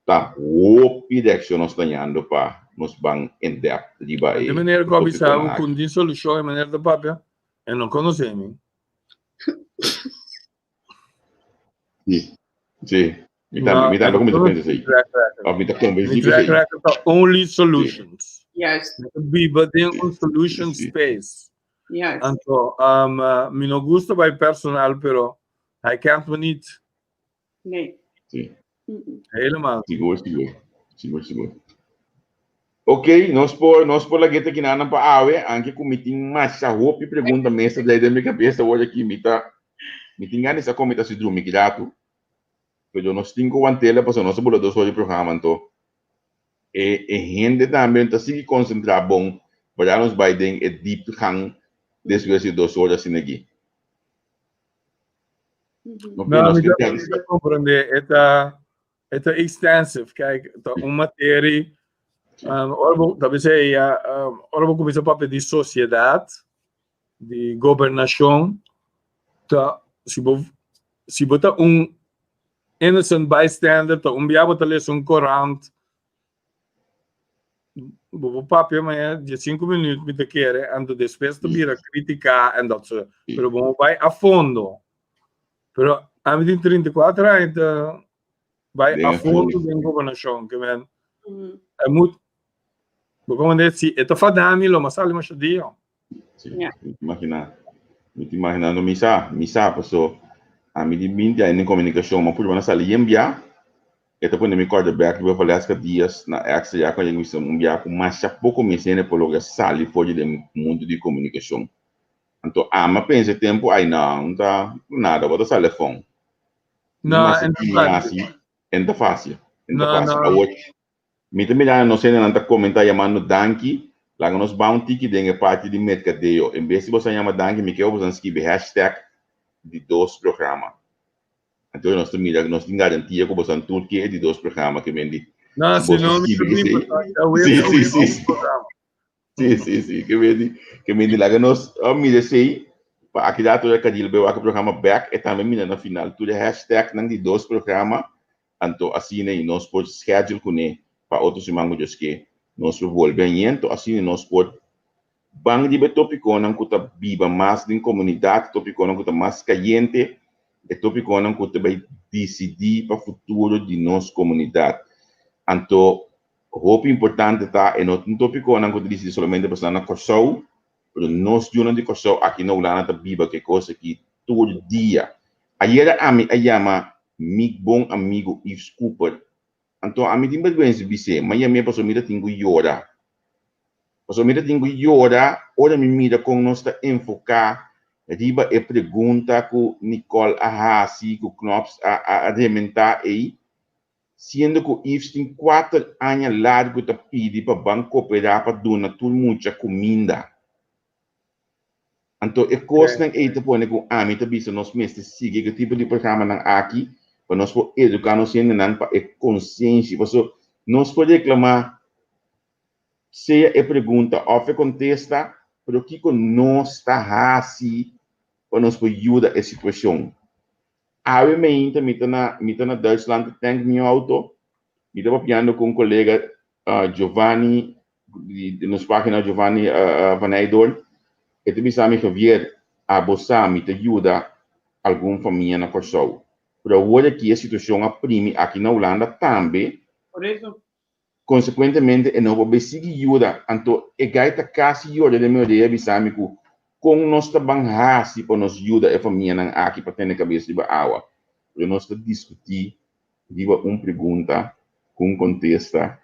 tá o direction nós estamos para nos bang in depth, di ba? De maneira que observa com de solução, é maneira de papel, eu não conheço. Sì. Mi dà come tu pensi sei? Mi dà come sei? Track record only solutions. Yes. Be but in un solution space. Yes. Anto, mi non gusta by personal, però I can't niet. Nee. Sì. Helemaal. Sicuro. Ok, nós por la gueta que nada para awe, anche com meeting mais a hope pergunta mesa daí da minha cabeça hoje aqui meeting ganes a como tá se dormir que dato. Pero nós temos uma tela para nós bolar dois horas programa então. Gente também tá se concentrar bom para nós vai den deep gang después de 2 horas sin aqui. Não, me dá compreender, é extensive, kijk, uma matéria, talvez ora vou começar a papel de sociedade, de governação, tá, se botar innocent bystander, tá, biabo tá ler corante, vou papel, mas de 5 minutos, me te quer, e depois tu vira criticar, e dat soort, pero vamos vai a fundo. Pero a mim tem 34 anos, vai a fundo da governação, que men é muito, como dizer, é tão fadami, lo mas ali mais dia. Imaginando misa, passou a mim de 20 anos em comunicação, mas por uma sala enviar, então quando me corda back, eu falei as dias na Excel já quando eu me enviar com mais pouco me ensina por logo sala fora do mundo de comunicação. Então, mas pensa tempo aí não tá nada, bota telefone. Não, é fácil. Me também não sei não tá comentar chamando Danke, lá nos bounty que tem parte de mercadeio. Em vez de você chamar Danke, me quer você escrever hashtag de 2 programas. Então nós temos garantia que você tudo que é de 2 programas que vende. Não, senão me Sim, que me lá que nós me sei para aqui dá toda cadil beu aquele programa back e também me na final tudo hashtag não de 2 programas então assim né nós pode schedule com né para outros mangos que nós volvemos assim nós pode bang de tópico não que tá viva mais em comunidade tópico não que tá mais caliente e tópico não que tá vai decidir para o futuro de nossa comunidade então hope importante tá en outro tópico não que diz somente para na corso pero nós de de corso aqui na Holanda tá viva que coisa que todo dia ayer a mim chama meu bom amigo Yves Cooper então a mim tem vergonha de mas a minha pessoa mira tenho llora ora me mira com nós tá enfocar riba e pergunta com Nicole Ahasi com Knops a rementar aí sendo que o Yves tem 4 anos largo para pedir para o banco cooperar para donar tudo muita comida. Então, é coisa que a põe com a mim também se nós mesmos seguir que tipo de programa não aqui para nós poder educar nós ainda não para consciência, porque nós podemos reclamar se a pergunta ou contesta, pero que nós está assim para nós poder ajudar a situação. Ave me na Duitsland tank meu auto, me estava piando com colega Giovanni, de nos página Giovanni Van Eydor, e tu me sabe que vier a bossa me te ajuda algum família na Corso. Pero hoje aqui a situação aprime aqui na Holanda também. Por isso. Consequentemente, não vou seguir ajuda, então é gaita quase ajuda de meu ideia, me sabe que com nós também se para nos ajuda a família aqui para ter na cabeça de água. Eu nós discutir diba pergunta com contesta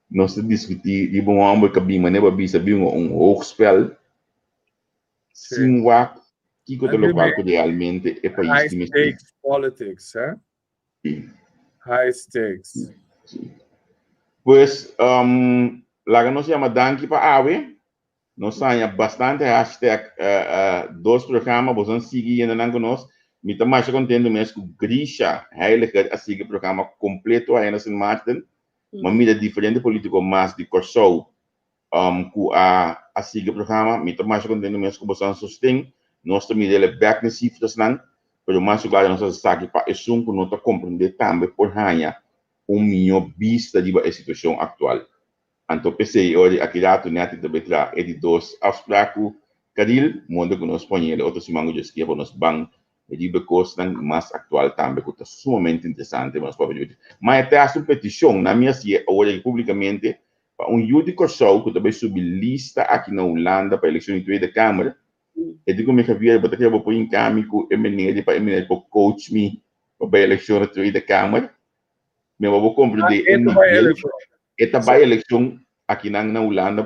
nós discutir diba homem que bima ne babi sabi hoogspel sim wa que o local que realmente é país high stakes politics, high stakes. Pues lá nós chama danke para ave nós há bastante hashtag 2 programas você seguir ainda não conosco me está mais contente mesmo com Grisha heilige assim o programa completo aí na Martin mas me dá diferente político mais de Corso com a assim o programa me está mais contente mesmo com você sustém nós também dele back nas cifras não pero mais o galera nós sabe para isso que nós compreender também por ranha melhor vista de a situação atual Anto pensei, ora aqui já tu neti de betra editores afspraken kadil mundo que nós ponhamos outros simango de esquerda nos bang e de coisa mais atual também que é sumamente interessante mas mas até a petição na minha cia hoje publicamente para judico show que também subir lista aqui na Holanda para eleição de Câmara e digo me que via para que eu vou pôr em caminho para para coach me para a eleição de Câmara me vou compreender esta vai eleição aqui na Holanda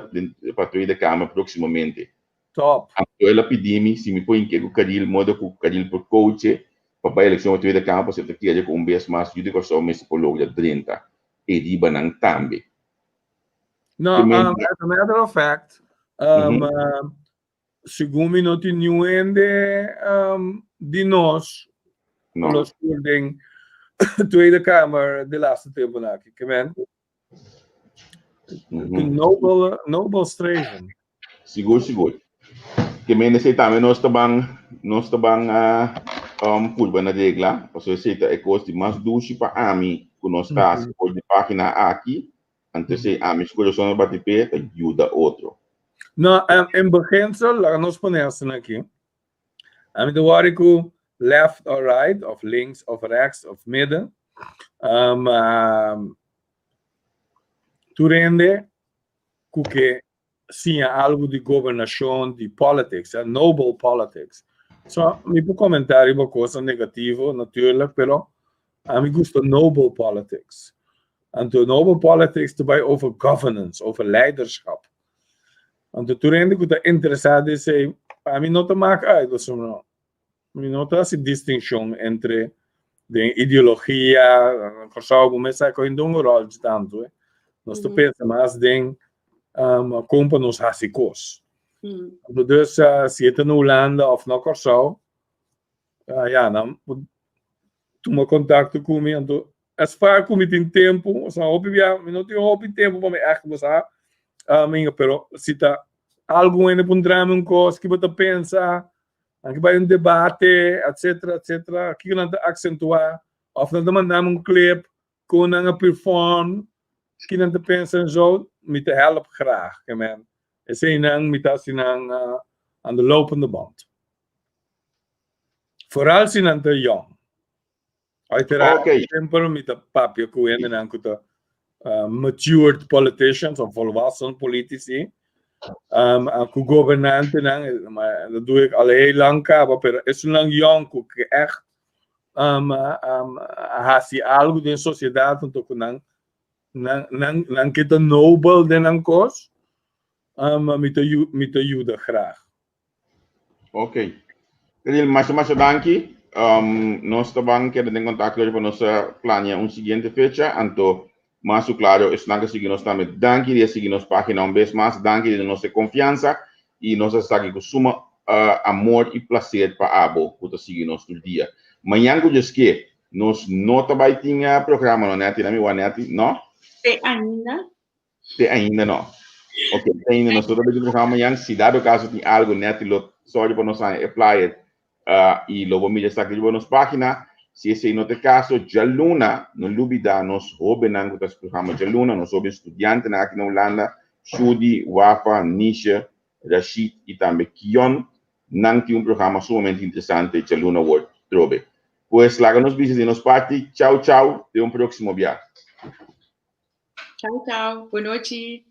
para a Câmara proximamente. Top. Ela pediu-me se me põe que o Cadil modo que o Cadil por coach para a eleição de Câmara você tem que com vez mais judico só me psicólogo de 30 e de banang também. No, as a matter of fact, segundo não tem nenhum de nós los em Tweede Kamer de laatste tempo aqui, que men? Noble streven. Seguro. Que men se também nós também pulva na regla, porque se é coisa de mais duche para ami, que nós está por de página aqui, antes se ami escolhe só no bate-pé, ajuda outro. No, em beginsel, laat ons ponemos aqui. De wariku left or right, of links of rechts of midden. Tu rende que sia algo de governação, de politics, noble politics. So, mi può commentare uma coisa negativa, natuurlijk, pero a mi gusta noble politics. En de noble politics erbij over governance, over leiderschap. En tu rende que tá interessado em sei, a mim não te marca aí, você não. Mi não tá essa distinção entre de ideologia, corso começa a correr um rol de tanto, nós tu pensa mais de compra nos hasicos. Dus se é na Holanda of na Corso, ja, não, toma contato comigo, as far como tem tempo, só obvia, não tem tempo para me echt passar, pero se tá algo ainda por um coisa que você pensa, aqui vai debate, etc. Aqui não acentuar, of não mandar clip, com não perform, que não pensa zo, me te help graag, man. Esse não me tá assim aan de lopende band. Vooral se não te jong. Uiteraard, sempre met de papje koeien en dan matured politicians of volwassen politici. Ku governanten, maar dat doe ik al heel lang, maar is lang jong, que echt hasi algo de sociedade, então não que te noble de não cos, me te ajuda graag. Ok. Mais danke. Nós também queremos contactar com nossa plania seguinte fecha, então mais claro, es que seguimos também. Danke de seguir nossa página vez mais, danke de nossa confiança e nós estamos com suma amor e prazer para abo, por seguir nós todo dia. Manhã que diz que nós não também tinha programa no net, não? Te ainda não. Ok, ainda nós todos programa amanhã, se dado caso tem algo net, só para nós apply e logo me está aqui na nossa página. Se esse não é o caso, já luna, não duvida, nós roubamos o programa já luna, nós somos estudantes aqui na Holanda, Shudi, Wafa, Nisha, Rashid e também Kion, não tem programa sumamente interessante, já luna World Trobe. Pues, lá nos visite em nossa parte. Tchau, até próximo viagem. Tchau, boa noite.